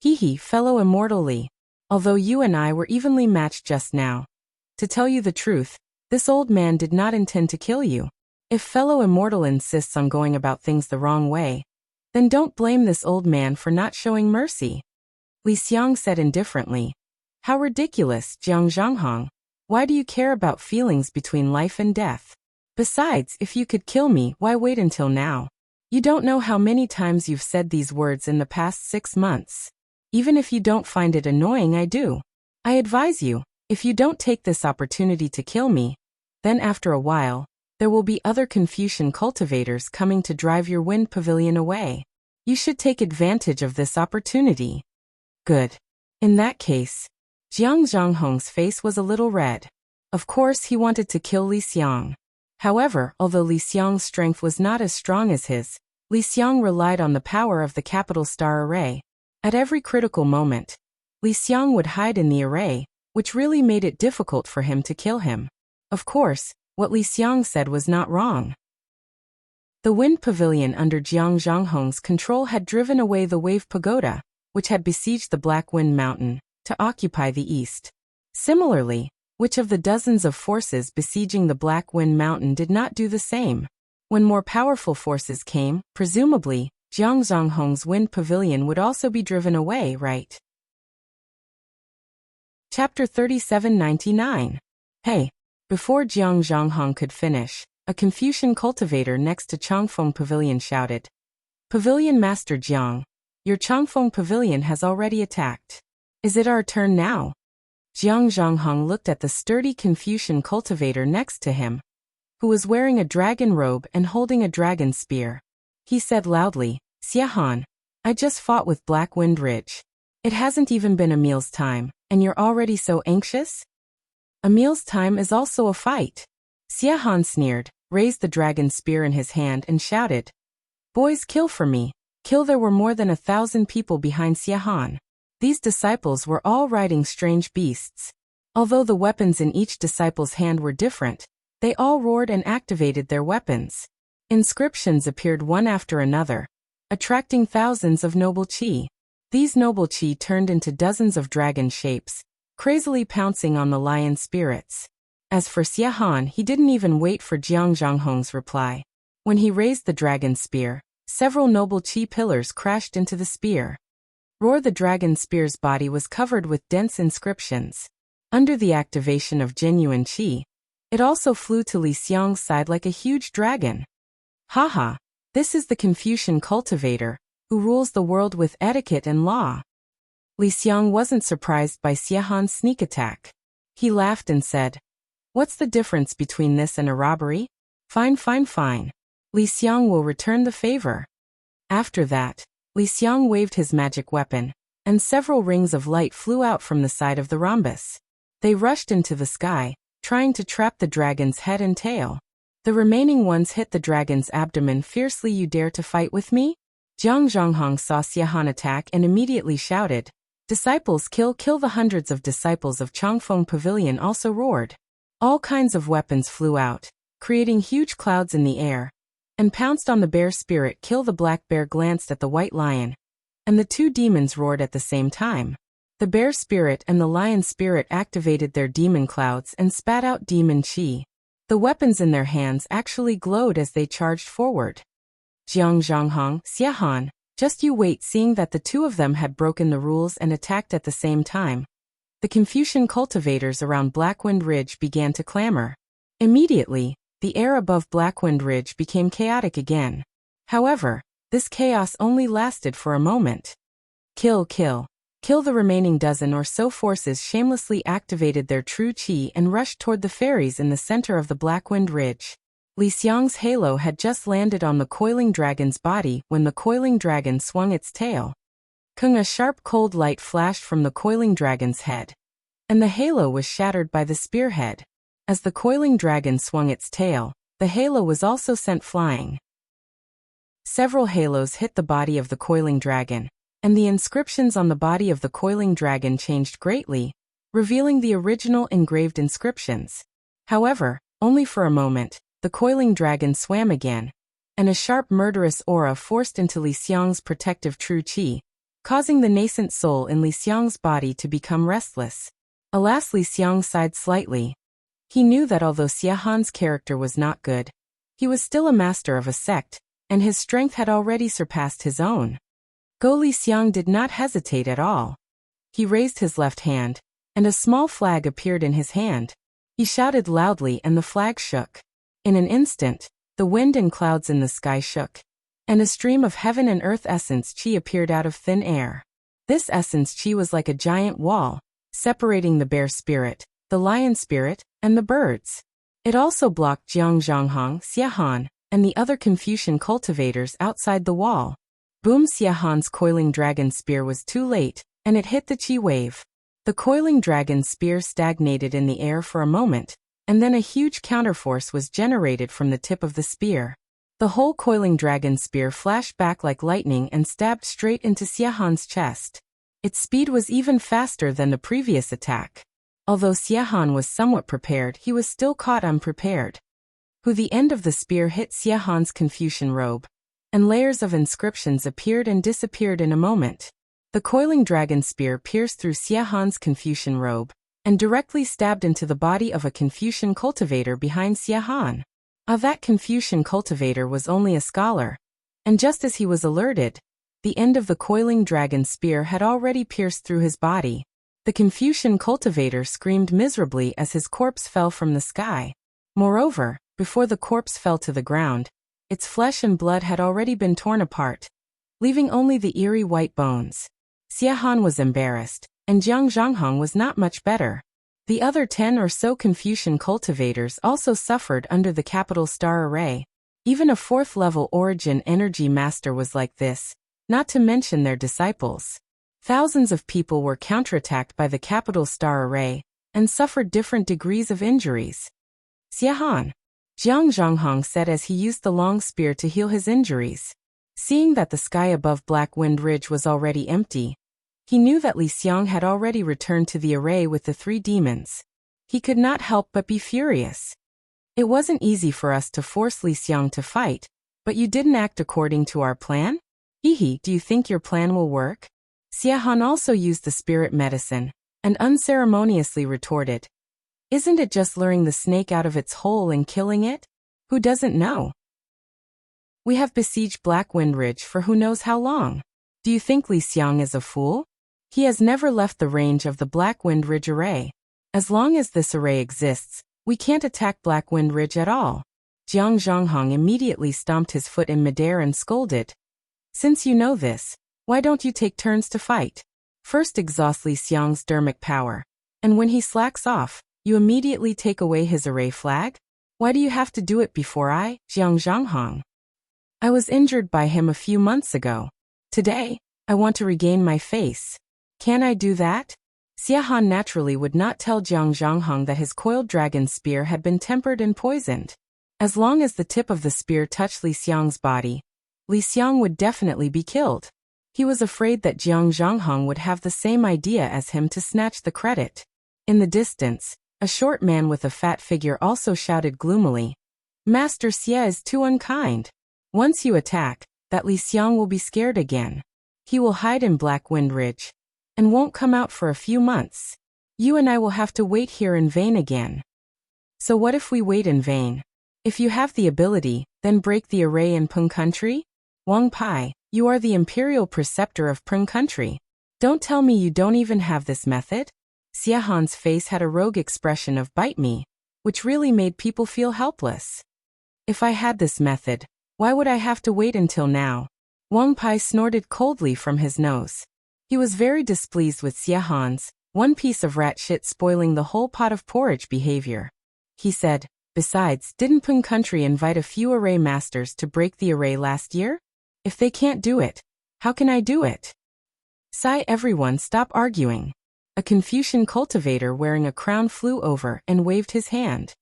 "Hee, fellow immortal Li. Although you and I were evenly matched just now. To tell you the truth, this old man did not intend to kill you. If fellow immortal insists on going about things the wrong way, then don't blame this old man for not showing mercy." Lixiang said indifferently, "How ridiculous, Jiang Zhanghong. Why do you care about feelings between life and death? Besides, if you could kill me, why wait until now? You don't know how many times you've said these words in the past 6 months. Even if you don't find it annoying, I do. I advise you, if you don't take this opportunity to kill me, then after a while, there will be other Confucian cultivators coming to drive your wind pavilion away. You should take advantage of this opportunity." "Good. In that case." Jiang Zhanghong's face was a little red. Of course he wanted to kill Lixiang. However, although Lixiang's strength was not as strong as his, Lixiang relied on the power of the capital star array. At every critical moment, Lixiang would hide in the array, which really made it difficult for him to kill him. Of course, what Lixiang said was not wrong. The wind pavilion under Jiang Zhanghong's control had driven away the wave pagoda, which had besieged the Black Wind Mountain, to occupy the east. Similarly, which of the dozens of forces besieging the Black Wind Mountain did not do the same? When more powerful forces came, presumably, Jiang Zhanghong's wind pavilion would also be driven away, right? Chapter 3799. Hey. Before Jiang Zhanghong could finish, a Confucian cultivator next to Changfeng Pavilion shouted, "Pavilion Master Jiang, your Changfeng Pavilion has already attacked. Is it our turn now?" Jiang Zhanghong looked at the sturdy Confucian cultivator next to him, who was wearing a dragon robe and holding a dragon spear. He said loudly, "Xiahan, I just fought with Black Wind Ridge. It hasn't even been a meal's time, and you're already so anxious? A meal's time is also a fight." Xiahan sneered, raised the dragon spear in his hand and shouted, "Boys, kill for me, kill." There were more than 1,000 people behind Xiahan. These disciples were all riding strange beasts. Although the weapons in each disciple's hand were different, they all roared and activated their weapons. Inscriptions appeared one after another, attracting thousands of noble qi. These noble qi turned into dozens of dragon shapes, crazily pouncing on the lion spirits. As for Xiahan, he didn't even wait for Jiang Zhanghong's reply. When he raised the dragon spear, several noble qi pillars crashed into the spear. Roar the dragon spear's body was covered with dense inscriptions. Under the activation of genuine qi, it also flew to Lixiang's side like a huge dragon. Haha, this is the Confucian cultivator, who rules the world with etiquette and law. Lixiang wasn't surprised by Xiahan's sneak attack. He laughed and said, "What's the difference between this and a robbery? Fine. Lixiang will return the favor." After that, Lixiang waved his magic weapon, and several rings of light flew out from the side of the rhombus. They rushed into the sky, trying to trap the dragon's head and tail. The remaining ones hit the dragon's abdomen fiercely. "You dare to fight with me?" Jiang Zhonghong saw Xia Han attack and immediately shouted, "Disciples kill, kill!" The hundreds of disciples of Changfeng Pavilion also roared. All kinds of weapons flew out, creating huge clouds in the air, and pounced on the bear spirit. Kill! The black bear glanced at the white lion, and the two demons roared at the same time. The bear spirit and the lion spirit activated their demon clouds and spat out demon chi. The weapons in their hands actually glowed as they charged forward. Jiang Zhonghong, Xia Han, just you wait. Seeing that the two of them had broken the rules and attacked at the same time, the Confucian cultivators around Blackwind Ridge began to clamor. Immediately, the air above Blackwind Ridge became chaotic again. However, this chaos only lasted for a moment. Kill, kill, kill! The remaining dozen or so forces shamelessly activated their true chi and rushed toward the fairies in the center of the Blackwind Ridge. Li Xiang's halo had just landed on the coiling dragon's body when the coiling dragon swung its tail. Kung! A sharp cold light flashed from the coiling dragon's head, and the halo was shattered by the spearhead. As the coiling dragon swung its tail, the halo was also sent flying. Several halos hit the body of the coiling dragon, and the inscriptions on the body of the coiling dragon changed greatly, revealing the original engraved inscriptions. However, only for a moment. The coiling dragon swam again, and a sharp murderous aura forced into Li Xiang's protective true chi, causing the nascent soul in Li Xiang's body to become restless. Alas, Li Xiang sighed slightly. He knew that although Xia Han's character was not good, he was still a master of a sect, and his strength had already surpassed his own. Go! Li Xiang did not hesitate at all. He raised his left hand, and a small flag appeared in his hand. He shouted loudly and the flag shook. In an instant, the wind and clouds in the sky shook, and a stream of heaven and earth essence chi appeared out of thin air. This essence chi was like a giant wall, separating the bear spirit, the lion spirit, and the birds. It also blocked Jiang Zhonghong, Xia Han, and the other Confucian cultivators outside the wall. Boom! Xia Han's coiling dragon spear was too late, and it hit the chi wave. The coiling dragon spear stagnated in the air for a moment, and then a huge counterforce was generated from the tip of the spear. The whole coiling dragon spear flashed back like lightning and stabbed straight into Xia Han's chest. Its speed was even faster than the previous attack. Although Xia Han was somewhat prepared, he was still caught unprepared. The end of the spear hit Xia Han's Confucian robe, and layers of inscriptions appeared and disappeared in a moment. The coiling dragon spear pierced through Xia Han's Confucian robe, and directly stabbed into the body of a Confucian cultivator behind Xia Han. That Confucian cultivator was only a scholar, and just as he was alerted, the end of the coiling dragon spear had already pierced through his body. The Confucian cultivator screamed miserably as his corpse fell from the sky. Moreover, before the corpse fell to the ground, its flesh and blood had already been torn apart, leaving only the eerie white bones. Xia Han was embarrassed, and Jiang Zhonghong was not much better. The other 10 or so Confucian cultivators also suffered under the capital star array. Even a 4th-level origin energy master was like this, not to mention their disciples. Thousands of people were counterattacked by the capital star array, and suffered different degrees of injuries. Xia Han, Jiang Zhonghong said as he used the long spear to heal his injuries. Seeing that the sky above Blackwind Ridge was already empty, he knew that Li Xiang had already returned to the array with the 3 demons. He could not help but be furious. It wasn't easy for us to force Li Xiang to fight, but you didn't act according to our plan? Hehe, do you think your plan will work? Xia Han also used the spirit medicine, and unceremoniously retorted, "Isn't it just luring the snake out of its hole and killing it? Who doesn't know? We have besieged Blackwind Ridge for who knows how long. Do you think Li Xiang is a fool? He has never left the range of the Blackwind Ridge array. As long as this array exists, we can't attack Blackwind Ridge at all." Jiang Zhonghong immediately stomped his foot in midair and scolded, "Since you know this, why don't you take turns to fight? First exhaust Li Xiang's dermic power, and when he slacks off, you immediately take away his array flag? Why do you have to do it before I, Jiang Zhonghong? I was injured by him a few months ago. Today, I want to regain my face. Can I do that?" Xia Han naturally would not tell Jiang Zhonghong that his coiled dragon spear had been tempered and poisoned. As long as the tip of the spear touched Li Xiang's body, Li Xiang would definitely be killed. He was afraid that Jiang Zhonghong would have the same idea as him to snatch the credit. In the distance, a short man with a fat figure also shouted gloomily, "Master Xie is too unkind. Once you attack, that Li Xiang will be scared again. He will hide in Black Wind Ridge and won't come out for a few months. You and I will have to wait here in vain again." So what if we wait in vain? If you have the ability, then break the array in Peng Country? Wang Pai, you are the imperial preceptor of Peng Country. Don't tell me you don't even have this method? Xie Han's face had a rogue expression of "bite me," which really made people feel helpless. If I had this method, why would I have to wait until now? Wang Pai snorted coldly from his nose. He was very displeased with Xie Han's one piece of rat shit spoiling the whole pot of porridge behavior. He said, "Besides, didn't Peng Country invite a few array masters to break the array last year? If they can't do it, how can I do it?" Sigh, everyone stop arguing. A Confucian cultivator wearing a crown flew over and waved his hand.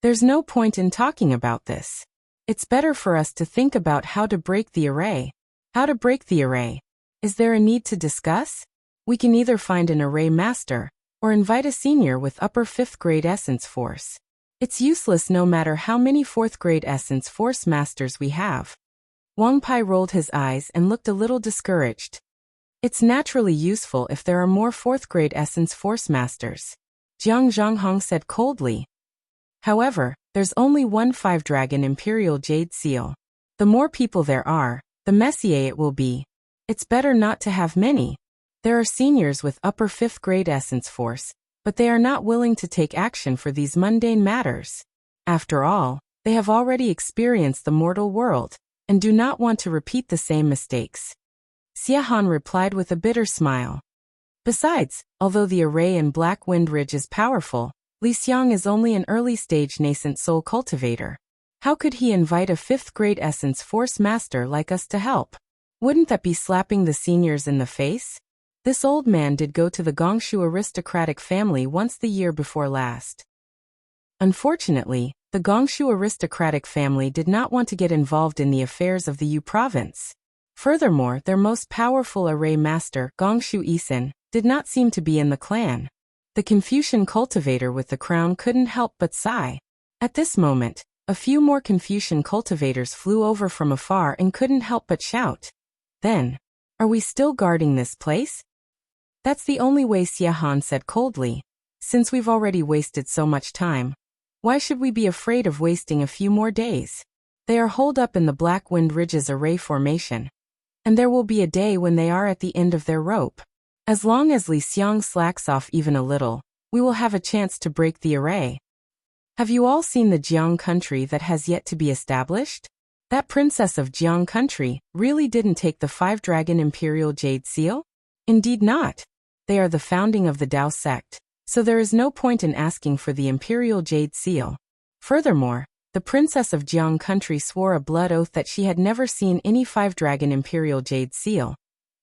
There's no point in talking about this. It's better for us to think about how to break the array. How to break the array. Is there a need to discuss? We can either find an array master, or invite a senior with upper 5th grade essence force. It's useless no matter how many 4th grade essence force masters we have. Wang Pai rolled his eyes and looked a little discouraged. It's naturally useful if there are more 4th grade essence force masters, Jiang Zhonghong said coldly. However, there's only one 5-dragon Imperial Jade Seal. The more people there are, the messier it will be. It's better not to have many. There are seniors with upper 5th grade essence force, but they are not willing to take action for these mundane matters. After all, they have already experienced the mortal world, and do not want to repeat the same mistakes. Xie Han replied with a bitter smile. Besides, although the array in Black Wind Ridge is powerful, Li Xiang is only an early-stage nascent soul cultivator. How could he invite a 5th grade essence force master like us to help? Wouldn't that be slapping the seniors in the face? This old man did go to the Gongshu aristocratic family once the year before last. Unfortunately, the Gongshu aristocratic family did not want to get involved in the affairs of the Yu province. Furthermore, their most powerful array master, Gongshu Isin, did not seem to be in the clan. The Confucian cultivator with the crown couldn't help but sigh. At this moment, a few more Confucian cultivators flew over from afar and couldn't help but shout. Then, "Are we still guarding this place?" "That's the only way," Xie Han said coldly. "Since we've already wasted so much time, why should we be afraid of wasting a few more days? They are holed up in the Black Wind Ridge's array formation. And there will be a day when they are at the end of their rope. As long as Li Xiang slacks off even a little, we will have a chance to break the array. Have you all seen the Jiang country that has yet to be established? That princess of Jiang country really didn't take the 5-dragon Imperial Jade Seal? Indeed not. They are the founding of the Dao sect, so there is no point in asking for the Imperial Jade Seal. Furthermore, the princess of Jiang country swore a blood oath that she had never seen any 5-dragon Imperial Jade Seal.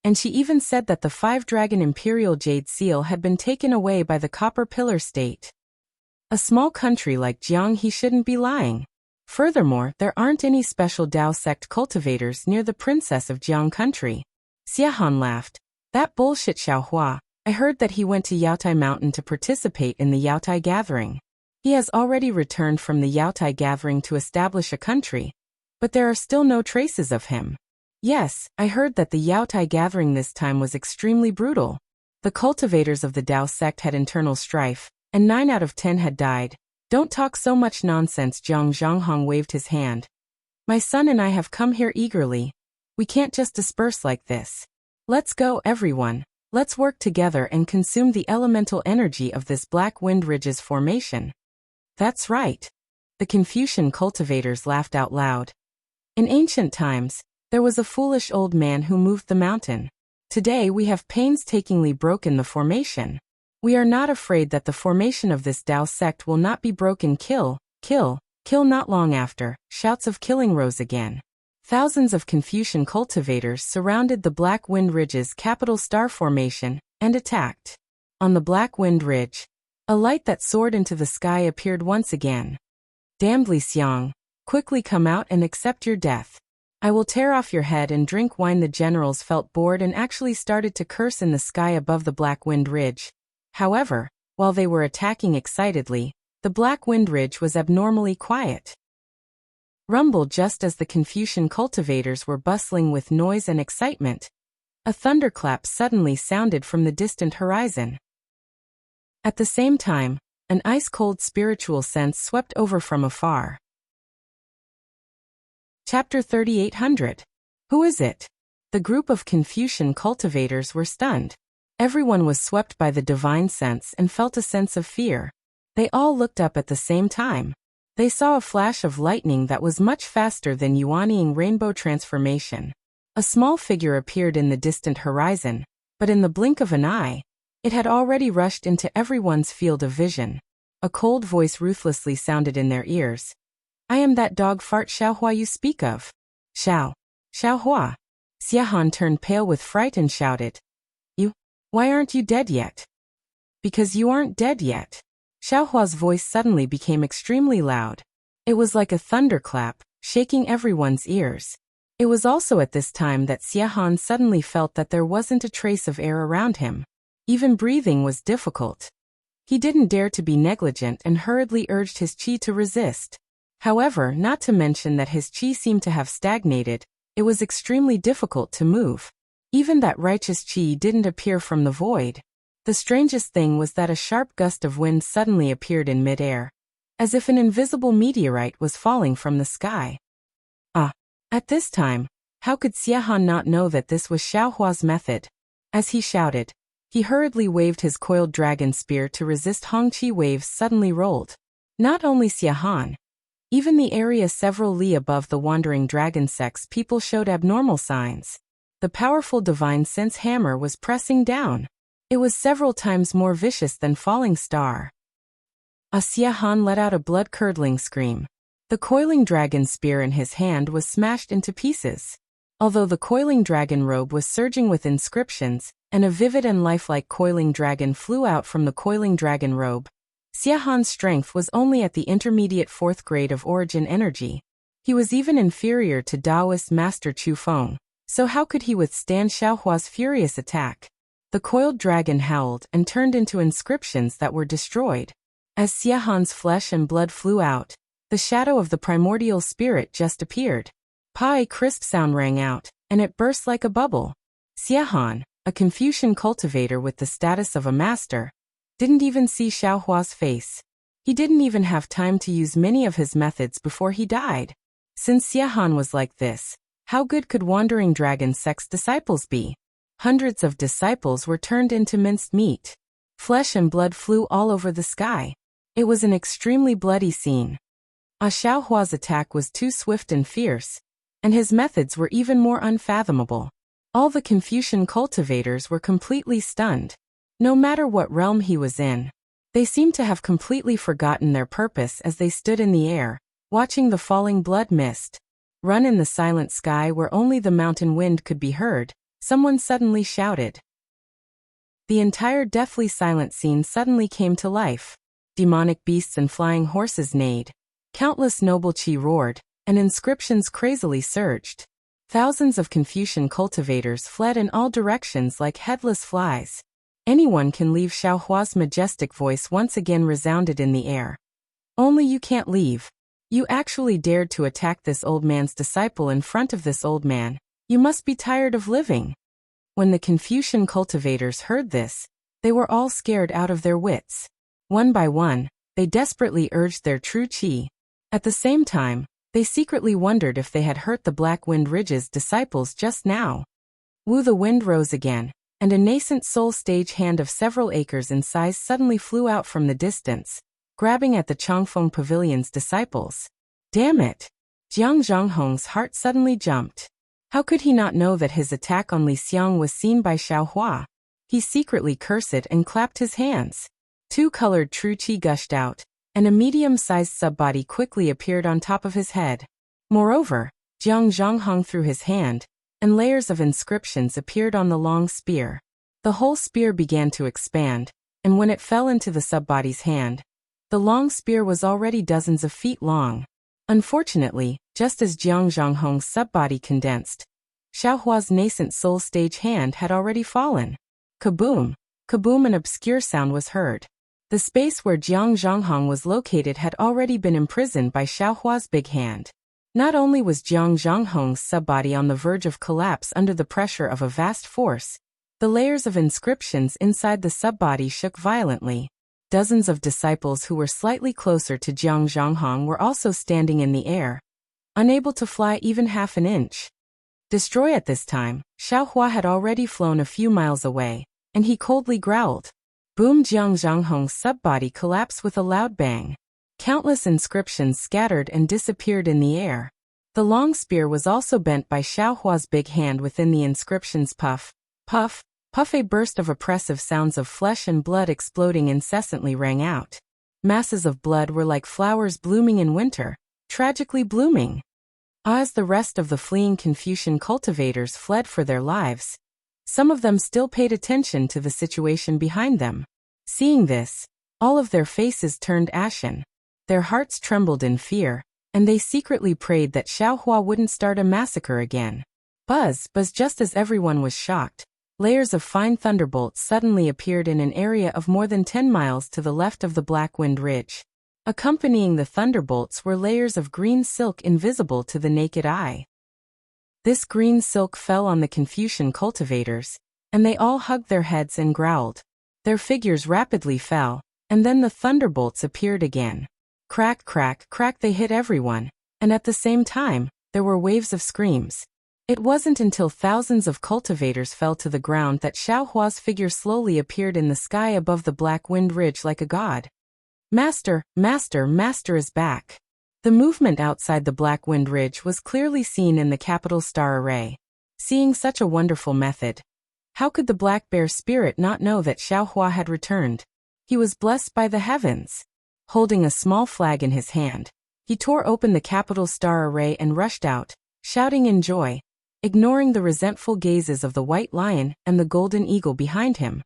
And she even said that the 5-dragon Imperial Jade Seal had been taken away by the Copper Pillar State. A small country like Jiang, he shouldn't be lying. Furthermore, there aren't any special Dao sect cultivators near the princess of Jiang country. Xie Han laughed. That bullshit Xiaohua. I heard that he went to Yaotai Mountain to participate in the Yaotai gathering. He has already returned from the Yaotai gathering to establish a country, but there are still no traces of him. Yes, I heard that the Yaotai gathering this time was extremely brutal. The cultivators of the Dao sect had internal strife, and 9 out of 10 had died. Don't talk so much nonsense. Jiang Zhonghong waved his hand. My son and I have come here eagerly. We can't just disperse like this. Let's go, everyone. Let's work together and consume the elemental energy of this Black Wind Ridge's formation. That's right. The Confucian cultivators laughed out loud. In ancient times, there was a foolish old man who moved the mountain. Today we have painstakingly broken the formation. We are not afraid that the formation of this Dao sect will not be broken. Kill, kill, kill. Not long after, shouts of killing rose again. Thousands of Confucian cultivators surrounded the Black Wind Ridge's capital star formation and attacked. On the Black Wind Ridge, a light that soared into the sky appeared once again. Damned Li Xiang, quickly come out and accept your death. I will tear off your head and drink wine. The generals felt bored and actually started to curse in the sky above the Black Wind Ridge. However, while they were attacking excitedly, the Black Wind Ridge was abnormally quiet. Rumbled just as the Confucian cultivators were bustling with noise and excitement. A thunderclap suddenly sounded from the distant horizon. At the same time, an ice-cold spiritual sense swept over from afar. Chapter 3800. Who is it? The group of Confucian cultivators were stunned. Everyone was swept by the divine sense and felt a sense of fear. They all looked up at the same time. They saw a flash of lightning that was much faster than Yuanying rainbow transformation. A small figure appeared in the distant horizon, but in the blink of an eye, it had already rushed into everyone's field of vision. A cold voice ruthlessly sounded in their ears. I am that dog fart Xiaohua you speak of. Xiaohua. Xiahan turned pale with fright and shouted. You? Why aren't you dead yet? Because you aren't dead yet. Xiaohua's voice suddenly became extremely loud. It was like a thunderclap, shaking everyone's ears. It was also at this time that Xiahan suddenly felt that there wasn't a trace of air around him. Even breathing was difficult. He didn't dare to be negligent and hurriedly urged his qi to resist. However, not to mention that his qi seemed to have stagnated, it was extremely difficult to move. Even that righteous qi didn't appear from the void. The strangest thing was that a sharp gust of wind suddenly appeared in mid-air, as if an invisible meteorite was falling from the sky. At this time, how could Xiahan not know that this was Xiaohua's method? As he shouted, he hurriedly waved his coiled dragon spear to resist Hongqi. Waves suddenly rolled. Not only Xiahan, even the area several li above the wandering dragon sex people showed abnormal signs. The powerful divine sense hammer was pressing down. It was several times more vicious than falling star. Xiahan let out a blood-curdling scream. The coiling dragon spear in his hand was smashed into pieces. Although the coiling dragon robe was surging with inscriptions, and a vivid and lifelike coiling dragon flew out from the coiling dragon robe, Xiahan's strength was only at the intermediate 4th grade of origin energy. He was even inferior to Taoist Master Chu Feng, so how could he withstand Xiaohua's furious attack? The coiled dragon howled and turned into inscriptions that were destroyed. As Xiahan's flesh and blood flew out, the shadow of the primordial spirit just appeared. A crisp sound rang out, and it burst like a bubble. Xiahan, a Confucian cultivator with the status of a master, didn't even see Xiaohua's face. He didn't even have time to use many of his methods before he died. Since Xiahan was like this, how good could wandering dragon sex disciples be? Hundreds of disciples were turned into minced meat. Flesh and blood flew all over the sky. It was an extremely bloody scene. Xiaohua's attack was too swift and fierce, and his methods were even more unfathomable. All the Confucian cultivators were completely stunned. No matter what realm he was in, they seemed to have completely forgotten their purpose as they stood in the air, watching the falling blood mist run in the silent sky where only the mountain wind could be heard. Someone suddenly shouted. The entire deathly silent scene suddenly came to life. Demonic beasts and flying horses neighed. Countless noble qi roared, and inscriptions crazily surged. Thousands of Confucian cultivators fled in all directions like headless flies. Anyone can leave. Xiaohua's majestic voice once again resounded in the air. Only you can't leave. You actually dared to attack this old man's disciple in front of this old man. You must be tired of living. When the Confucian cultivators heard this, they were all scared out of their wits. One by one, they desperately urged their true qi. At the same time, they secretly wondered if they had hurt the Black Wind Ridge's disciples just now. The wind rose again, and a nascent soul stage hand of several acres in size suddenly flew out from the distance, grabbing at the Changfeng Pavilion's disciples. Damn it! Jiang Zhonghong's heart suddenly jumped. How could he not know that his attack on Li Xiang was seen by Xiaohua? He secretly cursed and clapped his hands. Two colored true qi gushed out, and a medium-sized subbody quickly appeared on top of his head. Moreover, Jiang Zhonghong threw his hand, and layers of inscriptions appeared on the long spear. The whole spear began to expand, and when it fell into the subbody's hand, the long spear was already dozens of feet long. Unfortunately, just as Jiang Zhanghong's subbody condensed, Xiaohua's nascent soul stage hand had already fallen. Kaboom! Kaboom! An obscure sound was heard. The space where Jiang Zhanghong was located had already been imprisoned by Xiaohua's big hand. Not only was Jiang Zhanghong's subbody on the verge of collapse under the pressure of a vast force, the layers of inscriptions inside the subbody shook violently. Dozens of disciples who were slightly closer to Jiang Zhanghong were also standing in the air, unable to fly even half an inch. Destroy at this time, Xiaohua had already flown a few miles away, and he coldly growled. Boom! Jiang Zhanghong's subbody collapsed with a loud bang. Countless inscriptions scattered and disappeared in the air. The long spear was also bent by Xiaohua's big hand within the inscriptions. Puff, puff, puff! A burst of oppressive sounds of flesh and blood exploding incessantly rang out. Masses of blood were like flowers blooming in winter, tragically blooming. As the rest of the fleeing Confucian cultivators fled for their lives, some of them still paid attention to the situation behind them. Seeing this, all of their faces turned ashen. Their hearts trembled in fear, and they secretly prayed that Xiaohua wouldn't start a massacre again. Buzz, buzz! Just as everyone was shocked, layers of fine thunderbolts suddenly appeared in an area of more than 10 miles to the left of the Black Wind Ridge. Accompanying the thunderbolts were layers of green silk invisible to the naked eye. This green silk fell on the Confucian cultivators, and they all hugged their heads and growled. Their figures rapidly fell, and then the thunderbolts appeared again. Crack, crack, crack! They hit everyone, and at the same time, there were waves of screams. It wasn't until thousands of cultivators fell to the ground that Xiaohua's figure slowly appeared in the sky above the Black Wind Ridge like a god. Master, master, master is back. The movement outside the Black Wind Ridge was clearly seen in the capital star array. Seeing such a wonderful method, how could the Black Bear spirit not know that Xiaohua had returned? He was blessed by the heavens. Holding a small flag in his hand, he tore open the capital star array and rushed out, shouting in joy, ignoring the resentful gazes of the White Lion and the Golden Eagle behind him.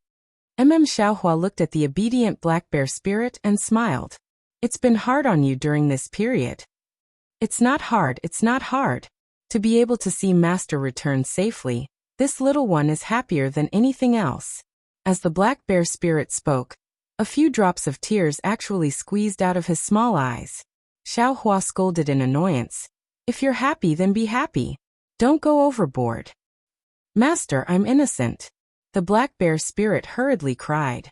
Xiaohua looked at the obedient Black Bear spirit and smiled. It's been hard on you during this period. It's not hard. To be able to see Master return safely, this little one is happier than anything else. As the Black Bear spirit spoke, a few drops of tears actually squeezed out of his small eyes. Xiaohua scolded in annoyance. If you're happy, then be happy. Don't go overboard. Master, I'm innocent. The Black Bear spirit hurriedly cried.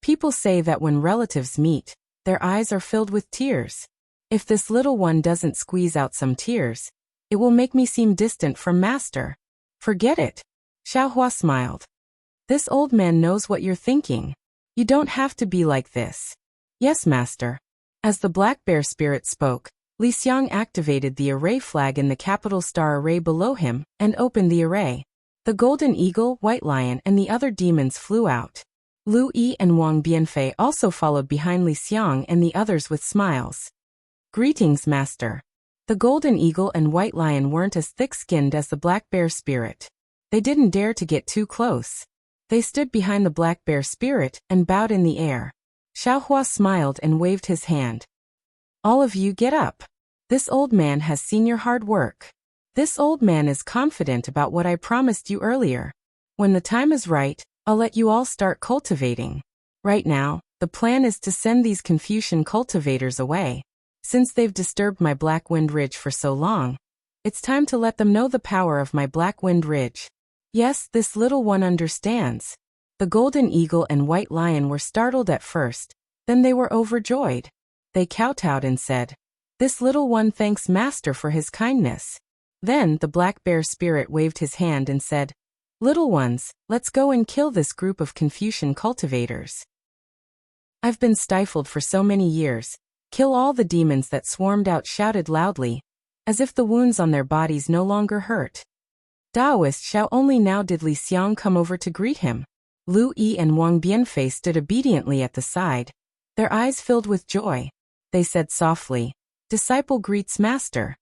People say that when relatives meet, their eyes are filled with tears. If this little one doesn't squeeze out some tears, it will make me seem distant from Master. Forget it. Xiaohua smiled. This old man knows what you're thinking. You don't have to be like this. Yes, Master. As the Black Bear spirit spoke, Li Xiang activated the array flag in the capital star array below him and opened the array. The Golden Eagle, White Lion, and the other demons flew out. Lu Yi and Wang Bianfei also followed behind Li Xiang and the others with smiles. Greetings, Master. The Golden Eagle and White Lion weren't as thick-skinned as the Black Bear spirit. They didn't dare to get too close. They stood behind the Black Bear spirit and bowed in the air. Xiaohua smiled and waved his hand. All of you get up. This old man has seen your hard work. This old man is confident about what I promised you earlier. When the time is right, I'll let you all start cultivating. Right now, the plan is to send these Confucian cultivators away. Since they've disturbed my Black Wind Ridge for so long, it's time to let them know the power of my Black Wind Ridge. Yes, this little one understands. The Golden Eagle and White Lion were startled at first, then they were overjoyed. They kowtowed and said, "This little one thanks Master for his kindness." Then the Black Bear spirit waved his hand and said, "Little ones, let's go and kill this group of Confucian cultivators. I've been stifled for so many years. Kill all the demons that swarmed out," shouted loudly, as if the wounds on their bodies no longer hurt. Daoist Xiao only now did Li Xiang come over to greet him. Lu Yi and Wang Bianfei stood obediently at the side, their eyes filled with joy. They said softly, "Disciple greets Master."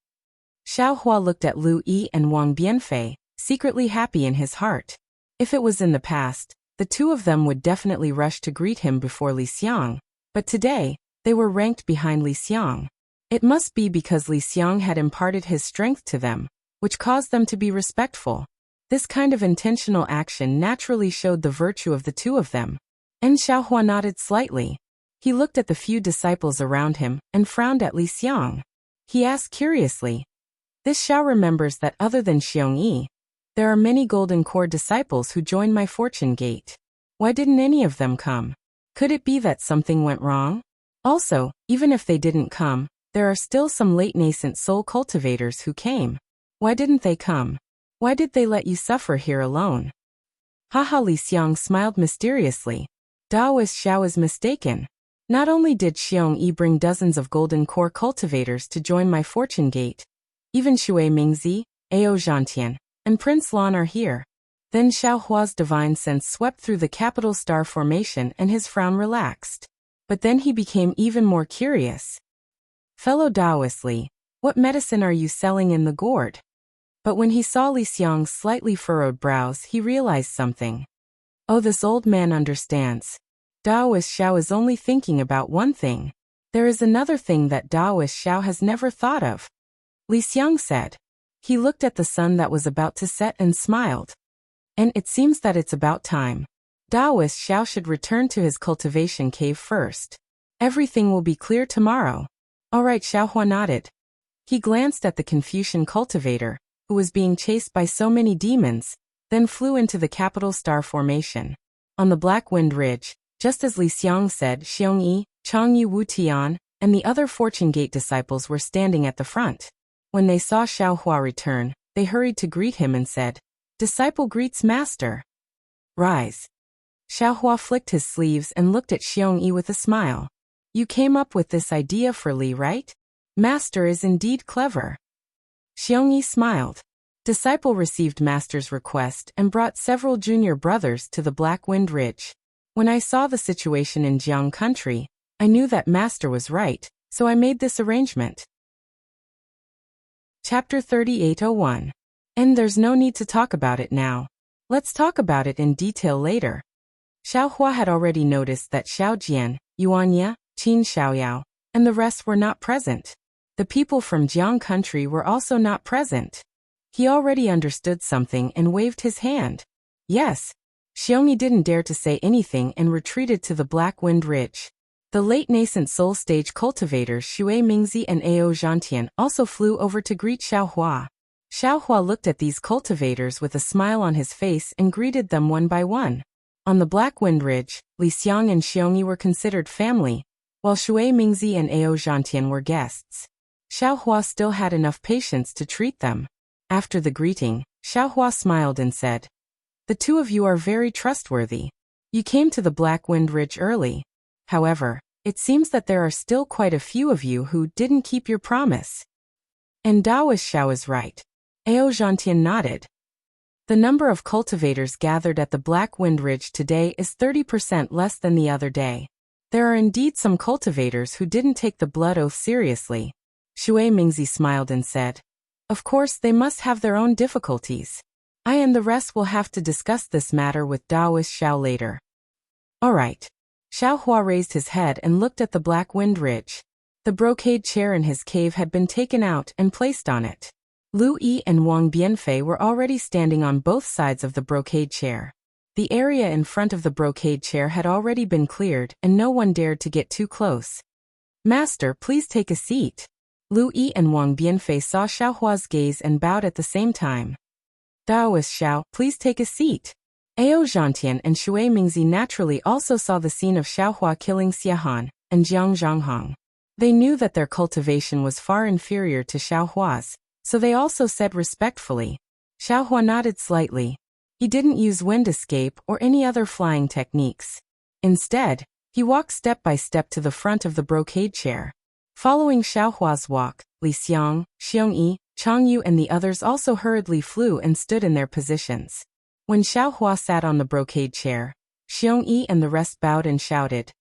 Xiaohua looked at Lu Yi and Wang Bianfei, secretly happy in his heart. If it was in the past, the two of them would definitely rush to greet him before Li Xiang, but today, they were ranked behind Li Xiang. It must be because Li Xiang had imparted his strength to them, which caused them to be respectful. This kind of intentional action naturally showed the virtue of the two of them. And Xiaohua nodded slightly. He looked at the few disciples around him and frowned at Li Xiang. He asked curiously, "This Xiao remembers that other than Xiongyi, there are many golden core disciples who joined my fortune gate. Why didn't any of them come? Could it be that something went wrong? Also, even if they didn't come, there are still some late nascent soul cultivators who came. Why didn't they come? Why did they let you suffer here alone?" Haha, Li Xiang smiled mysteriously. Daoist Xiao is mistaken. Not only did Xiongyi bring dozens of golden core cultivators to join my fortune gate, even Shui Mingzi, Ao Zhantian, and Prince Lan are here. Then Xiaohua's divine sense swept through the capital star formation and his frown relaxed. But then he became even more curious. "Fellow Daoist Li, what medicine are you selling in the gourd?" But when he saw Li Xiang's slightly furrowed brows, he realized something. Oh, this old man understands. Daoist Xiao is only thinking about one thing. There is another thing that Daoist Xiao has never thought of. Li Xiang said. He looked at the sun that was about to set and smiled. And it seems that it's about time. Daoist Xiao should return to his cultivation cave first. Everything will be clear tomorrow. All right, Xiaohua nodded. He glanced at the Confucian cultivator, who was being chased by so many demons, then flew into the capital star formation. On the Black Wind Ridge, just as Li Xiang said, Xiongyi, Changyu Wutian, and the other Fortune Gate disciples were standing at the front. When they saw Xiaohua return, they hurried to greet him and said, "Disciple greets master. Rise." Xiaohua flicked his sleeves and looked at Xiongyi with a smile. "You came up with this idea for Li, right? Master is indeed clever." Xiongyi smiled. Disciple received master's request and brought several junior brothers to the Black Wind Ridge. When I saw the situation in Jiang country, I knew that master was right, so I made this arrangement. Chapter 3801. And there's no need to talk about it now. Let's talk about it in detail later. Xiaohua had already noticed that Xiao Jian, Yuan Ye, Qin Xiaoyao, and the rest were not present. The people from Jiang country were also not present. He already understood something and waved his hand. Yes. Xiongyi didn't dare to say anything and retreated to the Black Wind Ridge. The late nascent soul stage cultivators Shui Mingzi and Ao Zhantian also flew over to greet Xiaohua. Xiaohua looked at these cultivators with a smile on his face and greeted them one by one. On the Black Wind Ridge, Li Xiang and Xiongyi were considered family, while Shui Mingzi and Ao Zhantian were guests. Xiaohua still had enough patience to treat them. After the greeting, Xiaohua smiled and said, "The two of you are very trustworthy. You came to the Black Wind Ridge early. However, it seems that there are still quite a few of you who didn't keep your promise." And Daoist Xiao is right. Ao Zhantian nodded. The number of cultivators gathered at the Black Wind Ridge today is 30% less than the other day. There are indeed some cultivators who didn't take the blood oath seriously. Shui Mingzi smiled and said, "Of course they must have their own difficulties. I and the rest will have to discuss this matter with Daoist Xiao later." All right. Xiaohua raised his head and looked at the Black Wind Ridge. The brocade chair in his cave had been taken out and placed on it. Lu Yi and Wang Bianfei were already standing on both sides of the brocade chair. The area in front of the brocade chair had already been cleared and no one dared to get too close. "Master, please take a seat." Lu Yi and Wang Bianfei saw Xiaohua's gaze and bowed at the same time. "Daoist Xiao, please take a seat." Ao Zhantian and Shui Mingzi naturally also saw the scene of Xiaohua killing Xiahan and Jiang Zhanghong. They knew that their cultivation was far inferior to Xiaohua's, so they also said respectfully. Xiaohua nodded slightly. He didn't use wind escape or any other flying techniques. Instead, he walked step by step to the front of the brocade chair. Following Xiaohua's walk, Li Xiang, Xiongyi, Changyu and the others also hurriedly flew and stood in their positions. When Xiaohua sat on the brocade chair, Xiongyi and the rest bowed and shouted,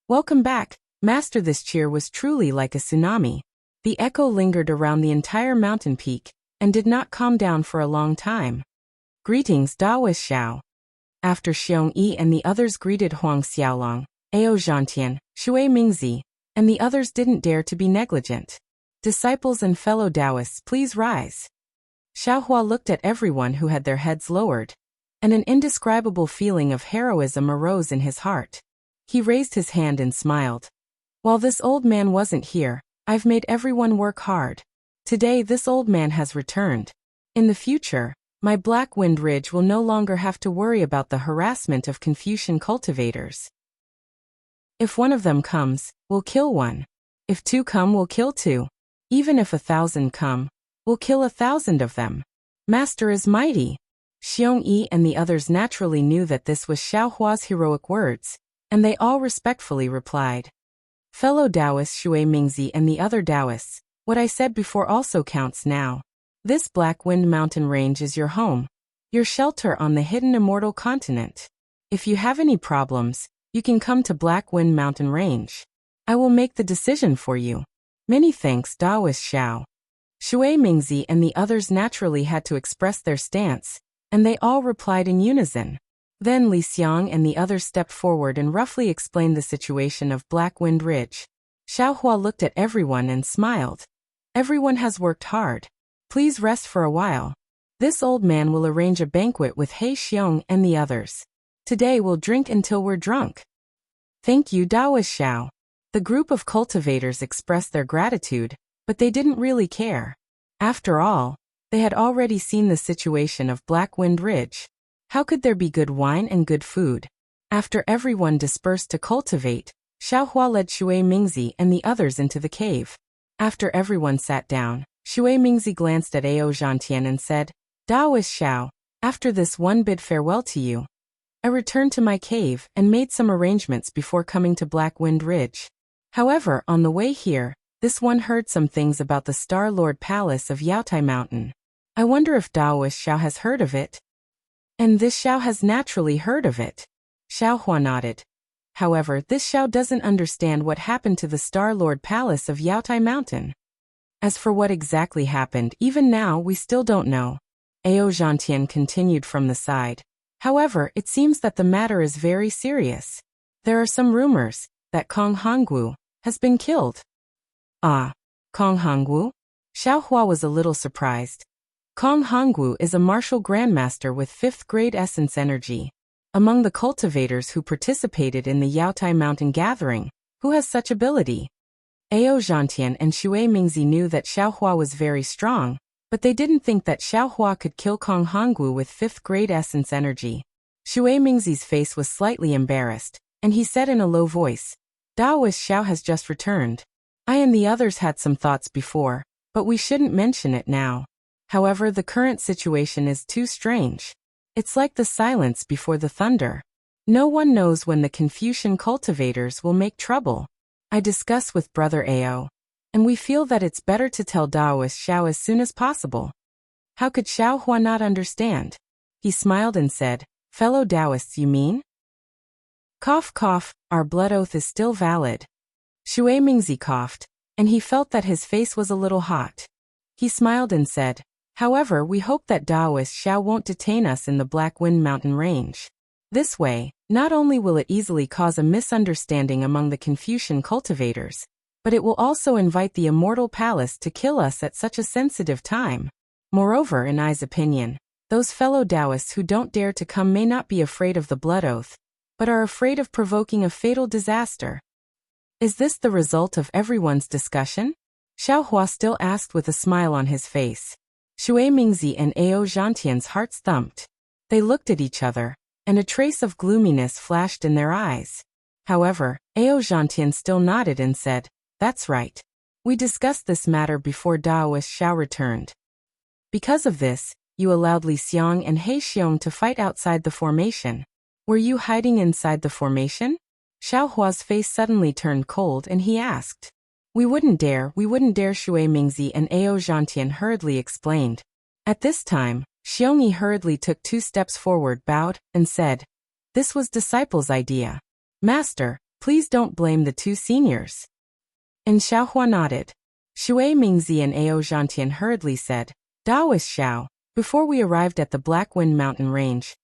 "Welcome back, Master." This cheer was truly like a tsunami. The echo lingered around the entire mountain peak and did not calm down for a long time. "Greetings, Daoist Xiao." After Xiongyi and the others greeted Huang Xiaolong, Ao Zhantian, Shui Mingzi, and the others didn't dare to be negligent. Disciples and fellow Taoists, please rise. Xiaohua looked at everyone who had their heads lowered, and an indescribable feeling of heroism arose in his heart. He raised his hand and smiled. While this old man wasn't here, I've made everyone work hard. Today this old man has returned. In the future, my Black Wind Ridge will no longer have to worry about the harassment of Confucian cultivators. If one of them comes, we'll kill one. If two come, we'll kill two. Even if 1,000 come, we'll kill 1,000 of them. Master is mighty. Xiong Yi and the others naturally knew that this was Xiaohua's heroic words, and they all respectfully replied. Fellow Taoists Shui Mingzi and the other Taoists, what I said before also counts now. This Black Wind Mountain Range is your home, your shelter on the hidden immortal continent. If you have any problems, you can come to Black Wind Mountain Range. I will make the decision for you. Many thanks, Taoist Xiao. Shui Mingzi and the others naturally had to express their stance, and they all replied in unison. Then Li Xiang and the others stepped forward and roughly explained the situation of Black Wind Ridge. Xiaohua looked at everyone and smiled. Everyone has worked hard. Please rest for a while. This old man will arrange a banquet with He Xiong and the others. Today we'll drink until we're drunk. Thank you, Taoist Xiao. The group of cultivators expressed their gratitude, but they didn't really care. After all, they had already seen the situation of Black Wind Ridge. How could there be good wine and good food? After everyone dispersed to cultivate, Xiaohua led Shui Mingzi and the others into the cave. After everyone sat down, Shui Mingzi glanced at Ao Zhantian and said, Taoist Xiao, after this one bid farewell to you. I returned to my cave and made some arrangements before coming to Black Wind Ridge. However, on the way here, this one heard some things about the Star Lord Palace of Yaotai Mountain. I wonder if Taoist Xiao has heard of it. And this Xiao has naturally heard of it. Xiaohua nodded. However, this Xiao doesn't understand what happened to the Star Lord Palace of Yaotai Mountain. As for what exactly happened, even now we still don't know. Ao Zhantian continued from the side. However, it seems that the matter is very serious. There are some rumors that Kong Hongwu has been killed. Ah, Kong Hongwu? Xiaohua was a little surprised. Kong Hongwu is a martial grandmaster with 5th grade essence energy. Among the cultivators who participated in the Yaotai Mountain Gathering, who has such ability? Ao Zhantian and Shui Mingzi knew that Xiaohua was very strong, but they didn't think that Xiaohua could kill Kong Hongwu with 5th grade essence energy. Shui Mingzi's face was slightly embarrassed, and he said in a low voice, Taoist Xiao has just returned. I and the others had some thoughts before, but we shouldn't mention it now. However, the current situation is too strange. It's like the silence before the thunder. No one knows when the Confucian cultivators will make trouble. I discuss with Brother Ao, and we feel that it's better to tell Taoist Xiao as soon as possible. How could Xiaohua not understand? He smiled and said, Fellow Taoists, you mean? Cough cough, our blood oath is still valid. Shui Mingzi coughed, and he felt that his face was a little hot. He smiled and said, However, we hope that Taoist Xiao won't detain us in the Black Wind Mountain Range. This way, not only will it easily cause a misunderstanding among the Confucian cultivators, but it will also invite the Immortal Palace to kill us at such a sensitive time. Moreover, in I's opinion, those fellow Taoists who don't dare to come may not be afraid of the blood oath, but are afraid of provoking a fatal disaster. Is this the result of everyone's discussion? Xiaohua still asked with a smile on his face. Shui Mingzi and Ao Zhantian's hearts thumped. They looked at each other, and a trace of gloominess flashed in their eyes. However, Ao Zhantian still nodded and said, That's right. We discussed this matter before Taoist Xiao returned. Because of this, you allowed Li Xiang and He Xiong to fight outside the formation. Were you hiding inside the formation? Xiaohua's face suddenly turned cold and he asked. We wouldn't dare, Shui Mingzi and Ao Zhantian hurriedly explained. At this time, Xiongyi hurriedly took 2 steps forward, bowed, and said, This was disciple's idea. Master, please don't blame the 2 seniors. And Xiaohua nodded. Shui Mingzi and Ao Zhantian hurriedly said, Taoist Xiao, before we arrived at the Black Wind Mountain Range,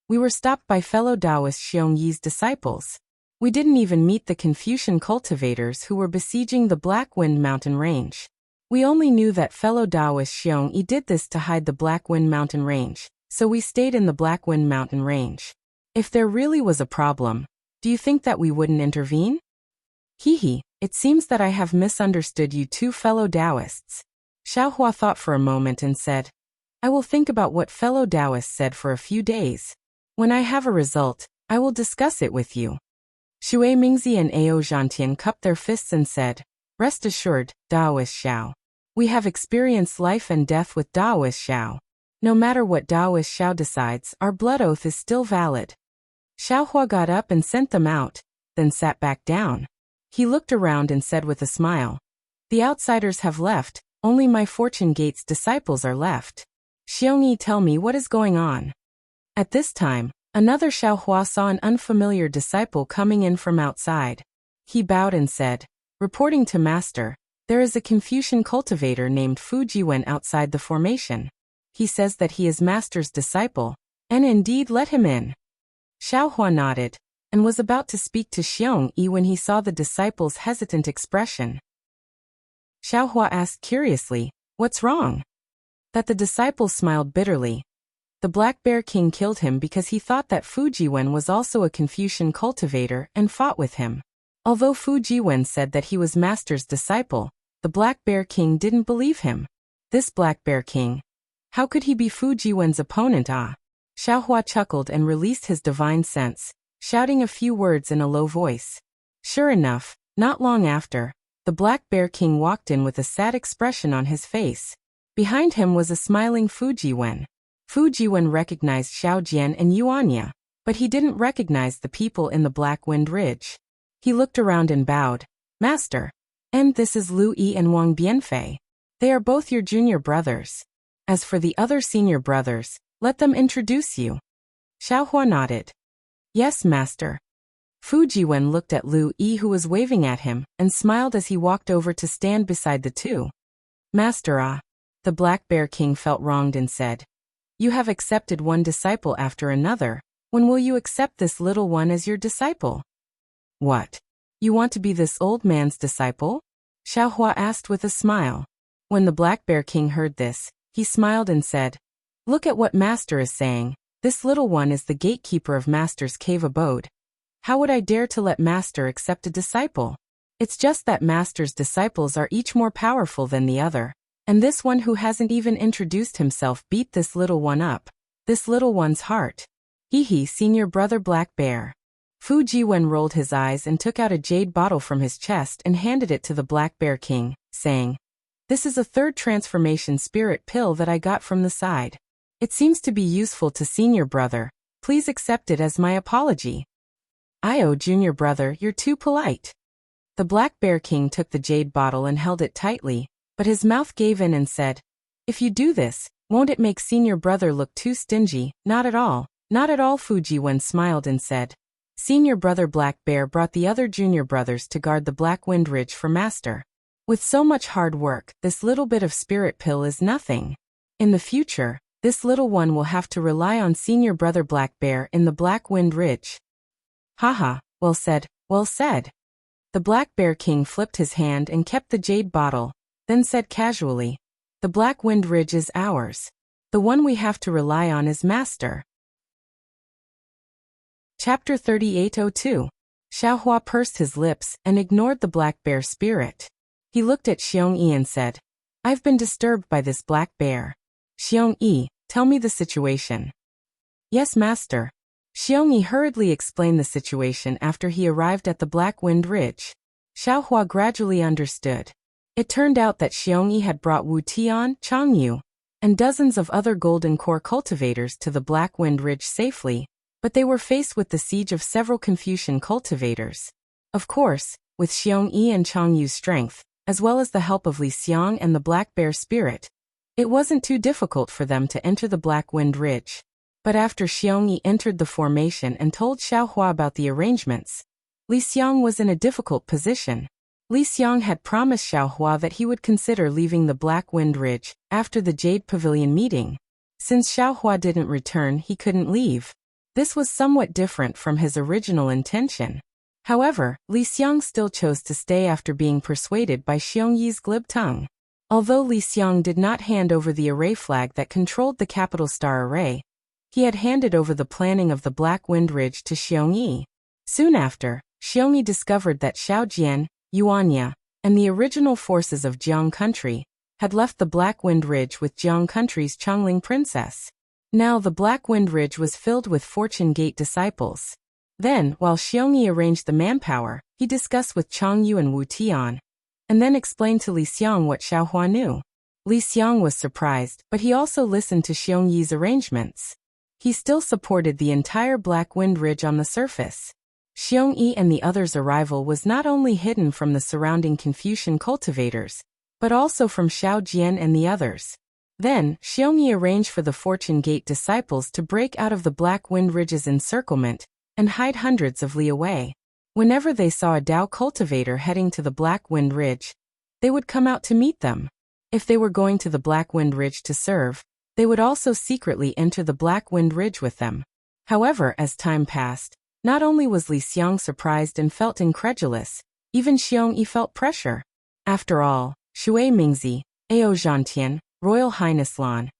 we were stopped by fellow Taoist Xiongyi's disciples. We didn't even meet the Confucian cultivators who were besieging the Black Wind Mountain Range. We only knew that fellow Taoist Xiong Yi did this to hide the Black Wind Mountain Range, so we stayed in the Black Wind Mountain Range. If there really was a problem, do you think that we wouldn't intervene? It seems that I have misunderstood you two fellow Taoists. Xiaohua thought for a moment and said, I will think about what fellow Taoists said for a few days. When I have a result, I will discuss it with you. Xue Mingzi and Ao Zhantian cupped their fists and said, Rest assured, Taoist Xiao. We have experienced life and death with Taoist Xiao. No matter what Taoist Xiao decides, our blood oath is still valid. Xiaohua got up and sent them out, then sat back down. He looked around and said with a smile, The outsiders have left, only my Fortune Gate's disciples are left. Xiong Yi, tell me what is going on. At this time, another Xiaohua saw an unfamiliar disciple coming in from outside. He bowed and said, Reporting to Master, there is a Confucian cultivator named Fu Jiwen outside the formation. He says that he is Master's disciple, and indeed let him in. Xiaohua nodded, and was about to speak to Xiong Yi when he saw the disciple's hesitant expression. Xiaohua asked curiously, What's wrong? That the disciple smiled bitterly. The Black Bear King killed him because he thought that Fu Jiwen was also a Confucian cultivator and fought with him. Although Fu Jiwen said that he was Master's disciple, the Black Bear King didn't believe him. This Black Bear King. How could he be Fu Jiwen's opponent? Xiaohua chuckled and released his divine sense, shouting a few words in a low voice. Sure enough, not long after, the Black Bear King walked in with a sad expression on his face. Behind him was a smiling Fu Jiwen. Fu Jiwen recognized Xiao Jian and Yuanya, but he didn't recognize the people in the Black Wind Ridge. He looked around and bowed. Master. And this is Lu Yi and Wang Bianfei. They are both your junior brothers. As for the other senior brothers, let them introduce you. Xiaohua nodded. Yes, Master. Fu Jiwen looked at Lu Yi, who was waving at him, and smiled as he walked over to stand beside the two. Master, the Black Bear King felt wronged and said, You have accepted one disciple after another. When will you accept this little one as your disciple? What? You want to be this old man's disciple? Xiaohua asked with a smile. When the Black Bear King heard this, he smiled and said, Look at what Master is saying. This little one is the gatekeeper of Master's cave abode. How would I dare to let Master accept a disciple? It's just that Master's disciples are each more powerful than the other, and this one who hasn't even introduced himself beat this little one up. This little one's heart. Senior brother Black Bear. Fu Jiwen rolled his eyes and took out a jade bottle from his chest and handed it to the Black Bear King, saying, This is a third transformation spirit pill that I got from the side. It seems to be useful to senior brother. Please accept it as my apology. Junior brother, you're too polite. The Black Bear King took the jade bottle and held it tightly, but his mouth gave in and said, If you do this, won't it make senior brother look too stingy? Not at all. Not at all. Fu Jiwen smiled and said, Senior brother Black Bear brought the other junior brothers to guard the Black Wind Ridge for Master. With so much hard work, this little bit of spirit pill is nothing. In the future, this little one will have to rely on senior brother Black Bear in the Black Wind Ridge. Haha, well said, well said. The Black Bear King flipped his hand and kept the jade bottle, then said casually, The Black Wind Ridge is ours. The one we have to rely on is Master. Chapter 3802. Xiaohua pursed his lips and ignored the Black Bear spirit. He looked at Xiong Yi and said, I've been disturbed by this Black Bear. Xiong Yi, tell me the situation. Yes, Master. Xiong Yi hurriedly explained the situation after he arrived at the Black Wind Ridge. Xiaohua gradually understood. It turned out that Xiong Yi had brought Wu Tian, Chang Yu, and dozens of other golden core cultivators to the Black Wind Ridge safely, but they were faced with the siege of several Confucian cultivators. Of course, with Xiong Yi and Chang Yu's strength, as well as the help of Li Xiang and the Black Bear spirit, it wasn't too difficult for them to enter the Black Wind Ridge. But after Xiong Yi entered the formation and told Xiaohua about the arrangements, Li Xiang was in a difficult position. Li Xiang had promised Xiaohua that he would consider leaving the Black Wind Ridge after the Jade Pavilion meeting. Since Xiaohua didn't return, he couldn't leave. This was somewhat different from his original intention. However, Li Xiang still chose to stay after being persuaded by Xiong Yi's glib tongue. Although Li Xiang did not hand over the array flag that controlled the capital star array, he had handed over the planning of the Black Wind Ridge to Xiongyi. Soon after, Xiongyi discovered that Xiao Jian, Yuanya, and the original forces of Jiang Country had left the Black Wind Ridge with Jiang Country's Chongling princess. Now the Black Wind Ridge was filled with Fortune Gate disciples. Then, while Xiongyi arranged the manpower, he discussed with Changyu and Wu Tian, and then explained to Li Xiang what Xiaohua knew. Li Xiang was surprised, but he also listened to Xiongyi's arrangements. He still supported the entire Black Wind Ridge on the surface. Xiongyi and the others' arrival was not only hidden from the surrounding Confucian cultivators, but also from Xiao Jian and the others. Then, Xiongyi arranged for the Fortune Gate disciples to break out of the Black Wind Ridge's encirclement and hide hundreds of li away. Whenever they saw a Dao cultivator heading to the Black Wind Ridge, they would come out to meet them. If they were going to the Black Wind Ridge to serve, they would also secretly enter the Black Wind Ridge with them. However, as time passed, not only was Li Xiang surprised and felt incredulous, even Xiongyi felt pressure. After all, Shui Mingzi, Ao Zhantian, Royal Highness Lan,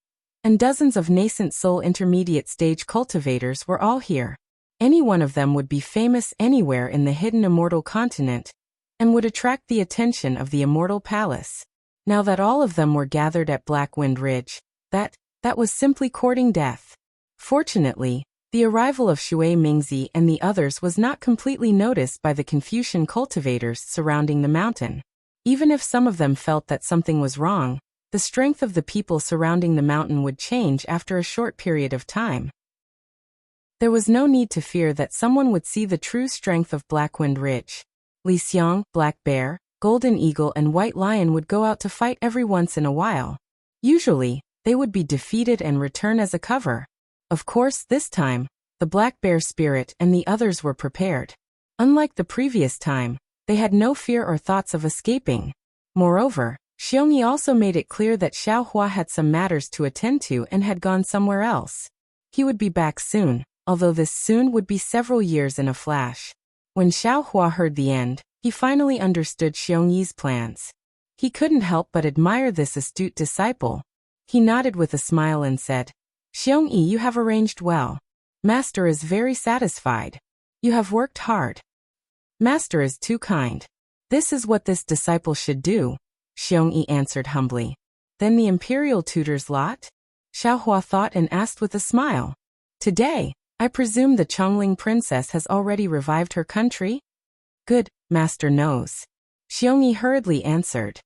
and dozens of nascent soul intermediate stage cultivators were all here. Any one of them would be famous anywhere in the hidden immortal continent, and would attract the attention of the immortal palace. Now that all of them were gathered at Black Wind Ridge, that was simply courting death. Fortunately, the arrival of Shui Mingzi and the others was not completely noticed by the Confucian cultivators surrounding the mountain. Even if some of them felt that something was wrong, the strength of the people surrounding the mountain would change after a short period of time. There was no need to fear that someone would see the true strength of Black Wind Ridge. Li Xiang, Black Bear, Golden Eagle and White Lion would go out to fight every once in a while. Usually, they would be defeated and return as a cover. Of course, this time, the Black Bear Spirit and the others were prepared. Unlike the previous time, they had no fear or thoughts of escaping. Moreover, Xiongyi also made it clear that Xiaohua had some matters to attend to and had gone somewhere else. He would be back soon, although this soon would be several years in a flash. When Xiaohua heard the end, he finally understood Xiongyi's plans. He couldn't help but admire this astute disciple. He nodded with a smile and said, "Xiongyi, you have arranged well. Master is very satisfied. You have worked hard. Master is too kind. This is what this disciple should do," Xiongyi answered humbly. "Then the imperial tutor's lot?" Xiaohua thought and asked with a smile. "Today, I presume the Chongling princess has already revived her country?" "Good, master knows," Xiongyi hurriedly answered.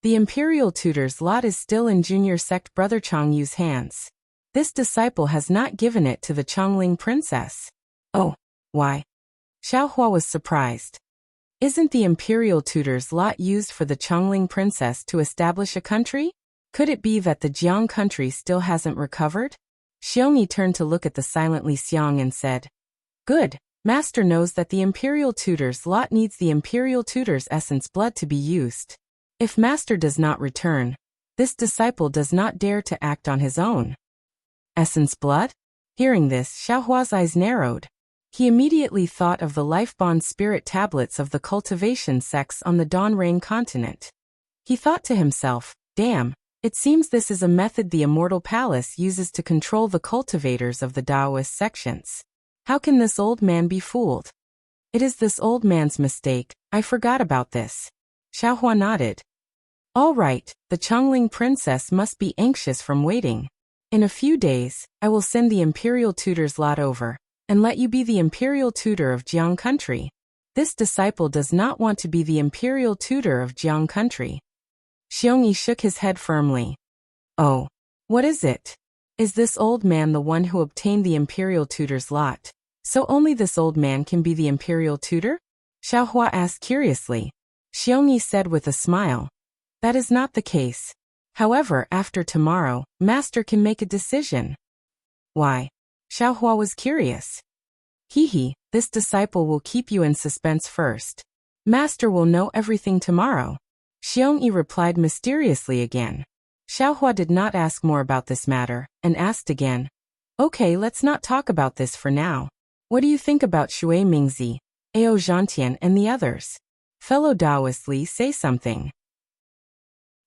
"The imperial tutor's lot is still in junior sect brother Changyu's hands. This disciple has not given it to the Chongling princess." "Oh, why?" Xiaohua was surprised. "Isn't the imperial tutor's lot used for the Chongling princess to establish a country? Could it be that the Jiang country still hasn't recovered?" Xiongyi turned to look at the silent Li Xiang and said, "Good, master knows that the imperial tutor's lot needs the imperial tutor's essence blood to be used. If master does not return, this disciple does not dare to act on his own." "Essence blood?" Hearing this, Xiaohua's eyes narrowed. He immediately thought of the life-bond spirit tablets of the cultivation sects on the Dawnrain continent. He thought to himself, "Damn, it seems this is a method the Immortal Palace uses to control the cultivators of the Taoist sections. How can this old man be fooled?" "It is this old man's mistake, I forgot about this." Xiaohua nodded. "All right, the Chongling princess must be anxious from waiting. In a few days, I will send the imperial tutor's lot over, and let you be the imperial tutor of Jiang country. This disciple does not want to be the imperial tutor of Jiang country." Xiongyi shook his head firmly. "Oh, what is it? Is this old man the one who obtained the imperial tutor's lot? So only this old man can be the imperial tutor?" Xiaohua asked curiously. Xiongyi said with a smile, "That is not the case. However, after tomorrow, master can make a decision." "Why?" Xiaohua was curious. "Hee, this disciple will keep you in suspense first. Master will know everything tomorrow," Xiongyi replied mysteriously again. Xiaohua did not ask more about this matter, and asked again, "Okay, let's not talk about this for now. What do you think about Shui Mingzi, Ao Zhantian and the others? Fellow Taoist Li, say something."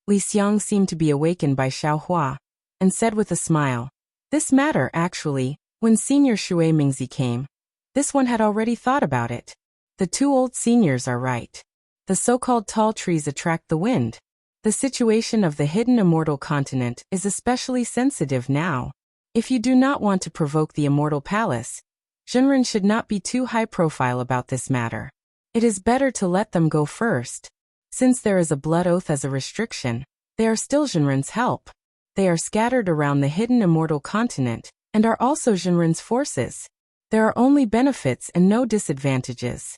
Li Xiang seemed to be awakened by Xiaohua, and said with a smile, "This matter, actually, when Senior Shui Mingzi came, this one had already thought about it. The two old seniors are right. The so-called tall trees attract the wind. The situation of the hidden immortal continent is especially sensitive now. If you do not want to provoke the immortal palace, Zhenren should not be too high profile about this matter. It is better to let them go first. Since there is a blood oath as a restriction, they are still Zhenren's help. They are scattered around the hidden immortal continent, and are also Zhenren's forces. There are only benefits and no disadvantages."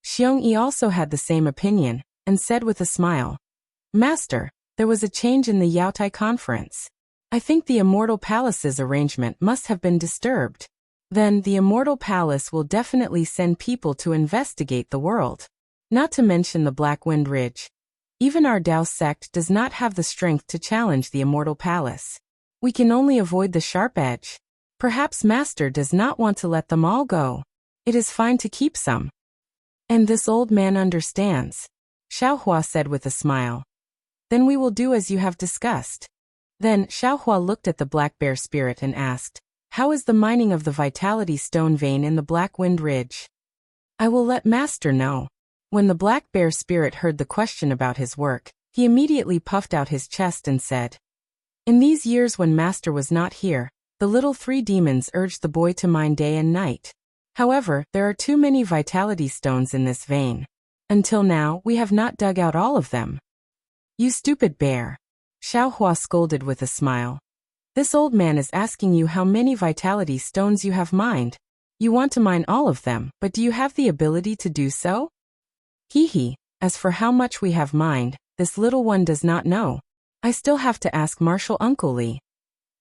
Xiong Yi also had the same opinion, and said with a smile, "Master, there was a change in the Yaotai conference. I think the Immortal Palace's arrangement must have been disturbed. Then the Immortal Palace will definitely send people to investigate the world. Not to mention the Black Wind Ridge. Even our Dao sect does not have the strength to challenge the Immortal Palace. We can only avoid the sharp edge. Perhaps Master does not want to let them all go. It is fine to keep some." "And this old man understands," Xiaohua said with a smile. "Then we will do as you have discussed." Then Xiaohua looked at the Black Bear Spirit and asked, "How is the mining of the Vitality Stone vein in the Black Wind Ridge?" "I will let Master know." When the Black Bear Spirit heard the question about his work, he immediately puffed out his chest and said, "In these years when Master was not here, the little three demons urged the boy to mine day and night. However, there are too many vitality stones in this vein. Until now, we have not dug out all of them." "You stupid bear," Xiaohua scolded with a smile. "This old man is asking you how many vitality stones you have mined. You want to mine all of them, but do you have the ability to do so? Hee, as for how much we have mined, this little one does not know. I still have to ask Marshal Uncle Li."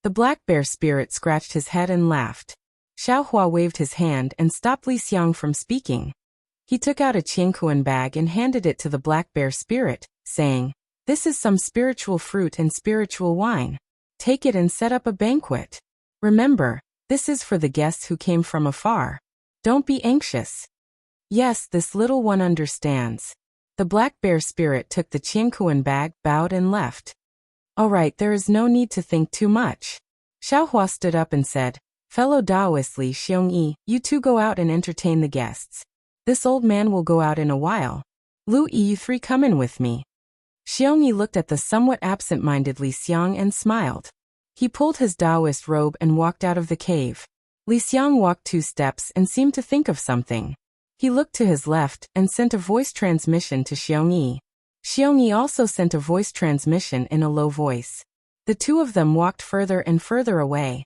The Black Bear Spirit scratched his head and laughed. Xiaohua waved his hand and stopped Li Xiang from speaking. He took out a Qiankuan bag and handed it to the Black Bear Spirit, saying, "This is some spiritual fruit and spiritual wine. Take it and set up a banquet. Remember, this is for the guests who came from afar. Don't be anxious." "Yes, this little one understands." The Black Bear Spirit took the Qiankuan bag, bowed and left. "All right, there is no need to think too much." Xiaohua stood up and said, "Fellow Taoist Li Xiong Yi, you two go out and entertain the guests. This old man will go out in a while. Lu Yi, you three come in with me." Xiong Yi looked at the somewhat absent-minded Li Xiang and smiled. He pulled his Taoist robe and walked out of the cave. Li Xiang walked 2 steps and seemed to think of something. He looked to his left and sent a voice transmission to Xiong Yi. Xiong Yi also sent a voice transmission in a low voice. The two of them walked further and further away.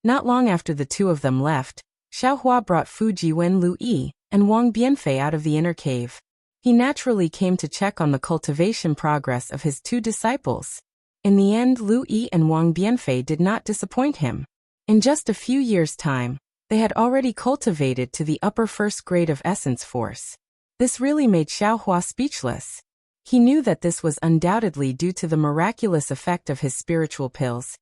Not long after the two of them left, Xiaohua brought Fu Jiwen Lu Yi and Wang Bianfei out of the inner cave. He naturally came to check on the cultivation progress of his 2 disciples. In the end, Lu Yi and Wang Bianfei did not disappoint him. In just a few years' time, they had already cultivated to the upper 1st grade of essence force. This really made Xiaohua speechless. He knew that this was undoubtedly due to the miraculous effect of his spiritual pills,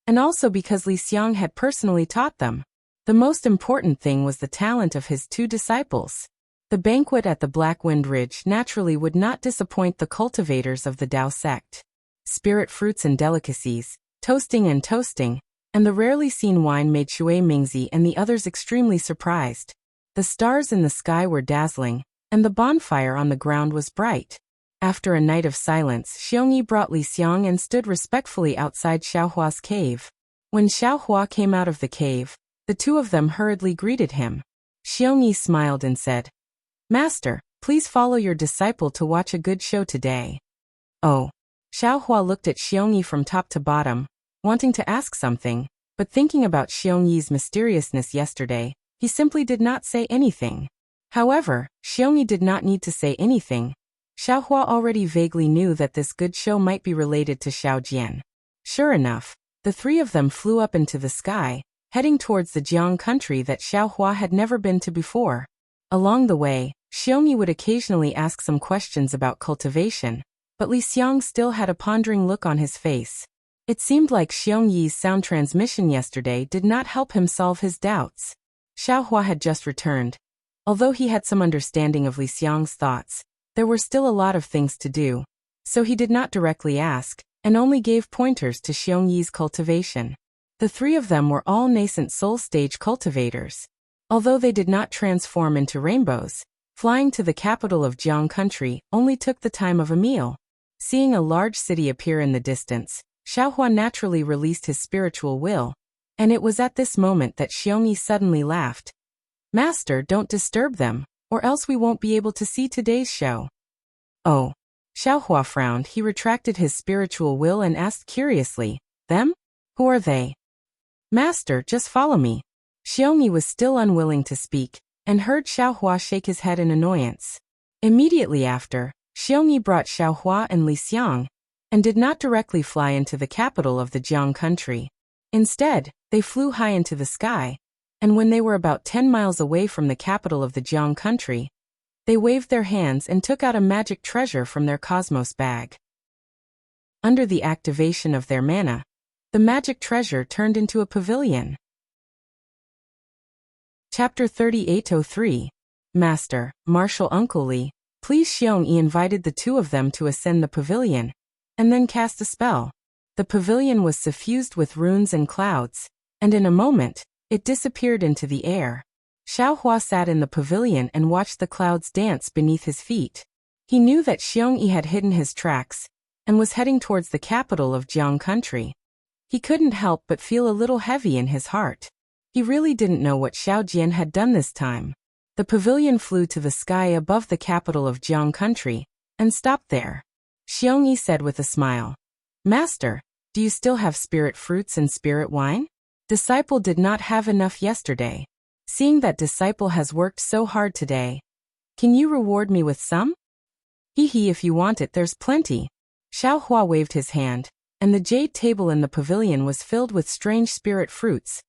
and also because Li Xiang had personally taught them. The most important thing was the talent of his 2 disciples. The banquet at the Black Wind Ridge naturally would not disappoint the cultivators of the Dao sect. Spirit fruits and delicacies, toasting, and the rarely seen wine made Shui Mingzi and the others extremely surprised. The stars in the sky were dazzling, and the bonfire on the ground was bright. After a night of silence, Xiong Yi brought Li Xiang and stood respectfully outside Xiaohua's cave. When Xiaohua came out of the cave, the two of them hurriedly greeted him. Xiong Yi smiled and said, "Master, please follow your disciple to watch a good show today." "Oh." Xiaohua looked at Xiong Yi from top to bottom, wanting to ask something, but thinking about Xiong Yi's mysteriousness yesterday, he simply did not say anything. However, Xiong Yi did not need to say anything. Xiaohua already vaguely knew that this good show might be related to Xiao Jian. Sure enough, the 3 of them flew up into the sky, heading towards the Jiang country that Xiaohua had never been to before. Along the way, Xiong Yi would occasionally ask some questions about cultivation, but Li Xiang still had a pondering look on his face. It seemed like Xiong Yi's sound transmission yesterday did not help him solve his doubts. Xiaohua had just returned. Although he had some understanding of Li Xiang's thoughts, there were still a lot of things to do. so he did not directly ask, and only gave pointers to Xiongyi's cultivation. The three of them were all nascent soul stage cultivators. Although they did not transform into rainbows, flying to the capital of Jiang country only took the time of a meal. Seeing a large city appear in the distance, Xiaohua naturally released his spiritual will, and it was at this moment that Xiongyi suddenly laughed. "Master, don't disturb them, or else we won't be able to see today's show." "Oh." Xiaohua frowned. He retracted his spiritual will and asked curiously, "Them? Who are they?" "Master, just follow me." Xiongyi was still unwilling to speak, and heard Xiaohua shake his head in annoyance. Immediately after, Xiongyi brought Xiaohua and Li Xiang, and did not directly fly into the capital of the Jiang country. Instead, they flew high into the sky, and when they were about 10 miles away from the capital of the Jiang country, they waved their hands and took out a magic treasure from their cosmos bag. Under the activation of their mana, the magic treasure turned into a pavilion. Chapter 3803. Master, Martial Uncle Li, please. Xiongyi invited the two of them to ascend the pavilion, and then cast a spell. The pavilion was suffused with runes and clouds, and in a moment, it disappeared into the air. Xiaohua sat in the pavilion and watched the clouds dance beneath his feet. He knew that Xiongyi had hidden his tracks, and was heading towards the capital of Jiang country. He couldn't help but feel a little heavy in his heart. He really didn't know what Xiao Jian had done this time. The pavilion flew to the sky above the capital of Jiang country, and stopped there. Xiongyi said with a smile, "Master, do you still have spirit fruits and spirit wine? Disciple did not have enough yesterday. Seeing that disciple has worked so hard today, can you reward me with some?" "Hee, if you want it, there's plenty." Xiaohua waved his hand, and the jade table in the pavilion was filled with strange spirit fruits,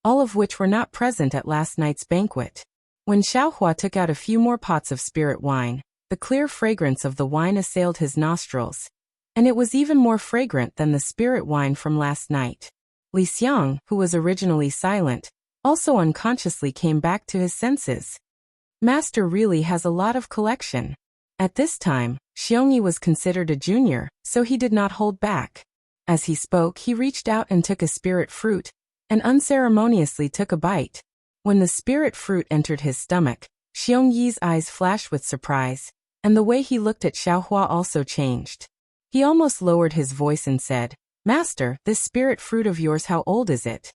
all of which were not present at last night's banquet. When Xiaohua took out a few more pots of spirit wine, the clear fragrance of the wine assailed his nostrils, and it was even more fragrant than the spirit wine from last night. Li Xiang, who was originally silent, also unconsciously came back to his senses. Master really has a lot of collection. At this time, Xiongyi was considered a junior, so he did not hold back. As he spoke, he reached out and took a spirit fruit, and unceremoniously took a bite. When the spirit fruit entered his stomach, Xiongyi's eyes flashed with surprise, and the way he looked at Xiaohua also changed. He almost lowered his voice and said, "Master, this spirit fruit of yours, how old is it?"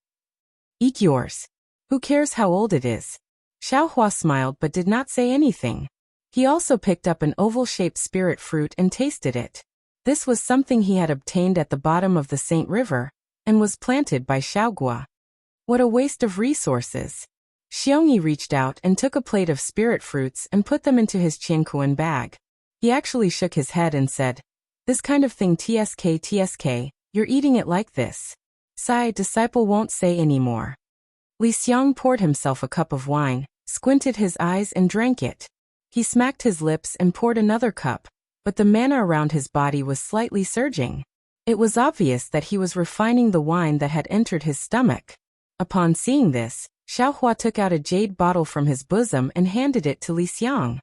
"Eat yours. Who cares how old it is?" Xiaohua smiled but did not say anything. He also picked up an oval-shaped spirit fruit and tasted it. This was something he had obtained at the bottom of the Saint River, and was planted by Xiaogua. What a waste of resources. Xiongyi reached out and took a plate of spirit fruits and put them into his Qiankuan bag. He actually shook his head and said, "This kind of thing, TSK, you're eating it like this." Sigh, disciple won't say any more. Li Xiang poured himself a cup of wine, squinted his eyes and drank it. He smacked his lips and poured another cup, but the mana around his body was slightly surging. It was obvious that he was refining the wine that had entered his stomach. Upon seeing this, Xiaohua took out a jade bottle from his bosom and handed it to Li Xiang.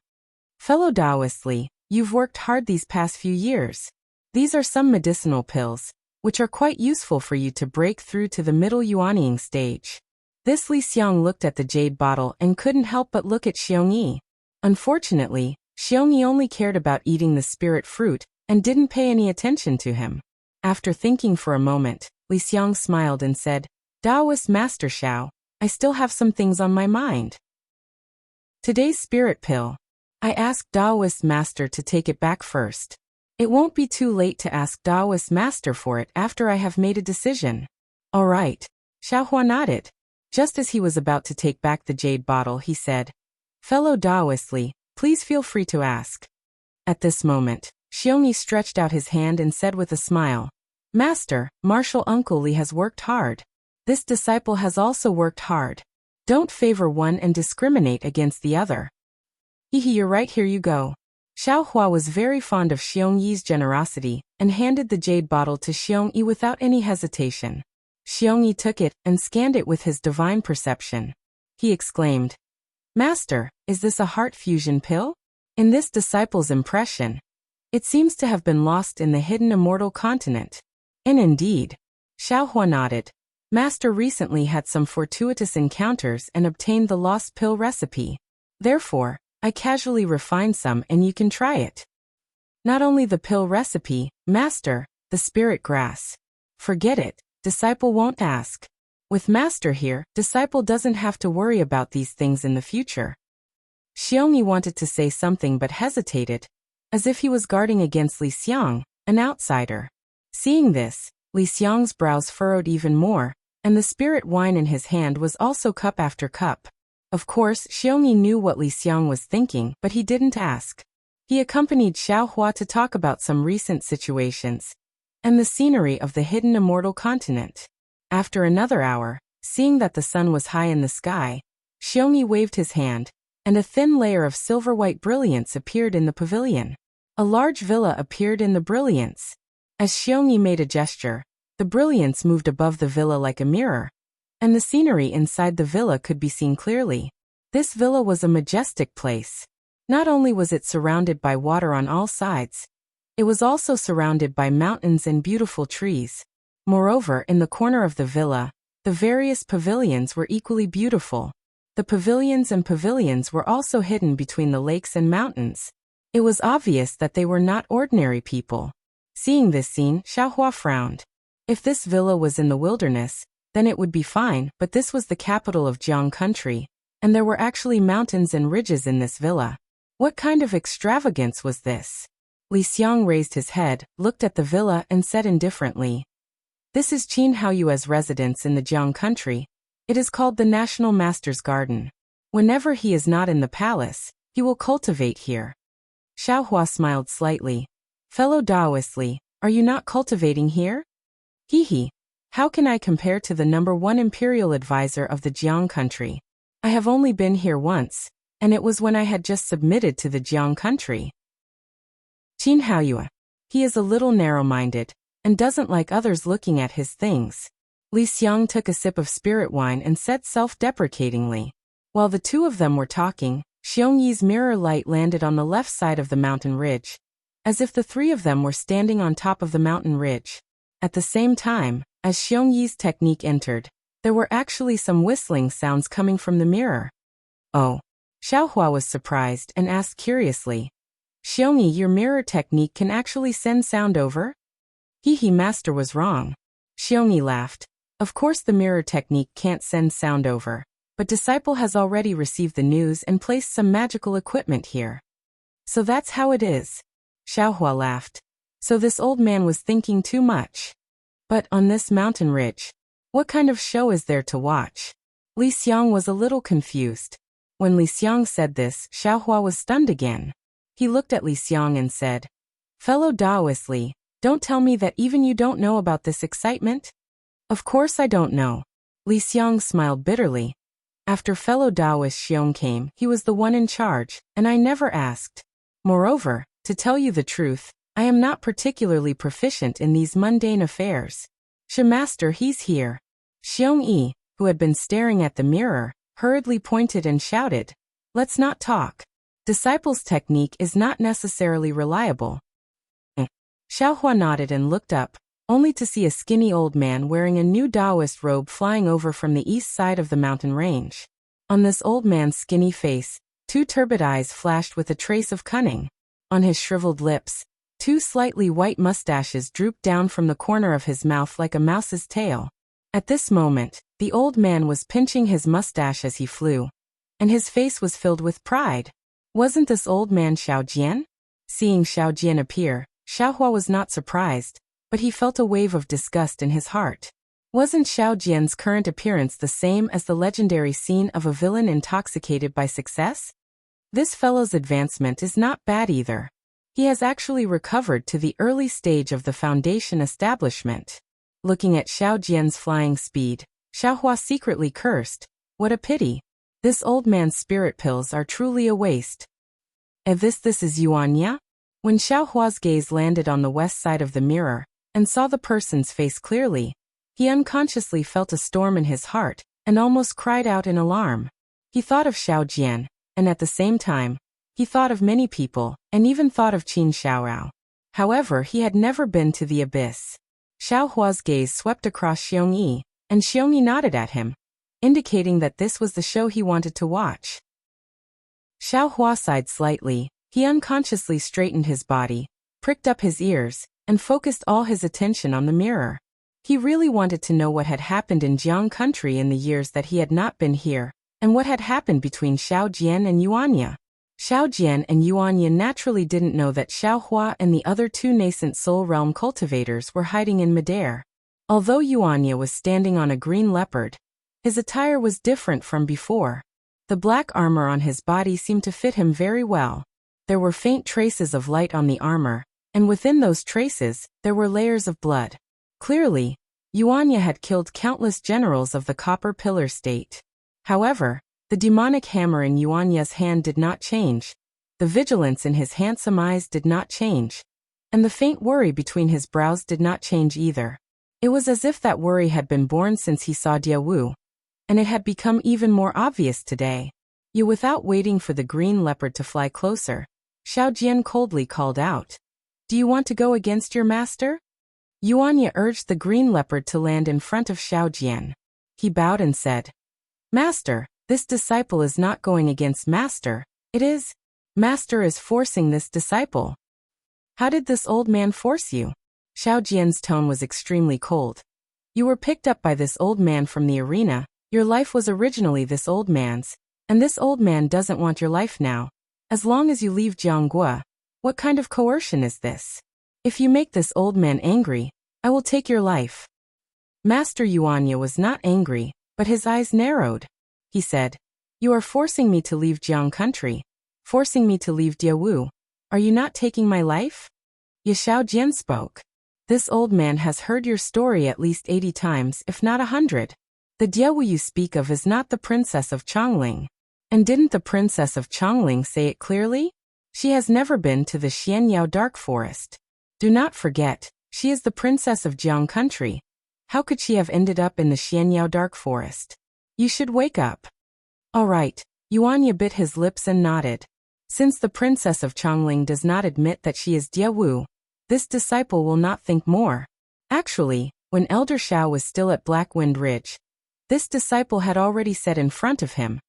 "Fellow Taoist Li, you've worked hard these past few years. These are some medicinal pills, which are quite useful for you to break through to the middle yuanying stage." This Li Xiang looked at the jade bottle and couldn't help but look at Xiongyi. Unfortunately, Xiongyi only cared about eating the spirit fruit, and didn't pay any attention to him. After thinking for a moment, Li Xiang smiled and said, "Taoist Master Xiao, I still have some things on my mind. Today's spirit pill. I asked Taoist Master to take it back first. It won't be too late to ask Taoist Master for it after I have made a decision." "All right." Xiaohua nodded. Just as he was about to take back the jade bottle, he said, "Fellow Taoist Li, please feel free to ask." At this moment, Xiongyi stretched out his hand and said with a smile, "Master, Martial Uncle Li has worked hard. This disciple has also worked hard. Don't favor one and discriminate against the other." "Hehe, you're right, here you go." Xiaohua was very fond of Xiongyi's generosity, and handed the jade bottle to Xiongyi without any hesitation. Xiongyi took it and scanned it with his divine perception. He exclaimed, "Master, is this a heart fusion pill?" In this disciple's impression, It seems to have been lost in the hidden immortal continent. And indeed, Xiaohua nodded. Master recently had some fortuitous encounters and obtained the lost pill recipe. Therefore, I casually refined some and you can try it. Not only the pill recipe, Master, the spirit grass. Forget it, disciple won't ask. With Master here, disciple doesn't have to worry about these things in the future. Xiongyi wanted to say something but hesitated, as if he was guarding against Li Xiang, an outsider. Seeing this, Li Xiang's brows furrowed even more, and the spirit wine in his hand was also cup after cup. Of course, Xiongyi knew what Li Xiang was thinking, but he didn't ask. He accompanied Xiaohua to talk about some recent situations and the scenery of the hidden immortal continent. After another hour, seeing that the sun was high in the sky, Xiongyi waved his hand, and a thin layer of silver-white brilliance appeared in the pavilion. A large villa appeared in the brilliance. As Xiongyi made a gesture, the brilliance moved above the villa like a mirror, and the scenery inside the villa could be seen clearly. This villa was a majestic place. Not only was it surrounded by water on all sides, it was also surrounded by mountains and beautiful trees. Moreover, in the corner of the villa, the various pavilions were equally beautiful. The pavilions were also hidden between the lakes and mountains. It was obvious that they were not ordinary people. Seeing this scene, Xiaohua frowned. If this villa was in the wilderness, then it would be fine, but this was the capital of Jiang country, and there were actually mountains and ridges in this villa. What kind of extravagance was this? Li Xiang raised his head, looked at the villa and said indifferently, "This is Qin Haoyue's residence in the Jiang country. It is called the National Master's Garden. Whenever he is not in the palace, he will cultivate here." Xiaohua smiled slightly. "Fellow Taoist Li, are you not cultivating here?" "Hee. How can I compare to the #1 imperial advisor of the Jiang country? I have only been here once, and it was when I had just submitted to the Jiang country." Qin Haoyue. He is a little narrow-minded, and doesn't like others looking at his things. Li Xiang took a sip of spirit wine and said self-deprecatingly. While the two of them were talking, Xiongyi's mirror light landed on the left side of the mountain ridge, as if the three of them were standing on top of the mountain ridge. At the same time, as Xiongyi's technique entered, there were actually some whistling sounds coming from the mirror. "Oh." Xiaohua was surprised and asked curiously, "Xiongyi, your mirror technique can actually send sound over?" Hee, Master was wrong. Xiongyi laughed. "Of course the mirror technique can't send sound over, but disciple has already received the news and placed some magical equipment here. So that's how it is." Xiaohua laughed. So this old man was thinking too much. But on this mountain ridge, what kind of show is there to watch? Li Xiang was a little confused. When Li Xiang said this, Xiaohua was stunned again. He looked at Li Xiang and said, "Fellow Taoist Li, don't tell me that even you don't know about this excitement?" "Of course I don't know." Li Xiang smiled bitterly. "After fellow Taoist Xiong came, he was the one in charge, and I never asked. Moreover, to tell you the truth, I am not particularly proficient in these mundane affairs. Master, he's here." Xiong Yi, who had been staring at the mirror, hurriedly pointed and shouted, "Let's not talk. Disciple's technique is not necessarily reliable." Xiaohua nodded and looked up, only to see a skinny old man wearing a new Taoist robe flying over from the east side of the mountain range. On this old man's skinny face, two turbid eyes flashed with a trace of cunning. On his shriveled lips, two slightly white mustaches drooped down from the corner of his mouth like a mouse's tail. At this moment, the old man was pinching his mustache as he flew, and his face was filled with pride. Wasn't this old man Xiao Jian? Seeing Xiao Jian appear, Xiaohua was not surprised, but he felt a wave of disgust in his heart. Wasn't Xiao Jian's current appearance the same as the legendary scene of a villain intoxicated by success? This fellow's advancement is not bad either. He has actually recovered to the early stage of the foundation establishment. Looking at Xiao Jian's flying speed, Xiaohua secretly cursed. What a pity. This old man's spirit pills are truly a waste. This is Yuanya? When Xiaohua's gaze landed on the west side of the mirror, and saw the person's face clearly, he unconsciously felt a storm in his heart, and almost cried out in alarm. He thought of Xiao Jian, and at the same time, he thought of many people, and even thought of Qin Xiaorao. However, he had never been to the abyss. Xiao Hua's gaze swept across Xiongyi, and Xiongyi nodded at him, indicating that this was the show he wanted to watch. Xiao Hua sighed slightly. He unconsciously straightened his body, pricked up his ears, and focused all his attention on the mirror. He really wanted to know what had happened in Jiang country in the years that he had not been here, and what had happened between Xiao Jian and Yuanya. Xiao Jian and Yuanya naturally didn't know that Xiao Hua and the other two nascent soul realm cultivators were hiding in midair. Although Yuanya was standing on a green leopard, his attire was different from before. The black armor on his body seemed to fit him very well. There were faint traces of light on the armor, and within those traces, there were layers of blood. Clearly, Yuanya had killed countless generals of the Copper Pillar State. However, the demonic hammer in Yuanya's hand did not change, the vigilance in his handsome eyes did not change, and the faint worry between his brows did not change either. It was as if that worry had been born since he saw Diawu, and it had become even more obvious today. Without waiting for the green leopard to fly closer, Xiao Jian coldly called out, "Do you want to go against your master?" Yuanya urged the green leopard to land in front of Xiao Jian. He bowed and said, "Master, this disciple is not going against Master, it is. Master is forcing this disciple." "How did this old man force you?" Xiao Jian's tone was extremely cold. "You were picked up by this old man from the arena, your life was originally this old man's, and this old man doesn't want your life now. As long as you leave Jianggua, what kind of coercion is this? If you make this old man angry, I will take your life." Master Yuanya was not angry, but his eyes narrowed. He said, "You are forcing me to leave Jiang country, forcing me to leave Diawu. Are you not taking my life?" Xiao Jian spoke. "This old man has heard your story at least 80 times, if not 100. The Diawu you speak of is not the princess of Chongling. And didn't the princess of Chongling say it clearly? She has never been to the Xianyao Dark Forest. Do not forget, she is the princess of Jiang country. How could she have ended up in the Xianyao Dark Forest? You should wake up." "All right," Yuanya bit his lips and nodded. "Since the princess of Chongling does not admit that she is Diawu, this disciple will not think more." Actually, when Elder Xiao was still at Black Wind Ridge, this disciple had already said in front of him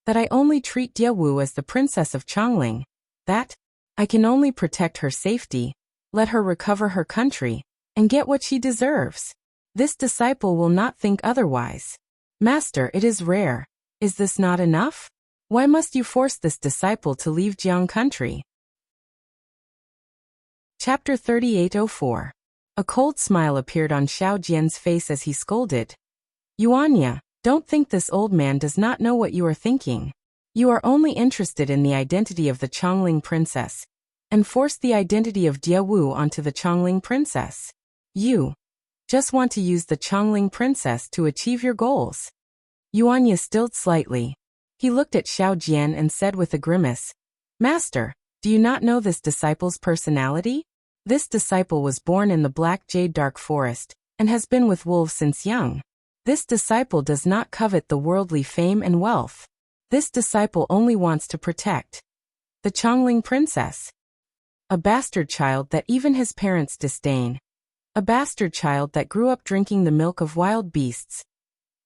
that I only treat Diawu as the princess of Chongling, that I can only protect her safety, let her recover her country, and get what she deserves. This disciple will not think otherwise. "Master, it is rare. Is this not enough? Why must you force this disciple to leave Jiang country?" Chapter 3804. A cold smile appeared on Xiao Jian's face as he scolded, "Yuanya, don't think this old man does not know what you are thinking. You are only interested in the identity of the Chongling princess, and force the identity of Diawu onto the Chongling princess. You just want to use the Chongling princess to achieve your goals." Yuanya stilled slightly. He looked at Xiao Jian and said with a grimace, "Master, do you not know this disciple's personality? This disciple was born in the Black Jade Dark Forest, and has been with wolves since young. This disciple does not covet the worldly fame and wealth. This disciple only wants to protect the Chongling princess. A bastard child that even his parents disdain. A bastard child that grew up drinking the milk of wild beasts.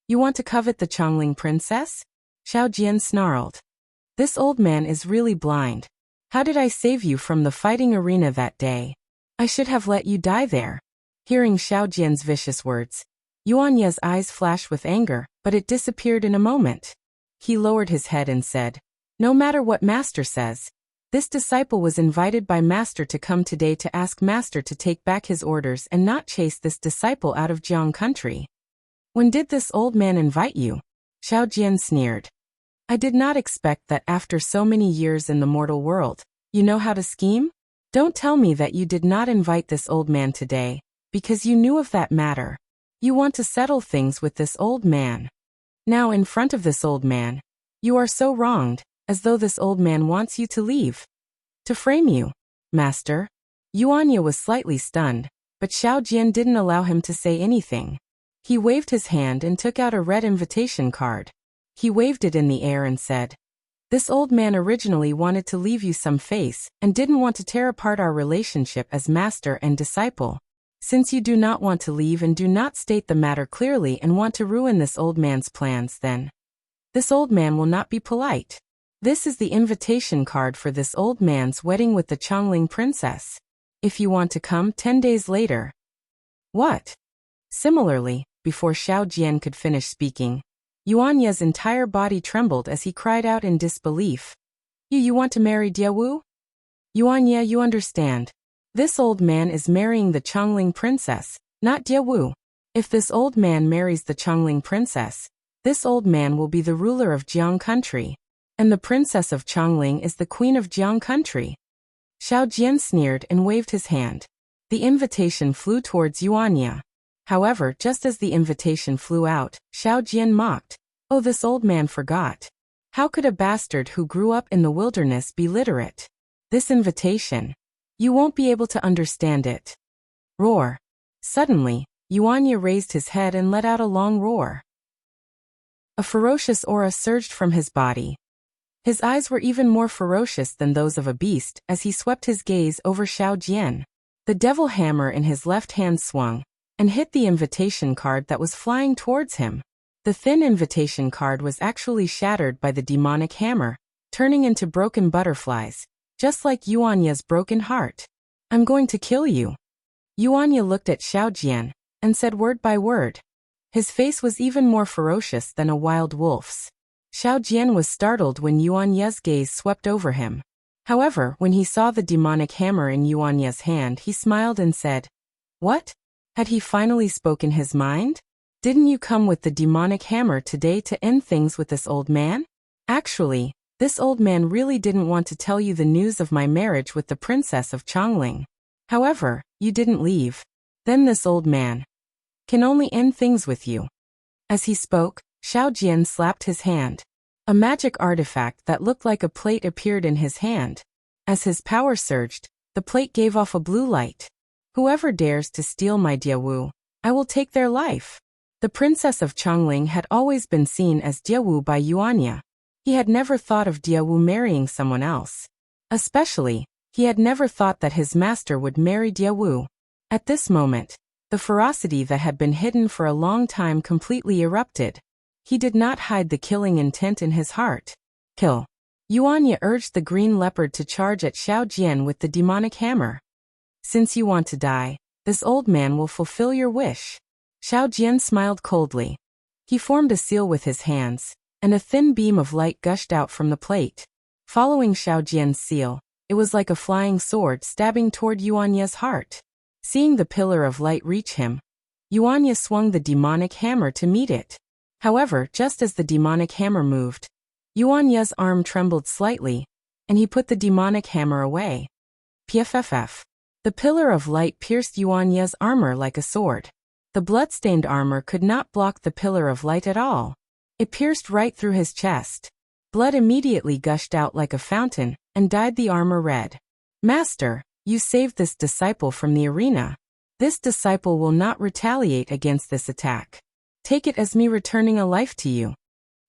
You want to covet the Chongling princess?" Xiao Jian snarled. "This old man is really blind. How did I save you from the fighting arena that day? I should have let you die there." Hearing Xiao Jian's vicious words, Yuanya's eyes flashed with anger, but it disappeared in a moment. He lowered his head and said, "No matter what Master says, this disciple was invited by Master to come today to ask Master to take back his orders and not chase this disciple out of Jiang country." "When did this old man invite you?" Xiao Jian sneered. "I did not expect that after so many years in the mortal world, you know how to scheme? Don't tell me that you did not invite this old man today, because you knew of that matter. You want to settle things with this old man. Now in front of this old man, you are so wronged, as though this old man wants you to leave. To frame you, Master." Yuanya was slightly stunned, but Xiao Jian didn't allow him to say anything. He waved his hand and took out a red invitation card. He waved it in the air and said, This old man originally wanted to leave you some face and didn't want to tear apart our relationship as master and disciple. Since you do not want to leave and do not state the matter clearly and want to ruin this old man's plans, then this old man will not be polite. This is the invitation card for this old man's wedding with the Chongling princess. If you want to come 10 days later. What? Similarly, before Xiao Jian could finish speaking, Yuan Ye's entire body trembled as he cried out in disbelief. You want to marry Diawu? Yuan Ye, you understand. This old man is marrying the Chongling princess, not Diawu. If this old man marries the Chongling princess, this old man will be the ruler of Jiang country. And the princess of Chongling is the queen of Jiang country. Xiao Jian sneered and waved his hand. The invitation flew towards Yuan Ye. However, just as the invitation flew out, Xiao Jian mocked. Oh, this old man forgot. How could a bastard who grew up in the wilderness be literate? This invitation. You won't be able to understand it. Roar. Suddenly, Yuan Ye raised his head and let out a long roar. A ferocious aura surged from his body. His eyes were even more ferocious than those of a beast as he swept his gaze over Xiao Jian. The devil hammer in his left hand swung and hit the invitation card that was flying towards him. The thin invitation card was actually shattered by the demonic hammer, turning into broken butterflies, just like Yuan Ye's broken heart. I'm going to kill you. Yuan Ye looked at Xiao Jian and said word by word. His face was even more ferocious than a wild wolf's. Xiao Jian was startled when Yuan Ye's gaze swept over him. However, when he saw the demonic hammer in Yuan Ye's hand, he smiled and said, What? Had he finally spoken his mind? Didn't you come with the demonic hammer today to end things with this old man? Actually, this old man really didn't want to tell you the news of my marriage with the princess of Chongling. However, you didn't leave. Then this old man can only end things with you. As he spoke, Xiao Jian slapped his hand. A magic artifact that looked like a plate appeared in his hand. As his power surged, the plate gave off a blue light. Whoever dares to steal my Diawu, I will take their life. The princess of Chongling had always been seen as Diawu by Yuan Ye. He had never thought of Diawu marrying someone else. Especially, he had never thought that his master would marry Diawu. At this moment, the ferocity that had been hidden for a long time completely erupted. He did not hide the killing intent in his heart. Kill. Yuan Ye urged the green leopard to charge at Xiao Jian with the demonic hammer. Since you want to die, this old man will fulfill your wish. Xiao Jian smiled coldly. He formed a seal with his hands, and a thin beam of light gushed out from the plate. Following Xiao Jian's seal, it was like a flying sword stabbing toward Yuan Ye's heart. Seeing the pillar of light reach him, Yuan Ye swung the demonic hammer to meet it. However, just as the demonic hammer moved, Yuan Ye's arm trembled slightly, and he put the demonic hammer away. Pff. The pillar of light pierced Yuan Ye's armor like a sword. The blood-stained armor could not block the pillar of light at all. It pierced right through his chest. Blood immediately gushed out like a fountain and dyed the armor red. Master, you saved this disciple from the arena. This disciple will not retaliate against this attack. Take it as me returning a life to you.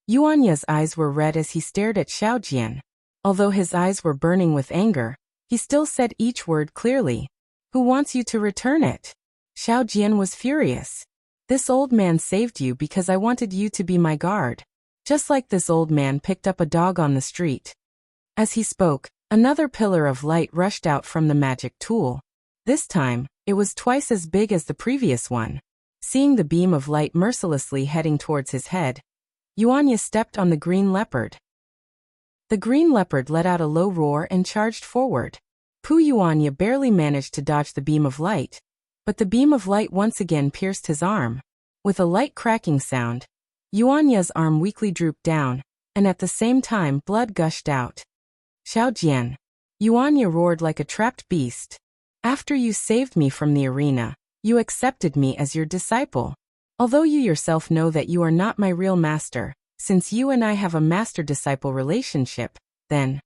Yuan Ye's eyes were red as he stared at Xiao Jian. Although his eyes were burning with anger, he still said each word clearly. Who wants you to return it? Xiao Jian was furious. This old man saved you because I wanted you to be my guard. Just like this old man picked up a dog on the street. As he spoke, another pillar of light rushed out from the magic tool. This time, it was twice as big as the previous one. Seeing the beam of light mercilessly heading towards his head, Yuan Ye stepped on the green leopard. The green leopard let out a low roar and charged forward. Yuan Ye barely managed to dodge the beam of light, but the beam of light once again pierced his arm. With a light cracking sound, Yuan Ye's arm weakly drooped down, and at the same time blood gushed out. Xiao Jian. Yuan Ye roared like a trapped beast. After you saved me from the arena, you accepted me as your disciple. Although you yourself know that you are not my real master, since you and I have a master-disciple relationship, then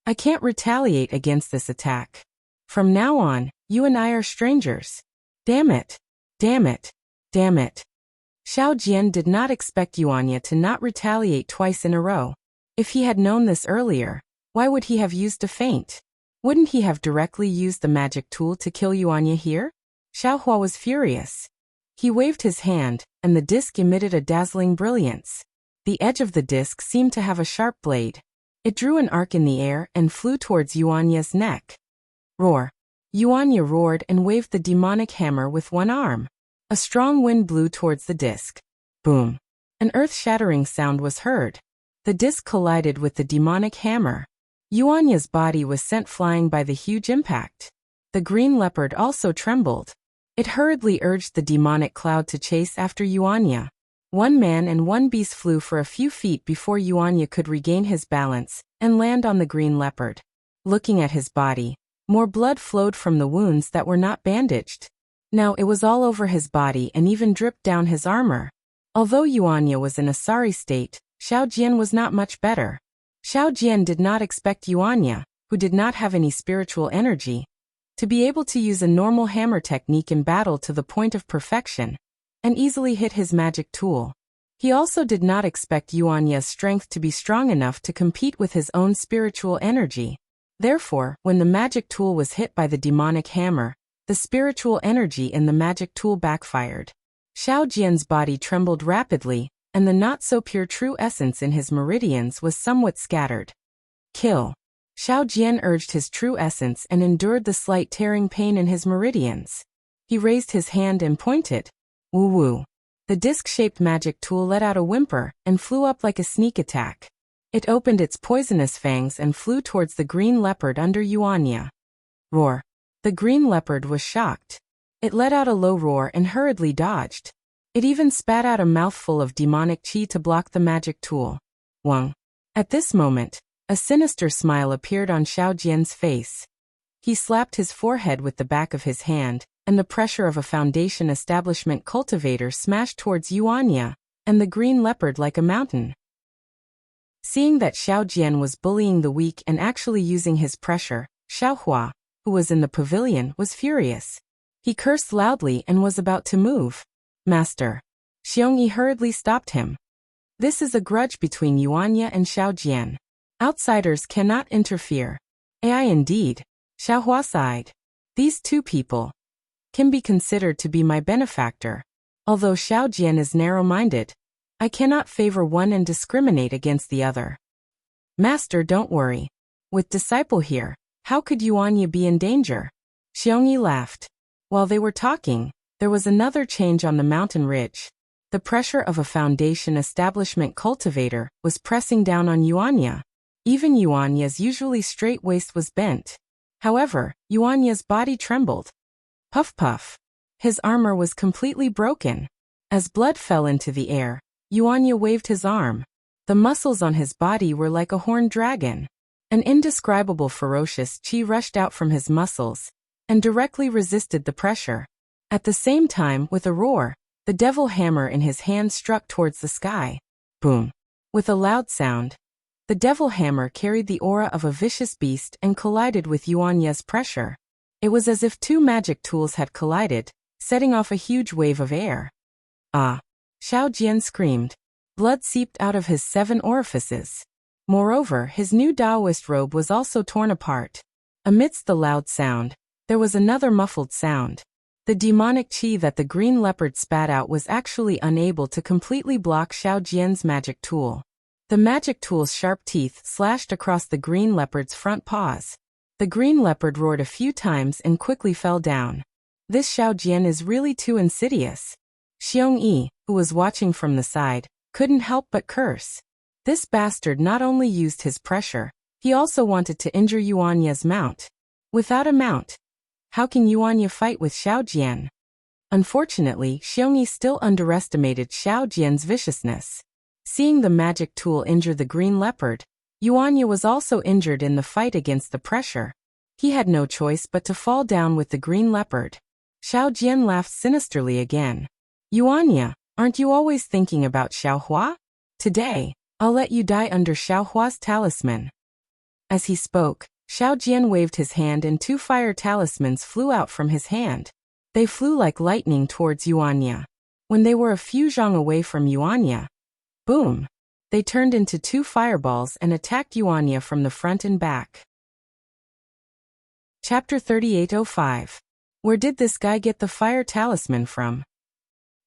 I can't retaliate against this attack. From now on, you and I are strangers. Damn it. Damn it. Damn it. Xiao Jian did not expect Yuan Ye to not retaliate twice in a row. If he had known this earlier, why would he have used a feint? Wouldn't he have directly used the magic tool to kill Yuanya here? Xiaohua was furious. He waved his hand, and the disc emitted a dazzling brilliance. The edge of the disc seemed to have a sharp blade. It drew an arc in the air and flew towards Yuanya's neck. Roar! Yuanya roared and waved the demonic hammer with one arm. A strong wind blew towards the disc. Boom! An earth-shattering sound was heard. The disc collided with the demonic hammer. Yuanya's body was sent flying by the huge impact. The green leopard also trembled. It hurriedly urged the demonic cloud to chase after Yuanya. One man and one beast flew for a few feet before Yuanya could regain his balance and land on the green leopard. Looking at his body, more blood flowed from the wounds that were not bandaged. Now it was all over his body and even dripped down his armor. Although Yuanya was in a sorry state, Xiao Jian was not much better. Xiao Jian did not expect Yuanya, who did not have any spiritual energy, to be able to use a normal hammer technique in battle to the point of perfection, and easily hit his magic tool. He also did not expect Yuanya's strength to be strong enough to compete with his own spiritual energy. Therefore, when the magic tool was hit by the demonic hammer, the spiritual energy in the magic tool backfired. Xiao Jian's body trembled rapidly, and the not-so-pure true essence in his meridians was somewhat scattered. Kill! Xiao Jian urged his true essence and endured the slight tearing pain in his meridians. He raised his hand and pointed. Woo-woo! The disc-shaped magic tool let out a whimper and flew up like a sneak attack. It opened its poisonous fangs and flew towards the green leopard under Yuanya. Roar! The green leopard was shocked. It let out a low roar and hurriedly dodged. It even spat out a mouthful of demonic qi to block the magic tool. Wang! At this moment, a sinister smile appeared on Xiao Jian's face. He slapped his forehead with the back of his hand, and the pressure of a foundation establishment cultivator smashed towards Yuanya and the green leopard like a mountain. Seeing that Xiao Jian was bullying the weak and actually using his pressure, Xiaohua, who was in the pavilion, was furious. He cursed loudly and was about to move. Master! Xiongyi hurriedly stopped him. This is a grudge between Yuanya and Xiao Jian. Outsiders cannot interfere. AI indeed. Xiaohua sighed. These two people can be considered to be my benefactor. Although Xiao Jian is narrow-minded, I cannot favor one and discriminate against the other. Master, don't worry. With disciple here, how could Yuanya be in danger? Xiongyi laughed. While they were talking, there was another change on the mountain ridge. The pressure of a foundation establishment cultivator was pressing down on Yuanya. Even Yuanya's usually straight waist was bent. However, Yuanya's body trembled. Puff puff. His armor was completely broken. As blood fell into the air, Yuanya waved his arm. The muscles on his body were like a horned dragon. An indescribable ferocious qi rushed out from his muscles and directly resisted the pressure. At the same time, with a roar, the devil hammer in his hand struck towards the sky. Boom! With a loud sound, the devil hammer carried the aura of a vicious beast and collided with Yuanya's pressure. It was as if two magic tools had collided, setting off a huge wave of air. Ah! Xiao Jian screamed. Blood seeped out of his 7 orifices. Moreover, his new Taoist robe was also torn apart. Amidst the loud sound, there was another muffled sound. The demonic qi that the green leopard spat out was actually unable to completely block Xiao Jian's magic tool. The magic tool's sharp teeth slashed across the green leopard's front paws. The green leopard roared a few times and quickly fell down. This Xiao Jian is really too insidious. Xiongyi, who was watching from the side, couldn't help but curse. This bastard not only used his pressure, he also wanted to injure Yuanya's mount. Without a mount, how can Yuanya fight with Xiao Jian? Unfortunately, Xiongyi still underestimated Xiao Jian's viciousness. Seeing the magic tool injure the green leopard, Yuanya was also injured in the fight against the pressure. He had no choice but to fall down with the green leopard. Xiao Jian laughed sinisterly again. Yuanya, aren't you always thinking about Xiaohua? Today, I'll let you die under Xiaohua's talisman. As he spoke, Xiao Jian waved his hand and 2 fire talismans flew out from his hand. They flew like lightning towards Yuanya. When they were a few zhang away from Yuanya, boom! They turned into two fireballs and attacked Yuanya from the front and back. Chapter 3805. Where did this guy get the fire talisman from?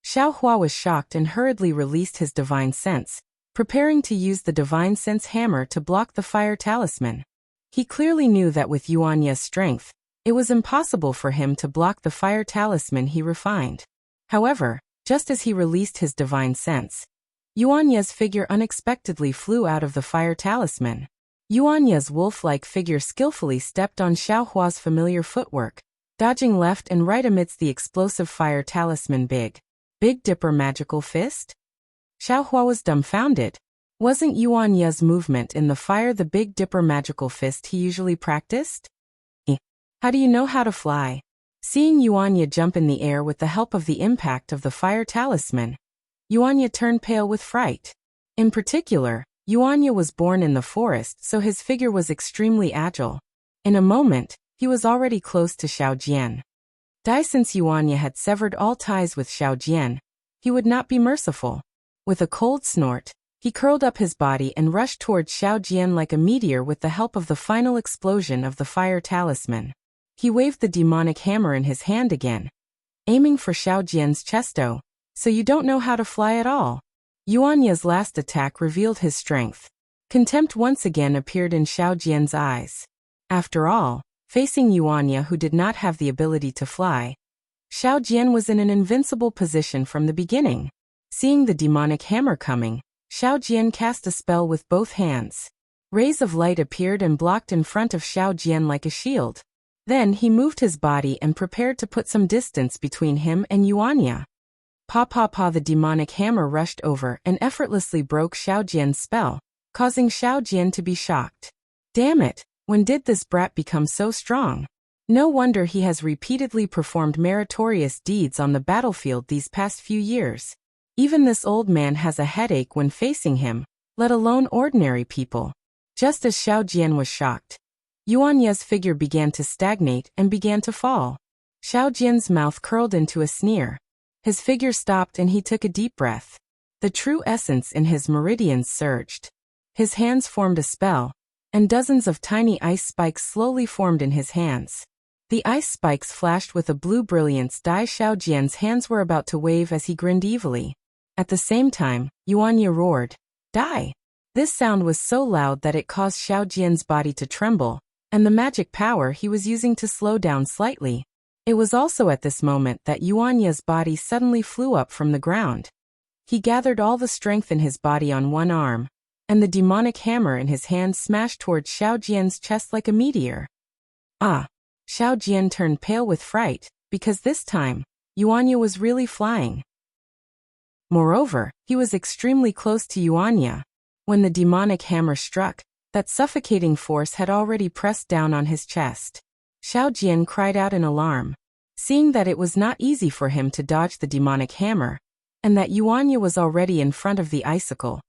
Xiao Hua was shocked and hurriedly released his divine sense, preparing to use the divine sense hammer to block the fire talisman. He clearly knew that with Yuanya's strength, it was impossible for him to block the fire talisman he refined. However, just as he released his divine sense, Yuanya's figure unexpectedly flew out of the fire talisman. Yuanya's wolf-like figure skillfully stepped on Xiao Hua's familiar footwork, dodging left and right amidst the explosive fire talisman. Big Dipper magical fist? Xiao Hua was dumbfounded. Wasn't Yuanya's movement in the fire the Big Dipper magical fist he usually practiced? How do you know how to fly? Seeing Yuanya jump in the air with the help of the impact of the fire talisman, Yuanya turned pale with fright. In particular, Yuanya was born in the forest, so his figure was extremely agile. In a moment, he was already close to Xiao Jian. Since Yuanya had severed all ties with Xiao Jian, he would not be merciful. With a cold snort, he curled up his body and rushed towards Xiao Jian like a meteor with the help of the final explosion of the fire talisman. He waved the demonic hammer in his hand again, aiming for Xiao Jian's chest. "Oh, so you don't know how to fly at all?" Yuanya's last attack revealed his strength. Contempt once again appeared in Xiao Jian's eyes. After all, facing Yuanya who did not have the ability to fly, Xiao Jian was in an invincible position from the beginning. Seeing the demonic hammer coming, Xiao Jian cast a spell with both hands. Rays of light appeared and blocked in front of Xiao Jian like a shield. Then he moved his body and prepared to put some distance between him and Yuanya. The demonic hammer rushed over and effortlessly broke Xiao Jian's spell, causing Xiao Jian to be shocked. Damn it, when did this brat become so strong? No wonder he has repeatedly performed meritorious deeds on the battlefield these past few years. Even this old man has a headache when facing him, let alone ordinary people. Just as Xiao Jian was shocked, Yuanya's figure began to stagnate and began to fall. Xiao Jian's mouth curled into a sneer. His figure stopped and he took a deep breath. The true essence in his meridians surged. His hands formed a spell, and dozens of tiny ice spikes slowly formed in his hands. The ice spikes flashed with a blue brilliance. Xiao Jian's hands were about to wave as he grinned evilly. At the same time, Yuanya roared, "Die!" This sound was so loud that it caused Xiao Jian's body to tremble, and the magic power he was using to slow down slightly. It was also at this moment that Yuanya's body suddenly flew up from the ground. He gathered all the strength in his body on one arm, and the demonic hammer in his hand smashed towards Xiao Jian's chest like a meteor. Xiao Jian turned pale with fright, because this time, Yuanya was really flying. Moreover, he was extremely close to Yuanya. When the demonic hammer struck, that suffocating force had already pressed down on his chest. Xiao Jian cried out in alarm, seeing that it was not easy for him to dodge the demonic hammer, and that Yuanya was already in front of the icicle.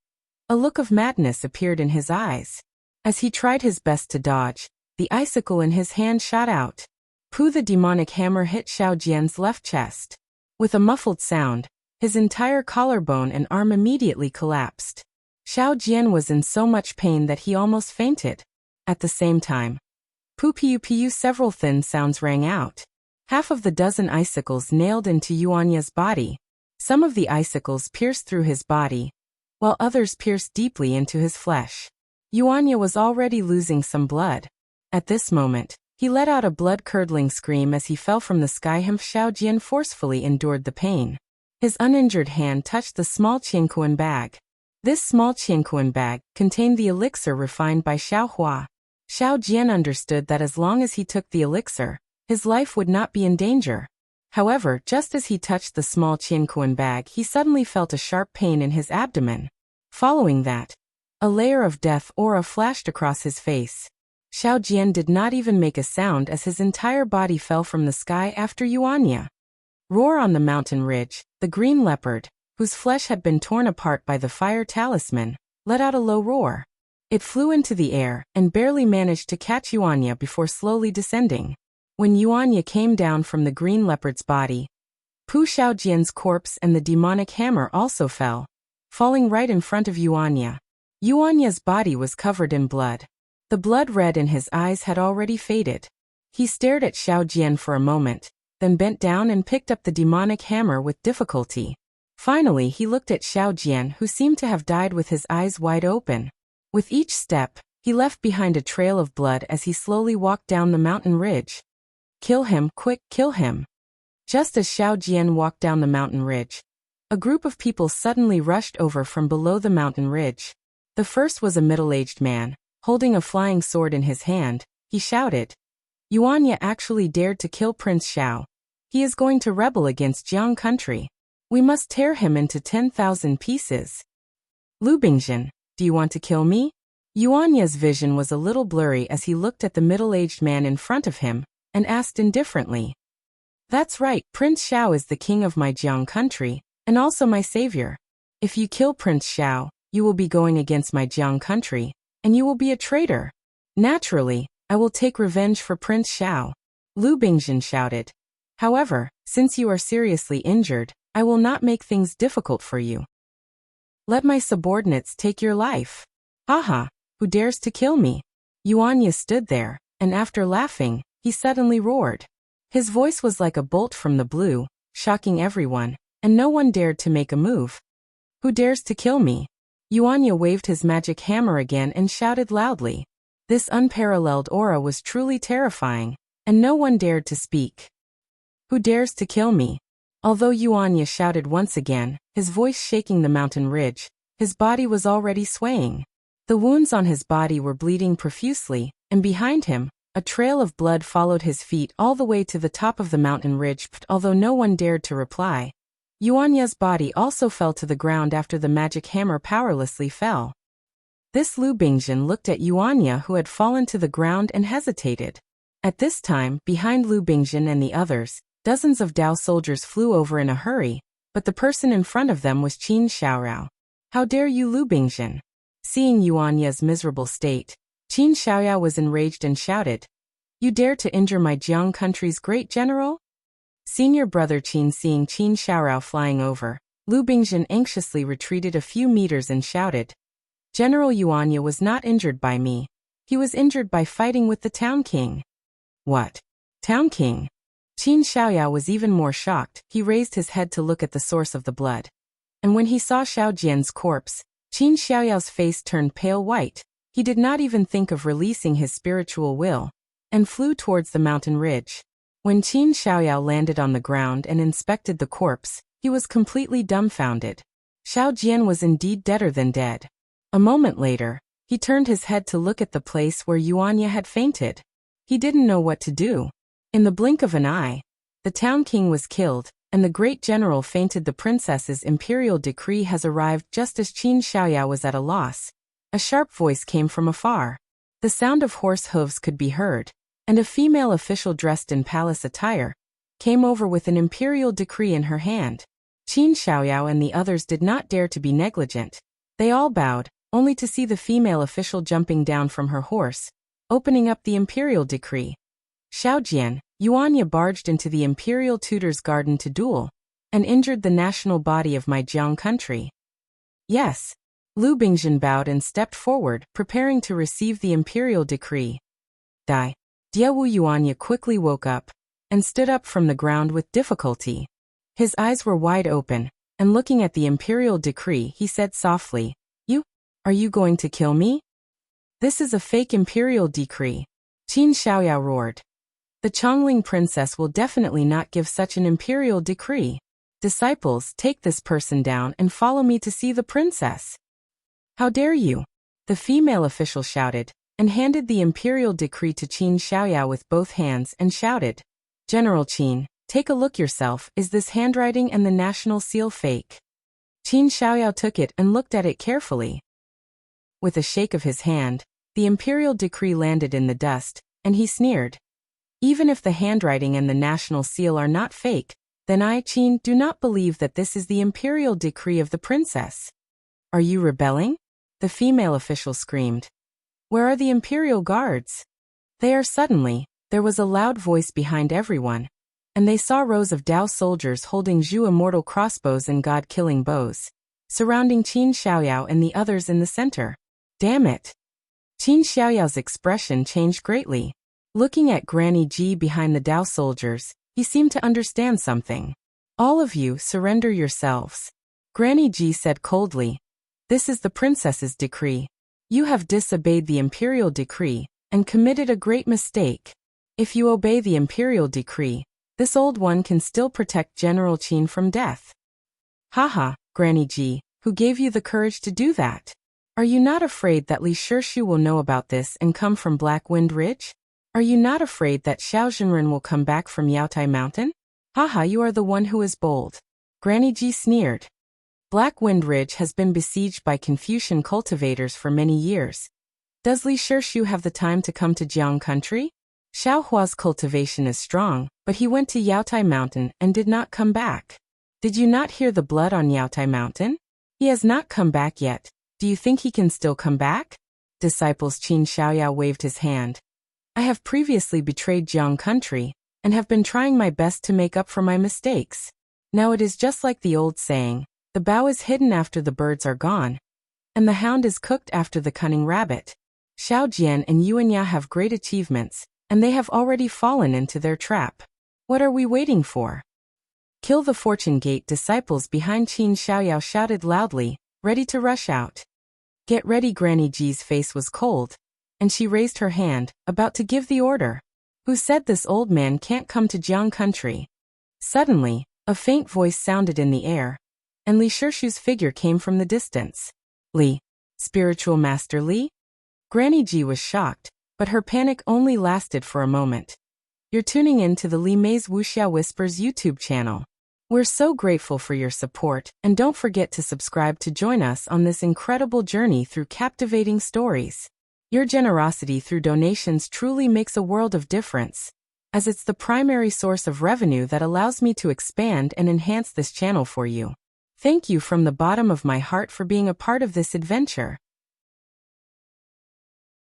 A look of madness appeared in his eyes. As he tried his best to dodge, the icicle in his hand shot out. The demonic hammer hit Xiao Jian's left chest. With a muffled sound, his entire collarbone and arm immediately collapsed. Xiao Jian was in so much pain that he almost fainted. At the same time, several thin sounds rang out. Half of the dozen icicles nailed into Yuanya's body. Some of the icicles pierced through his body, while others pierced deeply into his flesh. Yuanya was already losing some blood. At this moment, he let out a blood-curdling scream as he fell from the sky. Xiao Jian forcefully endured the pain. His uninjured hand touched the small Qingquan bag. This small Qingquan bag contained the elixir refined by Xiao Hua. Xiao Jian understood that as long as he took the elixir, his life would not be in danger. However, just as he touched the small Qingquan bag, he suddenly felt a sharp pain in his abdomen. Following that, a layer of death aura flashed across his face. Xiao Jian did not even make a sound as his entire body fell from the sky after Yuanya. Roar on the mountain ridge, the green leopard, whose flesh had been torn apart by the fire talisman, let out a low roar. It flew into the air and barely managed to catch Yuanya before slowly descending. When Yuanya came down from the green leopard's body, Xiao Jian's corpse and the demonic hammer also fell. falling right in front of Yuanya. Yuanya's body was covered in blood. The blood red in his eyes had already faded. He stared at Xiao Jian for a moment, then bent down and picked up the demonic hammer with difficulty. Finally he looked at Xiao Jian, who seemed to have died with his eyes wide open. With each step, he left behind a trail of blood as he slowly walked down the mountain ridge. Kill him, quick, kill him. Just as Xiao Jian walked down the mountain ridge, a group of people suddenly rushed over from below the mountain ridge. The first was a middle-aged man, holding a flying sword in his hand. He shouted, "Yuanya actually dared to kill Prince Xiao. He is going to rebel against Jiang country. We must tear him into 10,000 pieces." "Lu Bingzhen, do you want to kill me?" Yuanya's vision was a little blurry as he looked at the middle-aged man in front of him, and asked indifferently. "That's right, Prince Xiao is the king of my Jiang country, and also my savior. If you kill Prince Xiao, you will be going against my Jiang country, and you will be a traitor. Naturally, I will take revenge for Prince Xiao," Lu Bingzhen shouted. "However, since you are seriously injured, I will not make things difficult for you. Let my subordinates take your life. Haha, who dares to kill me?" Yuanya stood there, and after laughing, he suddenly roared. His voice was like a bolt from the blue, shocking everyone, and no one dared to make a move. "Who dares to kill me?" Yuanya waved his magic hammer again and shouted loudly. This unparalleled aura was truly terrifying, and no one dared to speak. "Who dares to kill me?" Although Yuanya shouted once again, his voice shaking the mountain ridge, his body was already swaying. The wounds on his body were bleeding profusely, and behind him, a trail of blood followed his feet all the way to the top of the mountain ridge. Although no one dared to reply, Yuanya's body also fell to the ground after the magic hammer powerlessly fell. This Lu Bingzhen looked at Yuanya, who had fallen to the ground, and hesitated. At this time, behind Lu Bingzhen and the others, dozens of Dao soldiers flew over in a hurry, but the person in front of them was Qin Xiaorao. "How dare you, Lu Bingzhen?" Seeing Yuanya's miserable state, Qin Xiaoyao was enraged and shouted, "You dare to injure my Jiang country's great general?" Senior brother Qin, seeing Qin Xiaorao flying over, Lu Bingzhen anxiously retreated a few meters and shouted, "General Yuanya was not injured by me. He was injured by fighting with the town king." "What? Town king?" Qin Xiaoyao was even more shocked. He raised his head to look at the source of the blood. And when he saw Xiao Jian's corpse, Qin Xiaoyao's face turned pale white. He did not even think of releasing his spiritual will, and flew towards the mountain ridge. When Qin Xiaoyao landed on the ground and inspected the corpse, he was completely dumbfounded. Xiao Jian was indeed deader than dead. A moment later, he turned his head to look at the place where Yuanya had fainted. He didn't know what to do. In the blink of an eye, the town king was killed, and the great general fainted. The princess's imperial decree has arrived. Just as Qin Xiaoyao was at a loss, a sharp voice came from afar. The sound of horse hooves could be heard, and a female official dressed in palace attire came over with an imperial decree in her hand. Qin Xiaoyao and the others did not dare to be negligent. They all bowed, only to see the female official jumping down from her horse, opening up the imperial decree. "Xiao Jian, Yuanya barged into the imperial tutor's garden to duel, and injured the national body of my Jiang country." "Yes." Lu Bingzhen bowed and stepped forward, preparing to receive the imperial decree. "Die." Diewu Yuanya quickly woke up, and stood up from the ground with difficulty. His eyes were wide open, and looking at the imperial decree, he said softly, Are you going to kill me?" "This is a fake imperial decree," Qin Xiaoyao roared. "The Chongling princess will definitely not give such an imperial decree. Disciples, take this person down and follow me to see the princess." "How dare you?" the female official shouted, and handed the imperial decree to Qin Xiaoyao with both hands and shouted, "General Qin, take a look yourself. Is this handwriting and the national seal fake?" Qin Xiaoyao took it and looked at it carefully. With a shake of his hand, the imperial decree landed in the dust, and he sneered. "Even if the handwriting and the national seal are not fake, then I, Qin, do not believe that this is the imperial decree of the princess." "Are you rebelling?" the female official screamed. "Where are the imperial guards?" Suddenly, there was a loud voice behind everyone, and they saw rows of Dao soldiers holding Zhu immortal crossbows and god-killing bows. surrounding Qin Xiaoyao and the others in the center. Damn it! Qin Xiaoyao's expression changed greatly. Looking at Granny Ji behind the Dao soldiers, he seemed to understand something. All of you, surrender yourselves. Granny Ji said coldly. This is the princess's decree. You have disobeyed the imperial decree and committed a great mistake. If you obey the imperial decree, this old one can still protect General Qin from death. Haha, Granny Ji, who gave you the courage to do that? Are you not afraid that Li Shirshu will know about this and come from Black Wind Ridge? Are you not afraid that Xiao Zhenren will come back from Yaotai Mountain? Haha, you are the one who is bold. Granny Ji sneered. Black Wind Ridge has been besieged by Confucian cultivators for many years. Does Li Shirshu have the time to come to Jiang country? Xiao Hua's cultivation is strong, but he went to Yaotai Mountain and did not come back. Did you not hear the blood on Yaotai Mountain? He has not come back yet. Do you think he can still come back? Disciples Qin Xiaoyao waved his hand. I have previously betrayed Jiang country, and have been trying my best to make up for my mistakes. Now it is just like the old saying, the bough is hidden after the birds are gone, and the hound is cooked after the cunning rabbit. Xiao Jian and Yuanya have great achievements, and they have already fallen into their trap. What are we waiting for? Kill the Fortune Gate. Disciples behind Qin Xiaoyao shouted loudly, ready to rush out. Get ready. Granny Ji's face was cold, and she raised her hand, about to give the order. Who said this old man can't come to Jiang country? Suddenly, a faint voice sounded in the air, and Li Shirshu's figure came from the distance. Li, spiritual master Li? Granny Ji was shocked, but her panic only lasted for a moment. You're tuning in to the Li Mei's Wuxia Whispers YouTube channel. We're so grateful for your support, and don't forget to subscribe to join us on this incredible journey through captivating stories. Your generosity through donations truly makes a world of difference, as it's the primary source of revenue that allows me to expand and enhance this channel for you. Thank you from the bottom of my heart for being a part of this adventure.